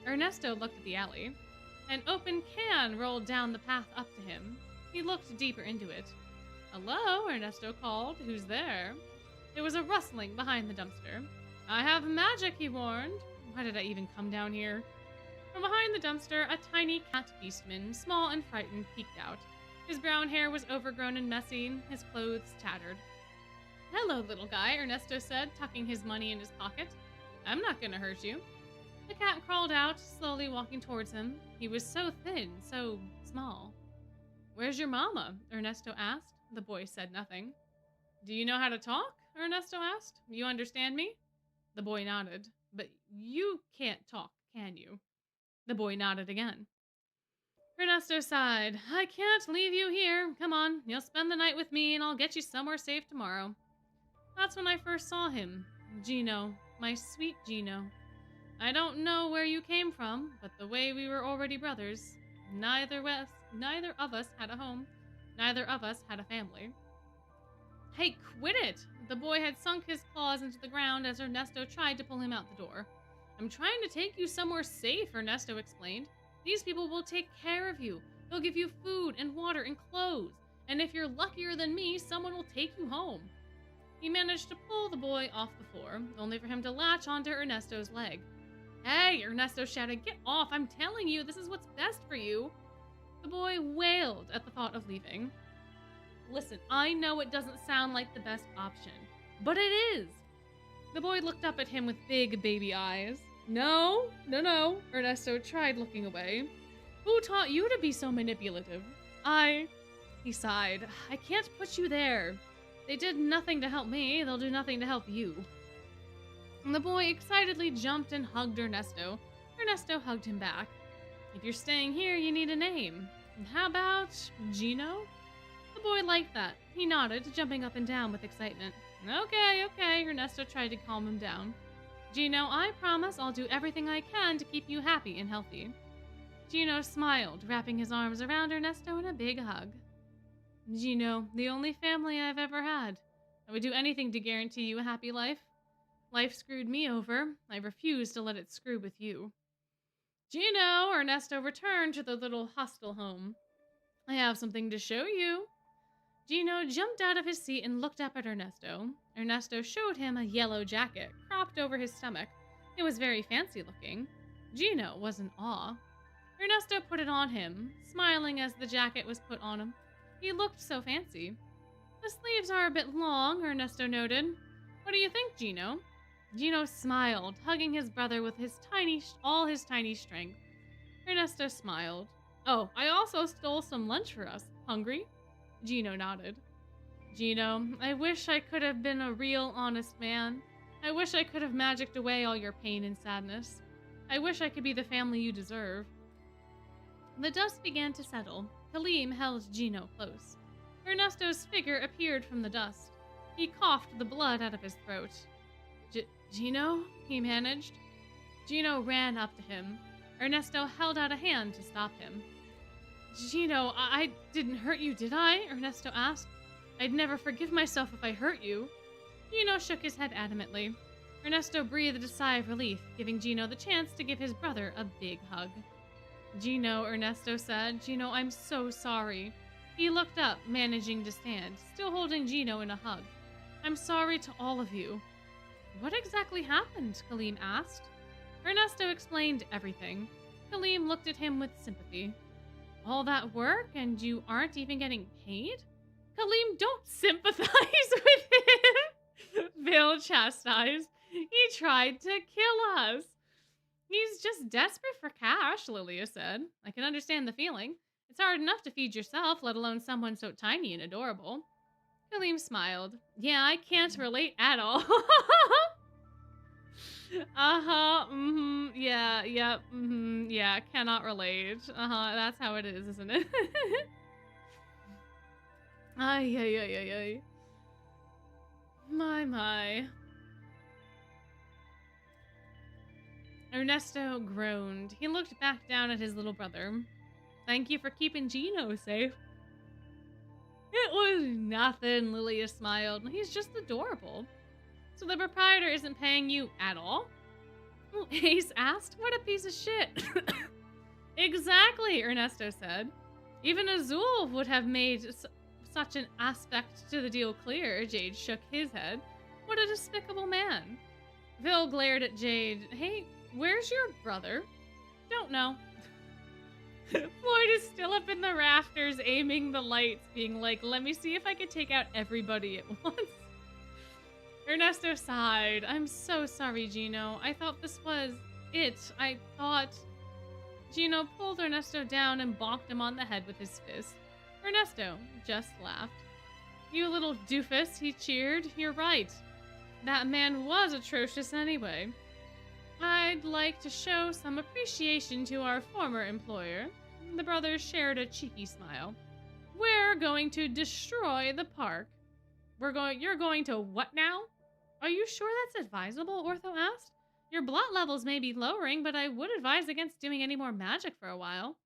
Ernesto looked at the alley. An open can rolled down the path up to him. He looked deeper into it. Hello, Ernesto called. Who's there? There was a rustling behind the dumpster. I have magic, he warned. Why did I even come down here? From behind the dumpster, a tiny cat beastman, small and frightened, peeked out. His brown hair was overgrown and messy, his clothes tattered. Hello, little guy, Ernesto said, tucking his money in his pocket. I'm not gonna hurt you. The cat crawled out, slowly walking towards him. He was so thin, so small. Where's your mama? Ernesto asked. The boy said nothing. Do you know how to talk? Ernesto asked. You understand me? The boy nodded. But you can't talk, can you? The boy nodded again. Ernesto sighed. I can't leave you here. Come on, you'll spend the night with me and I'll get you somewhere safe tomorrow. That's when I first saw him. Gino, my sweet Gino. I don't know where you came from, but the way we were already brothers, neither of us had a home, neither of us had a family. Hey, quit it! The boy had sunk his claws into the ground as Ernesto tried to pull him out the door. I'm trying to take you somewhere safe, Ernesto explained. These people will take care of you. They'll give you food and water and clothes. And if you're luckier than me, someone will take you home. He managed to pull the boy off the floor, only for him to latch onto Ernesto's leg. Hey, Ernesto shouted, get off! I'm telling you, this is what's best for you. The boy wailed at the thought of leaving. Listen, I know it doesn't sound like the best option, but it is. The boy looked up at him with big baby eyes. No, Ernesto tried looking away. Who taught you to be so manipulative? He sighed. I can't put you there. They did nothing to help me, they'll do nothing to help you. And the boy excitedly jumped and hugged Ernesto. Ernesto hugged him back. If you're staying here, you need a name. How about Gino? The boy liked that. He nodded, jumping up and down with excitement. Okay, Ernesto tried to calm him down. Gino, I promise I'll do everything I can to keep you happy and healthy. Gino smiled, wrapping his arms around Ernesto in a big hug. Gino, the only family I've ever had. I would do anything to guarantee you a happy life. Life screwed me over. I refuse to let it screw with you. Gino, Ernesto returned to the little hostel home. I have something to show you. Gino jumped out of his seat and looked up at Ernesto. Ernesto showed him a yellow jacket, cropped over his stomach. It was very fancy looking. Gino was in awe. Ernesto put it on him, smiling as the jacket was put on him. He looked so fancy. The sleeves are a bit long, Ernesto noted. What do you think, Gino? Gino smiled, hugging his brother with all his tiny strength. Ernesto smiled. Oh, I also stole some lunch for us. Hungry? Gino nodded. Gino, I wish I could have been a real honest man. I wish I could have magicked away all your pain and sadness. I wish I could be the family you deserve. The dust began to settle. Kaleem held Gino close. Ernesto's figure appeared from the dust. He coughed the blood out of his throat. Gino? He managed. Gino ran up to him. Ernesto held out a hand to stop him. Gino, I didn't hurt you, did I? Ernesto asked. I'd never forgive myself if I hurt you. Gino shook his head adamantly. Ernesto breathed a sigh of relief, giving Gino the chance to give his brother a big hug. Gino, Ernesto said. Gino, I'm so sorry. He looked up, managing to stand, still holding Gino in a hug. I'm sorry to all of you. What exactly happened? Kaleem asked. Ernesto explained everything. Kaleem looked at him with sympathy. All that work and you aren't even getting paid? Kaleem, don't sympathize with him! Bill chastised. He tried to kill us. He's just desperate for cash, Lilia said. I can understand the feeling. It's hard enough to feed yourself, let alone someone so tiny and adorable. Kaleem smiled. Yeah, I can't relate at all. Yeah, yep, yeah, cannot relate. That's how it is, isn't it? Ay. My. Ernesto groaned. He looked back down at his little brother. Thank you for keeping Gino safe. It was nothing, Lilia smiled. He's just adorable. So the proprietor isn't paying you at all? Ace asked. What a piece of shit. Exactly, Ernesto said. Even Azul would have made such an aspect to the deal clear. Jade shook his head. What a despicable man. Vil glared at Jade. Hey, where's your brother? Don't know. Floyd is still up in the rafters, aiming the lights, being like, let me see if I can take out everybody at once. Ernesto sighed. I'm so sorry, Gino. I thought this was it. I thought... Gino pulled Ernesto down and bonked him on the head with his fist. Ernesto just laughed. You little doofus, he cheered. You're right. That man was atrocious anyway. I'd like to show some appreciation to our former employer. The brothers shared a cheeky smile. We're going to destroy the park. You're going to what now? Are you sure that's advisable? Ortho asked. Your blood levels may be lowering, but I would advise against doing any more magic for a while.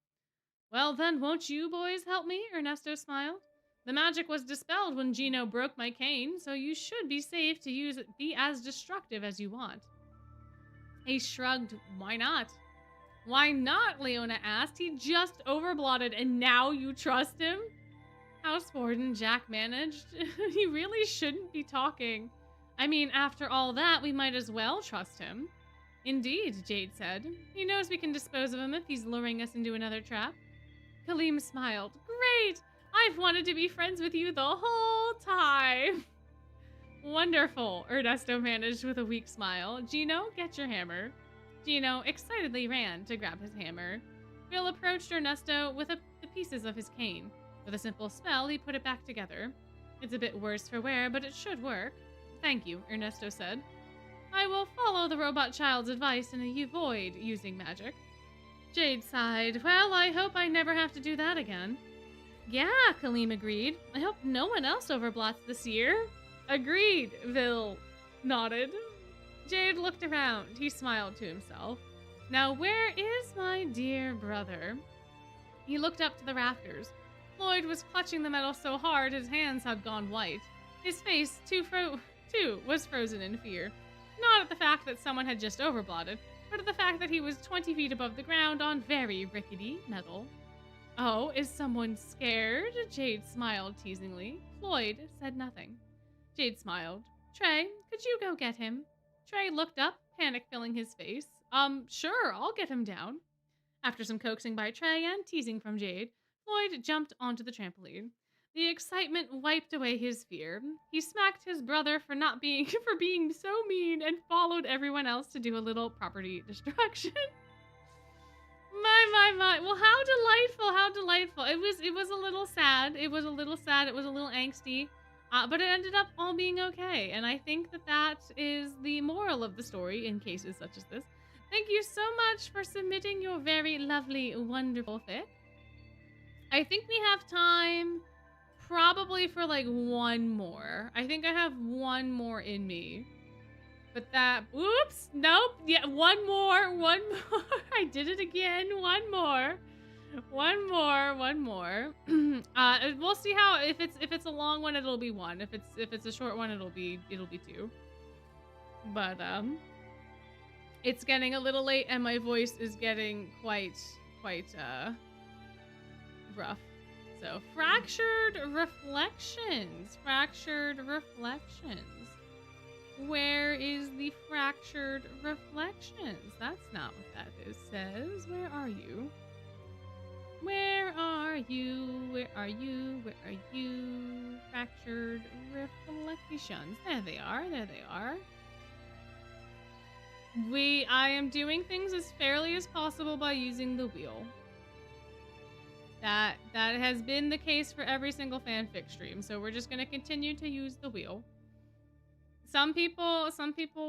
Well then, won't you boys help me? Ernesto smiled. The magic was dispelled when Gino broke my cane, so you should be safe to be as destructive as you want. He shrugged. Why not? Why not? Leona asked. He just overblotted and now you trust him? House Warden Jack managed. He really shouldn't be talking. I mean, after all that, we might as well trust him. Indeed, Jade said. He knows we can dispose of him if he's luring us into another trap. Kaleem smiled. Great! I've wanted to be friends with you the whole time. Wonderful, Ernesto managed with a weak smile. Gino, get your hammer. Gino excitedly ran to grab his hammer. Bill approached Ernesto with the pieces of his cane. With a simple spell, he put it back together. It's a bit worse for wear, but it should work. Thank you, Ernesto said. I will follow the robot child's advice and avoid using magic. Jade sighed. Well, I hope I never have to do that again. Yeah, Kaleem agreed. I hope no one else overblots this year. Agreed, Vil nodded. Jade looked around. He smiled to himself. Now where is my dear brother? He looked up to the rafters. Floyd was clutching the metal so hard his hands had gone white. His face, too, was frozen in fear. Not at the fact that someone had just overblotted, but at the fact that he was 20 feet above the ground on very rickety metal. Oh, is someone scared? Jade smiled teasingly. Floyd said nothing. Jade smiled. Trey, could you go get him? Trey looked up, panic filling his face. Sure, I'll get him down. After some coaxing by Trey and teasing from Jade, Floyd jumped onto the trampoline. The excitement wiped away his fear. He smacked his brother for being so mean and followed everyone else to do a little property destruction. My. Well, how delightful. It was a little sad. It was a little angsty. But it ended up all being okay. And I think that is the moral of the story in cases such as this. Thank you so much for submitting your very lovely, wonderful fic. I think we have time probably for like one more. I think I have one more in me. But that, oops, nope. Yeah, one more. I did it again. One more. We'll see how, if it's a long one, it'll be one. If it's a short one, it'll be two. But it's getting a little late and my voice is getting quite rough. So, fractured reflections. Where is the fractured reflections? That's not what that says. Where are you? Fractured reflections. There they are. I am doing things as fairly as possible by using the wheel. That has been the case for every single fanfic stream, so we're just gonna continue to use the wheel. Some people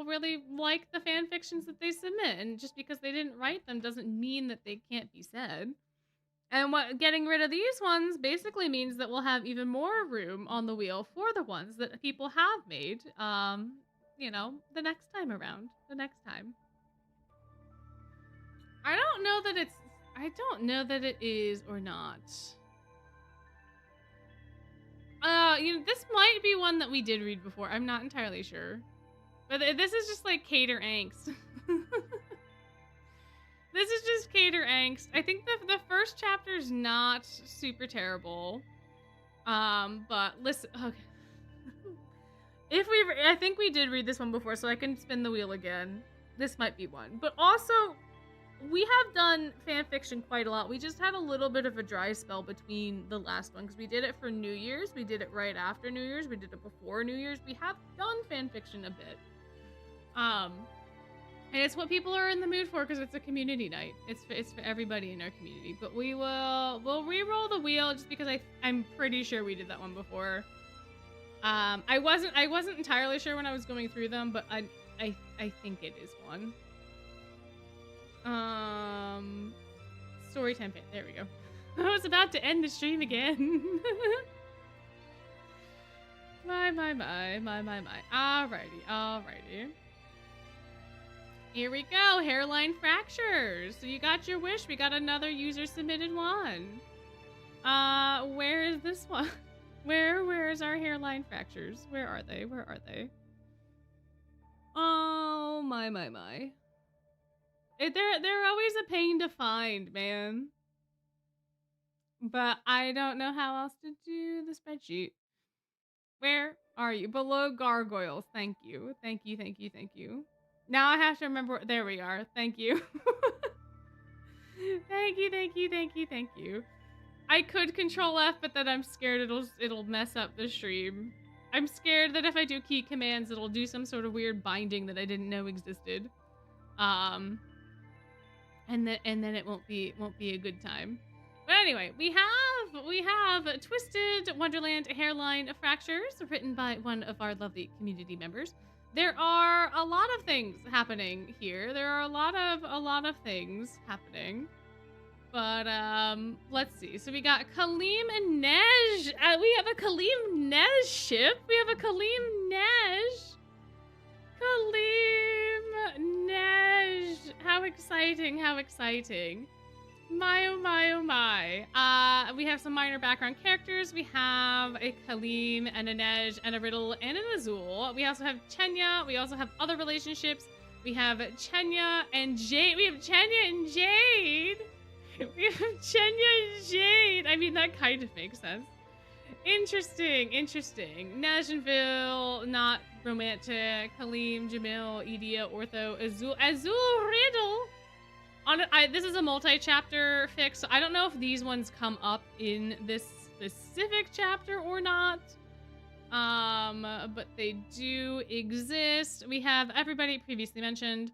really like the fan fictions that they submit, and just because they didn't write them doesn't mean that they can't be said. And getting rid of these ones basically means that we'll have even more room on the wheel for the ones that people have made, you know, the next time around. I don't know that it is or not. You know, this might be one that we did read before. I'm not entirely sure. But this is just like Cater angst. This is just Cater angst. I think the first chapter's not super terrible. But listen, okay. I think we did read this one before, so I can spin the wheel again. This might be one. But also, we have done fanfiction quite a lot. We just had a little bit of a dry spell between the last one, because we did it for New Year's. We did it right after New Year's. We did it before New Year's. We have done fanfiction a bit. And it's what people are in the mood for, because it's a community night. It's for everybody in our community. But we'll re-roll the wheel just because I'm pretty sure we did that one before. I wasn't entirely sure when I was going through them, but I think it is one. Storytime fan. There we go. I was about to end the stream again. My. Alrighty. Here we go. Hairline fractures. So you got your wish. We got another user submitted one. Where is this one? Where is our hairline fractures? Where are they? Oh my. They're always a pain to find, man. But I don't know how else to do the spreadsheet. Where are you? Below gargoyles. Thank you. Now I have to remember. There we are. Thank you. Thank you. I could control F, but then I'm scared it'll mess up the stream. I'm scared that if I do key commands, it'll do some sort of weird binding that I didn't know existed. And then it won't be a good time. But anyway, we have Twisted Wonderland Hairline Fractures, written by one of our lovely community members. There are a lot of things happening here. There are a lot of things happening. But let's see. So we got Kaleem and Nej. We have a Kaleem Nej ship. We have a Kaleem Nej. Kaleem Nej. How exciting. My oh my. We have some minor background characters. We have a Kaleem and a Nej and a Riddle and an Azul. We also have Chenya. We also have other relationships. We have Chenya and Jade. We have Chenya and Jade. I mean, that kind of makes sense. Interesting. Najinville, not romantic. Kaleem, Jamil, Edia, Ortho, Azul Riddle. This is a multi-chapter fix, so I don't know if these ones come up in this specific chapter or not. But they do exist. We have everybody previously mentioned.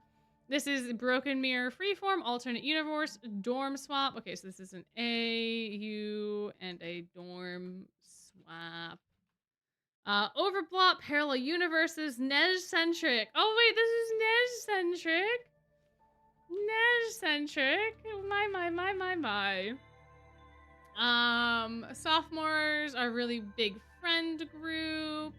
This is Broken Mirror Freeform, Alternate Universe, Dorm Swap. Okay, so this is an AU and a Dorm Swap. Overplot, Parallel Universes, Nej-centric. Oh wait, this is Nej-centric. My. Sophomores are really big friend group.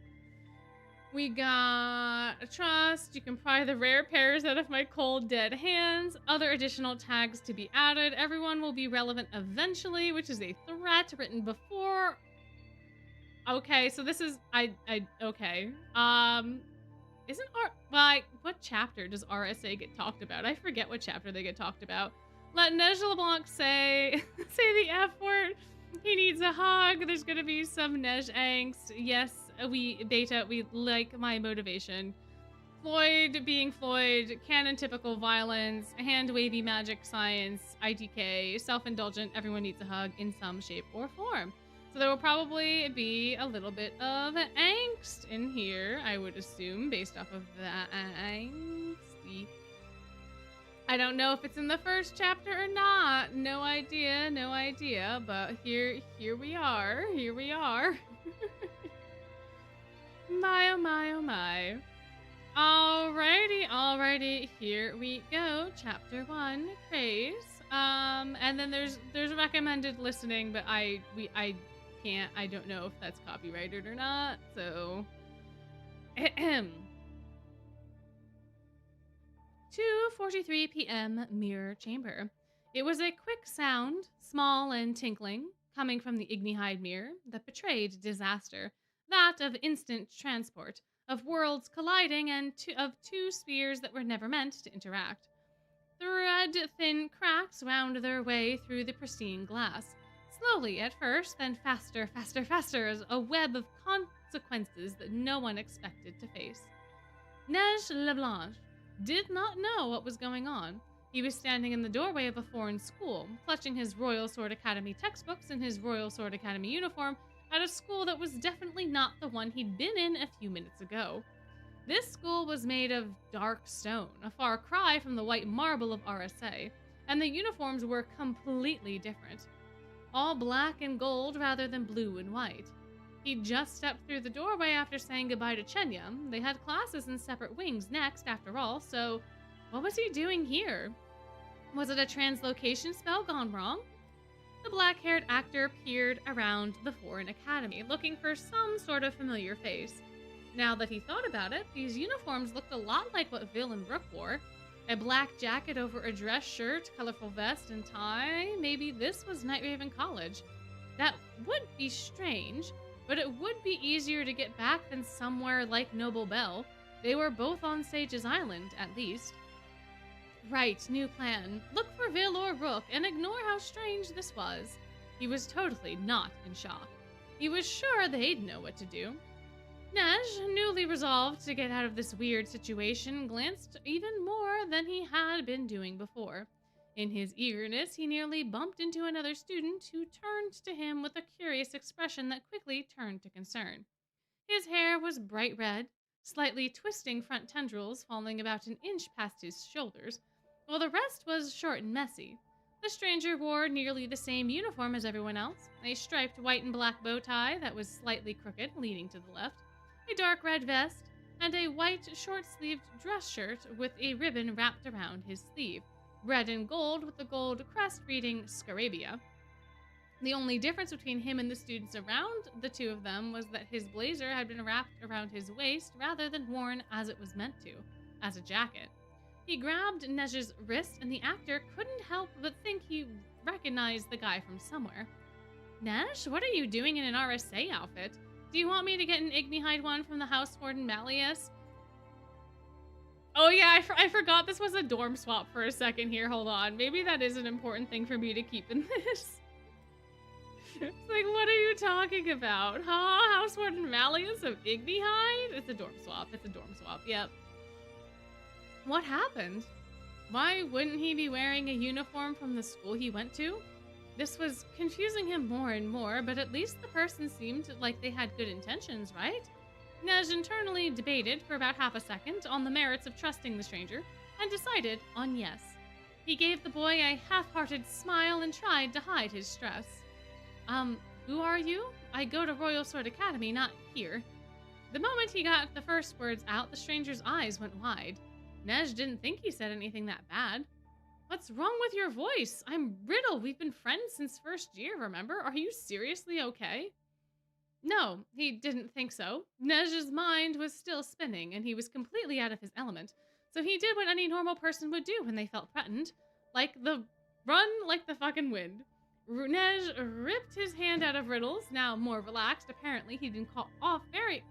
We got a trust. You can pry the rare pairs out of my cold, dead hands. Other additional tags to be added. Everyone will be relevant eventually, which is a threat written before. Okay, so this is okay. Isn't what chapter does RSA get talked about? I forget what chapter they get talked about. Let Neige LeBlanc say say the F word. He needs a hug. There's gonna be some Neige angst. Yes, we like my motivation. Floyd being Floyd, canon typical violence, hand wavy magic science, ITK, self-indulgent, everyone needs a hug in some shape or form. So there will probably be a little bit of angst in here, I would assume, based off of the angsty. I don't know if it's in the first chapter or not. No idea, but here we are. Here we are. My, oh my, oh my. Alrighty, here we go. Chapter 1, Craze. And then there's recommended listening, but I don't know if that's copyrighted or not, so 2:43 p.m. Mirror Chamber. It was a quick sound, small and tinkling, coming from the Ignihide mirror that betrayed disaster, that of instant transport, of worlds colliding, and of two spheres that were never meant to interact. Thread-thin cracks wound their way through the pristine glass, slowly at first, then faster, as a web of consequences that no one expected to face. Neige LeBlanc did not know what was going on. He was standing in the doorway of a foreign school, clutching his Royal Sword Academy textbooks and his Royal Sword Academy uniform at a school that was definitely not the one he'd been in a few minutes ago. This school was made of dark stone, a far cry from the white marble of RSA, and the uniforms were completely different. All black and gold rather than blue and white. He'd just stepped through the doorway after saying goodbye to Chenya. They had classes in separate wings next, after all, so what was he doing here? Was it a translocation spell gone wrong? The black-haired actor peered around the foreign academy, looking for some sort of familiar face. Now that he thought about it, these uniforms looked a lot like what Vil and Brooke wore. A black jacket over a dress shirt, colorful vest, and tie. Maybe this was Nightraven College. That would be strange, but it would be easier to get back than somewhere like Noble Bell. They were both on Sage's Island, at least. Right, new plan. Look for Vil or Rook and ignore how strange this was. He was totally not in shock. He was sure they'd know what to do. Neige, newly resolved to get out of this weird situation, glanced even more than he had been doing before. In his eagerness, he nearly bumped into another student who turned to him with a curious expression that quickly turned to concern. His hair was bright red, slightly twisting front tendrils falling about an inch past his shoulders, while the rest was short and messy. The stranger wore nearly the same uniform as everyone else, a striped white and black bow tie that was slightly crooked, leaning to the left, a dark red vest, and a white short-sleeved dress shirt with a ribbon wrapped around his sleeve, red and gold with the gold crest reading Scarabia. The only difference between him and the students around the two of them was that his blazer had been wrapped around his waist rather than worn as it was meant to, as a jacket. He grabbed Neige's wrist, and the actor couldn't help but think he recognized the guy from somewhere. Neige, what are you doing in an RSA outfit? Do you want me to get an Ignihide one from the House Warden Malleus? Oh yeah, I forgot this was a dorm swap for a second here. Hold on. Maybe that is an important thing for me to keep in this. It's like, what are you talking about? Huh? House Warden Malleus of Ignihide? It's a dorm swap. Yep. What happened? Why wouldn't he be wearing a uniform from the school he went to? This was confusing him more and more, but at least the person seemed like they had good intentions, right? Neige internally debated for about half a second on the merits of trusting the stranger, and decided on yes. He gave the boy a half-hearted smile and tried to hide his stress. Who are you? I go to Royal Sword Academy, not here. The moment he got the first words out, the stranger's eyes went wide. Neige didn't think he said anything that bad. What's wrong with your voice? I'm Riddle. We've been friends since first year, remember? Are you seriously okay? No, No, he didn't think so. Nej's mind was still spinning, and he was completely out of his element. So he did what any normal person would do when they felt threatened. Run like the fucking wind. Nej ripped his hand out of Riddle's, now more relaxed. Apparently, he'd been caught off very...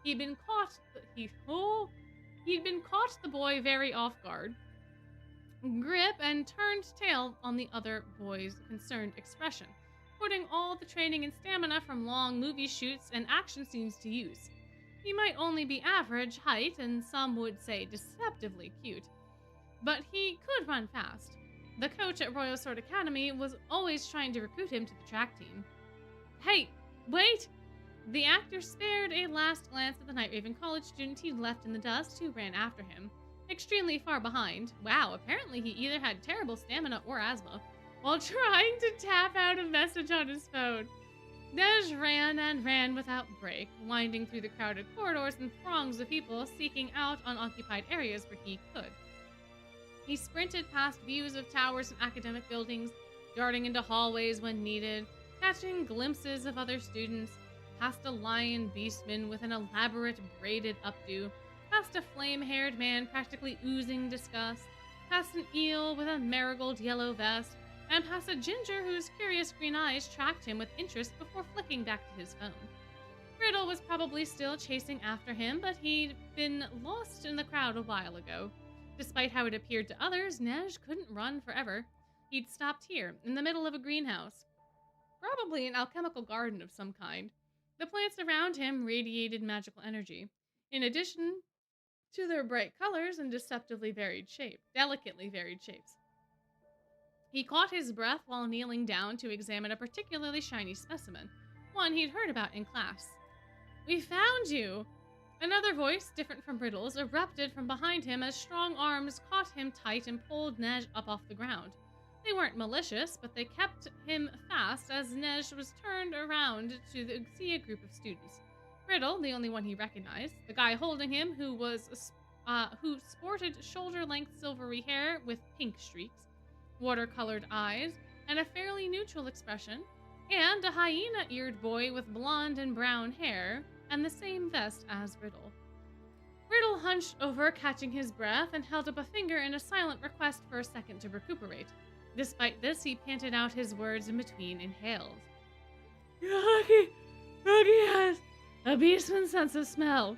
he'd been caught... He'd been caught the boy very off guard. Grip and turned tail on the other boy's concerned expression, putting all the training and stamina from long movie shoots and action scenes to use. He might only be average height, and some would say deceptively cute, but he could run fast. The coach at Royal Sword Academy was always trying to recruit him to the track team. Hey, wait! The actor spared a last glance at the Night Raven college student he'd left in the dust, who ran after him, extremely far behind. Wow, apparently he either had terrible stamina or asthma, while trying to tap out a message on his phone. Nej ran and ran without break, winding through the crowded corridors and throngs of people seeking out unoccupied areas where he could. He sprinted past views of towers and academic buildings, darting into hallways when needed, catching glimpses of other students, past a lion beastman with an elaborate braided updo, past a flame-haired man practically oozing disgust, past an eel with a marigold yellow vest, and past a ginger whose curious green eyes tracked him with interest before flicking back to his phone. Riddle was probably still chasing after him, but he'd been lost in the crowd a while ago. Despite how it appeared to others, Nej couldn't run forever. He'd stopped here, in the middle of a greenhouse. Probably an alchemical garden of some kind. The plants around him radiated magical energy, in addition to their bright colors and delicately varied shapes. He caught his breath while kneeling down to examine a particularly shiny specimen, one he'd heard about in class. "We found you!" Another voice, different from Riddle's, erupted from behind him as strong arms caught him tight and pulled Nej up off the ground. They weren't malicious, but they kept him fast as Nej was turned around to see a group of students. Riddle, the only one he recognized, the guy holding him, who sported shoulder-length silvery hair with pink streaks, watercolored eyes, and a fairly neutral expression, and a hyena-eared boy with blonde and brown hair, and the same vest as Riddle. Riddle hunched over, catching his breath, and held up a finger in a silent request for a second to recuperate. Despite this, he panted out his words in between inhales. Ruggy has a beastman's sense of smell.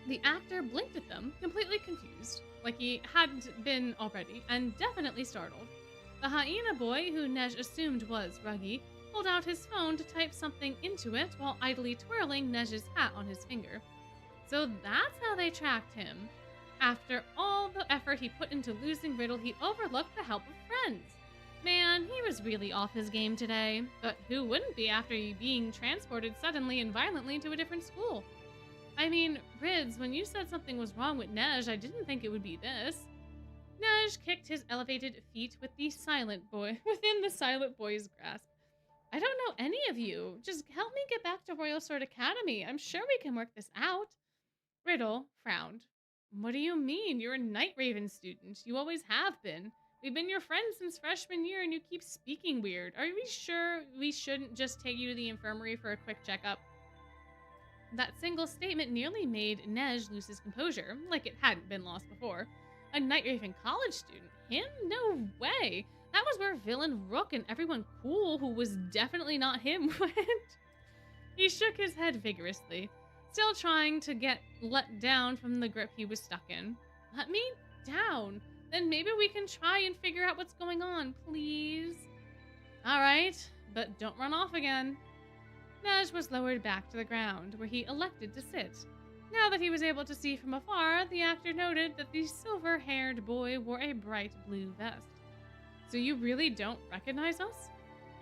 The actor blinked at them, completely confused, like he hadn't been already, and definitely startled. The hyena boy, who Nej assumed was Ruggy, pulled out his phone to type something into it while idly twirling Nej's hat on his finger. So that's how they tracked him. After all the effort he put into losing Riddle, he overlooked the help of friends. Man, he was really off his game today. But who wouldn't be after being transported suddenly and violently to a different school? I mean, Rids, when you said something was wrong with Nej, I didn't think it would be this. Nej kicked his elevated feet within the silent boy's grasp. I don't know any of you. Just help me get back to Royal Sword Academy. I'm sure we can work this out. Riddle frowned. What do you mean? You're a Night Raven student. You always have been. We've been your friends since freshman year and you keep speaking weird. Are we sure we shouldn't just take you to the infirmary for a quick checkup? That single statement nearly made Nej lose his composure, like it hadn't been lost before. A Night Raven college student? Him? No way. That was where Villain Rook and everyone cool who was definitely not him went. He shook his head vigorously, still trying to get let down from the grip he was stuck in. Let me down. Then maybe we can try and figure out what's going on, please. All right, but don't run off again. Nej was lowered back to the ground, where he elected to sit. Now that he was able to see from afar, the actor noted that the silver-haired boy wore a bright blue vest. So you really don't recognize us?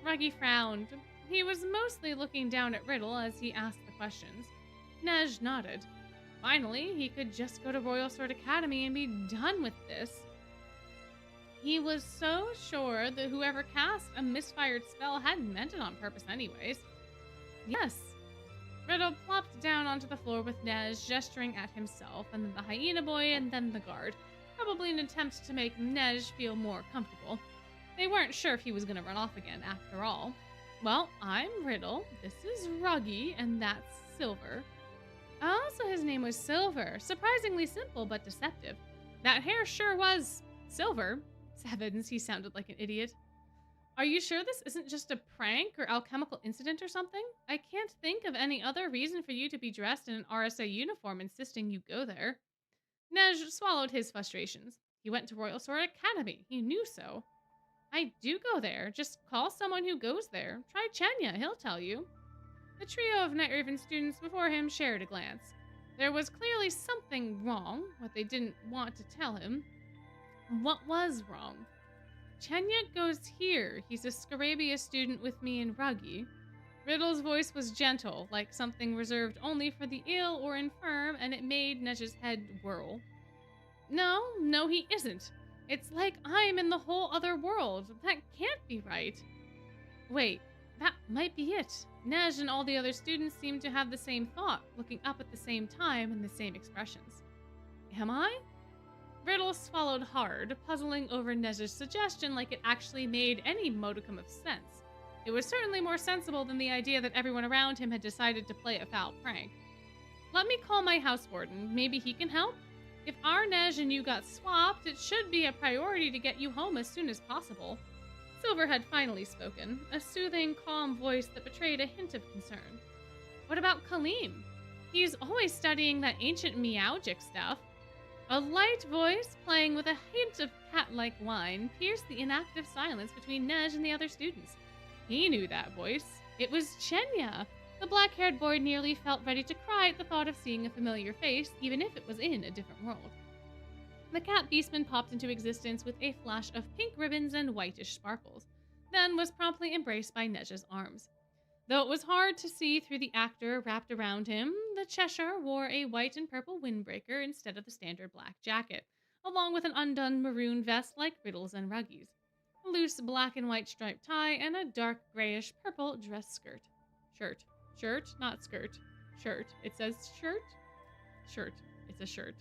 Ruggy frowned. He was mostly looking down at Riddle as he asked the questions. Nej nodded. Finally, he could just go to Royal Sword Academy and be done with this. He was so sure that whoever cast a misfired spell hadn't meant it on purpose anyways. Yes. Riddle plopped down onto the floor with Nej gesturing at himself, and then the hyena boy, and then the guard, probably in an attempt to make Nej feel more comfortable. They weren't sure if he was going to run off again, after all. Well, I'm Riddle, this is Ruggy, and that's Silver. Also, his name was Silver. Surprisingly simple, but deceptive. That hair sure was silver. Sevens, he sounded like an idiot. Are you sure this isn't just a prank or alchemical incident or something? I can't think of any other reason for you to be dressed in an RSA uniform insisting you go there. Nej swallowed his frustrations. He went to Royal Sword Academy. He knew so. I do go there. Just call someone who goes there. Try Chenya, he'll tell you. The trio of Night Raven students before him shared a glance. There was clearly something wrong, what they didn't want to tell him. What was wrong? Chenya goes here. He's a Scarabia student with me and Ruggy. Riddle's voice was gentle, like something reserved only for the ill or infirm, and it made Nej's head whirl. No, he isn't. It's like I'm in the whole other world. That can't be right. Wait, that might be it. Nej and all the other students seemed to have the same thought, looking up at the same time and the same expressions. Am I? Riddle swallowed hard, puzzling over Nej's suggestion like it actually made any modicum of sense. It was certainly more sensible than the idea that everyone around him had decided to play a foul prank. Let me call my house warden. Maybe he can help? If our Nej and you got swapped, it should be a priority to get you home as soon as possible. Silver had finally spoken, a soothing, calm voice that betrayed a hint of concern. What about Kaleem? He's always studying that ancient meowgic stuff. A light voice, playing with a hint of cat-like whine, pierced the inactive silence between Nej and the other students. He knew that voice. It was Chenya. The black-haired boy nearly felt ready to cry at the thought of seeing a familiar face, even if it was in a different world. The cat beastman popped into existence with a flash of pink ribbons and whitish sparkles, then was promptly embraced by Nej's arms. Though it was hard to see through the actor wrapped around him, the Cheshire wore a white and purple windbreaker instead of the standard black jacket, along with an undone maroon vest like Riddle's and Ruggy's, a loose black and white striped tie, and a dark grayish purple dress skirt. Shirt, not skirt. Shirt. It says shirt? Shirt. It's a shirt.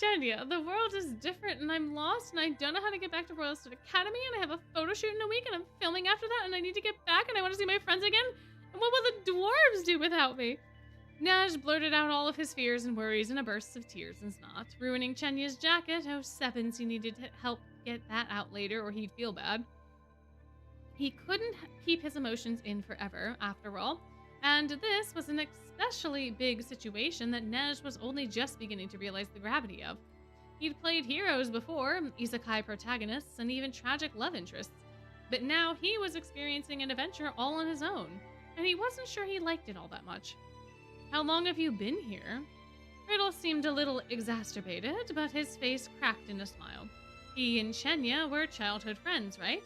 Chenya, the world is different and I'm lost and I don't know how to get back to Royal Sword Academy and I have a photo shoot in a week and I'm filming after that and I need to get back and I want to see my friends again. And what will the dwarves do without me? Nej blurted out all of his fears and worries in a burst of tears and snot, ruining Chenya's jacket. Oh, Sevens, he needed to help get that out later or he'd feel bad. He couldn't keep his emotions in forever, after all, and this was an especially big situation that Nej was only just beginning to realize the gravity of. He'd played heroes before, isekai protagonists, and even tragic love interests, but now he was experiencing an adventure all on his own, and he wasn't sure he liked it all that much. How long have you been here? Riddle seemed a little exacerbated, but his face cracked in a smile. He and Chenya were childhood friends, right?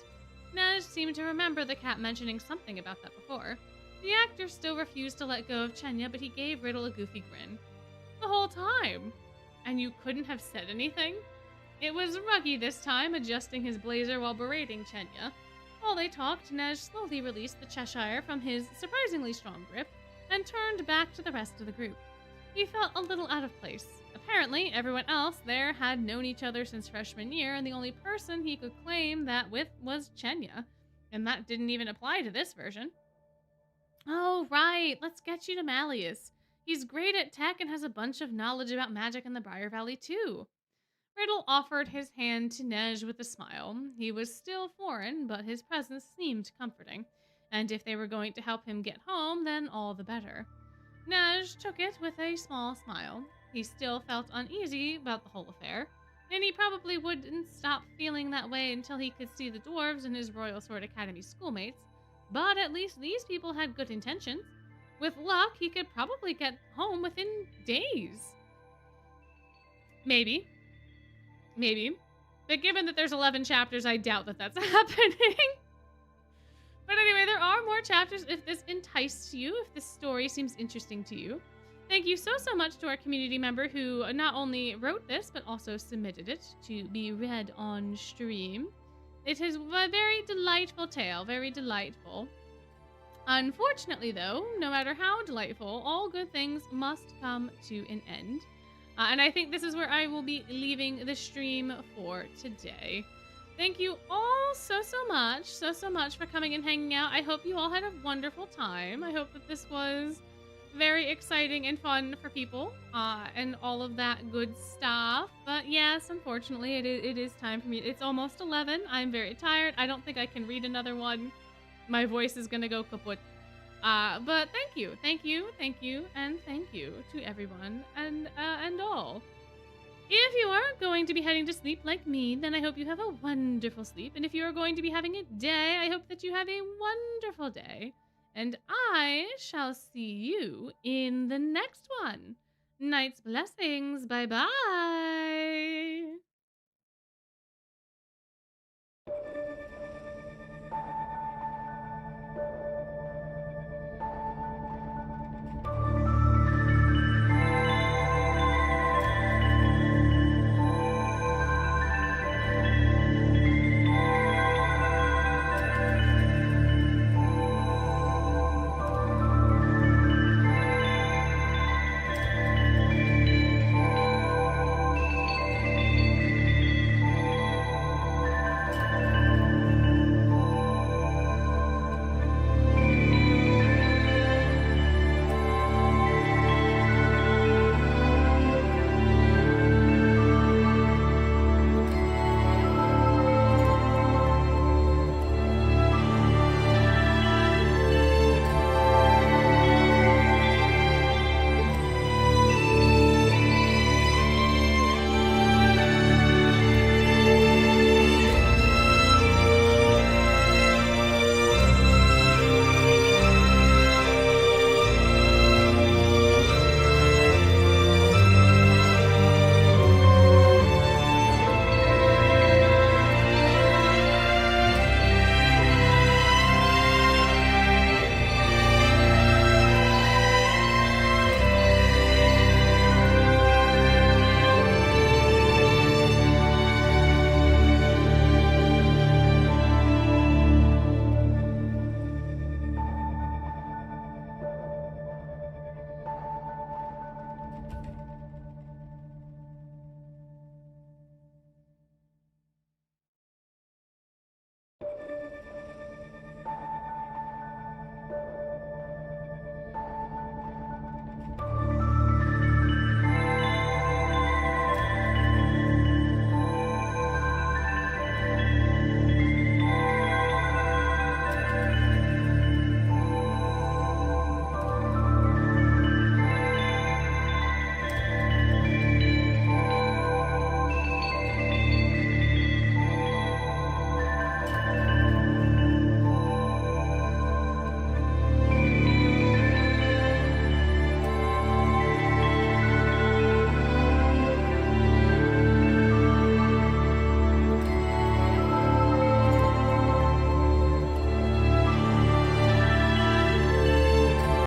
Nej seemed to remember the cat mentioning something about that before. The actor still refused to let go of Chenya, but he gave Riddle a goofy grin. The whole time! And you couldn't have said anything? It was Ruggy this time, adjusting his blazer while berating Chenya. While they talked, Nej slowly released the Cheshire from his surprisingly strong grip and turned back to the rest of the group. He felt a little out of place. Apparently, everyone else there had known each other since freshman year, and the only person he could claim that with was Chenya, and that didn't even apply to this version. Oh, right, let's get you to Malleus. He's great at tech and has a bunch of knowledge about magic in the Briar Valley, too. Riddle offered his hand to Nej with a smile. He was still foreign, but his presence seemed comforting, and if they were going to help him get home, then all the better. Nej took it with a small smile. He still felt uneasy about the whole affair, and he probably wouldn't stop feeling that way until he could see the dwarves and his Royal Sword Academy schoolmates, but at least these people had good intentions. With luck, he could probably get home within days. Maybe. But given that there's 11 chapters, I doubt that that's happening. But anyway, there are more chapters if this enticed you, if this story seems interesting to you. Thank you so much to our community member who not only wrote this, but also submitted it to be read on stream. It is a very delightful tale, very delightful. Unfortunately, though, no matter how delightful, all good things must come to an end. And I think this is where I will be leaving the stream for today. Thank you all so much for coming and hanging out. I hope you all had a wonderful time. I hope that this was very exciting and fun for people, and all of that good stuff. But yes, unfortunately, it is time for me. It's almost 11. I'm very tired. I don't think I can read another one. My voice is gonna go kaput. But thank you, and thank you to everyone and all. If you are going to be heading to sleep like me, then I hope you have a wonderful sleep. And if you are going to be having a day, I hope that you have a wonderful day. And I shall see you in the next one. Night's blessings. Bye bye.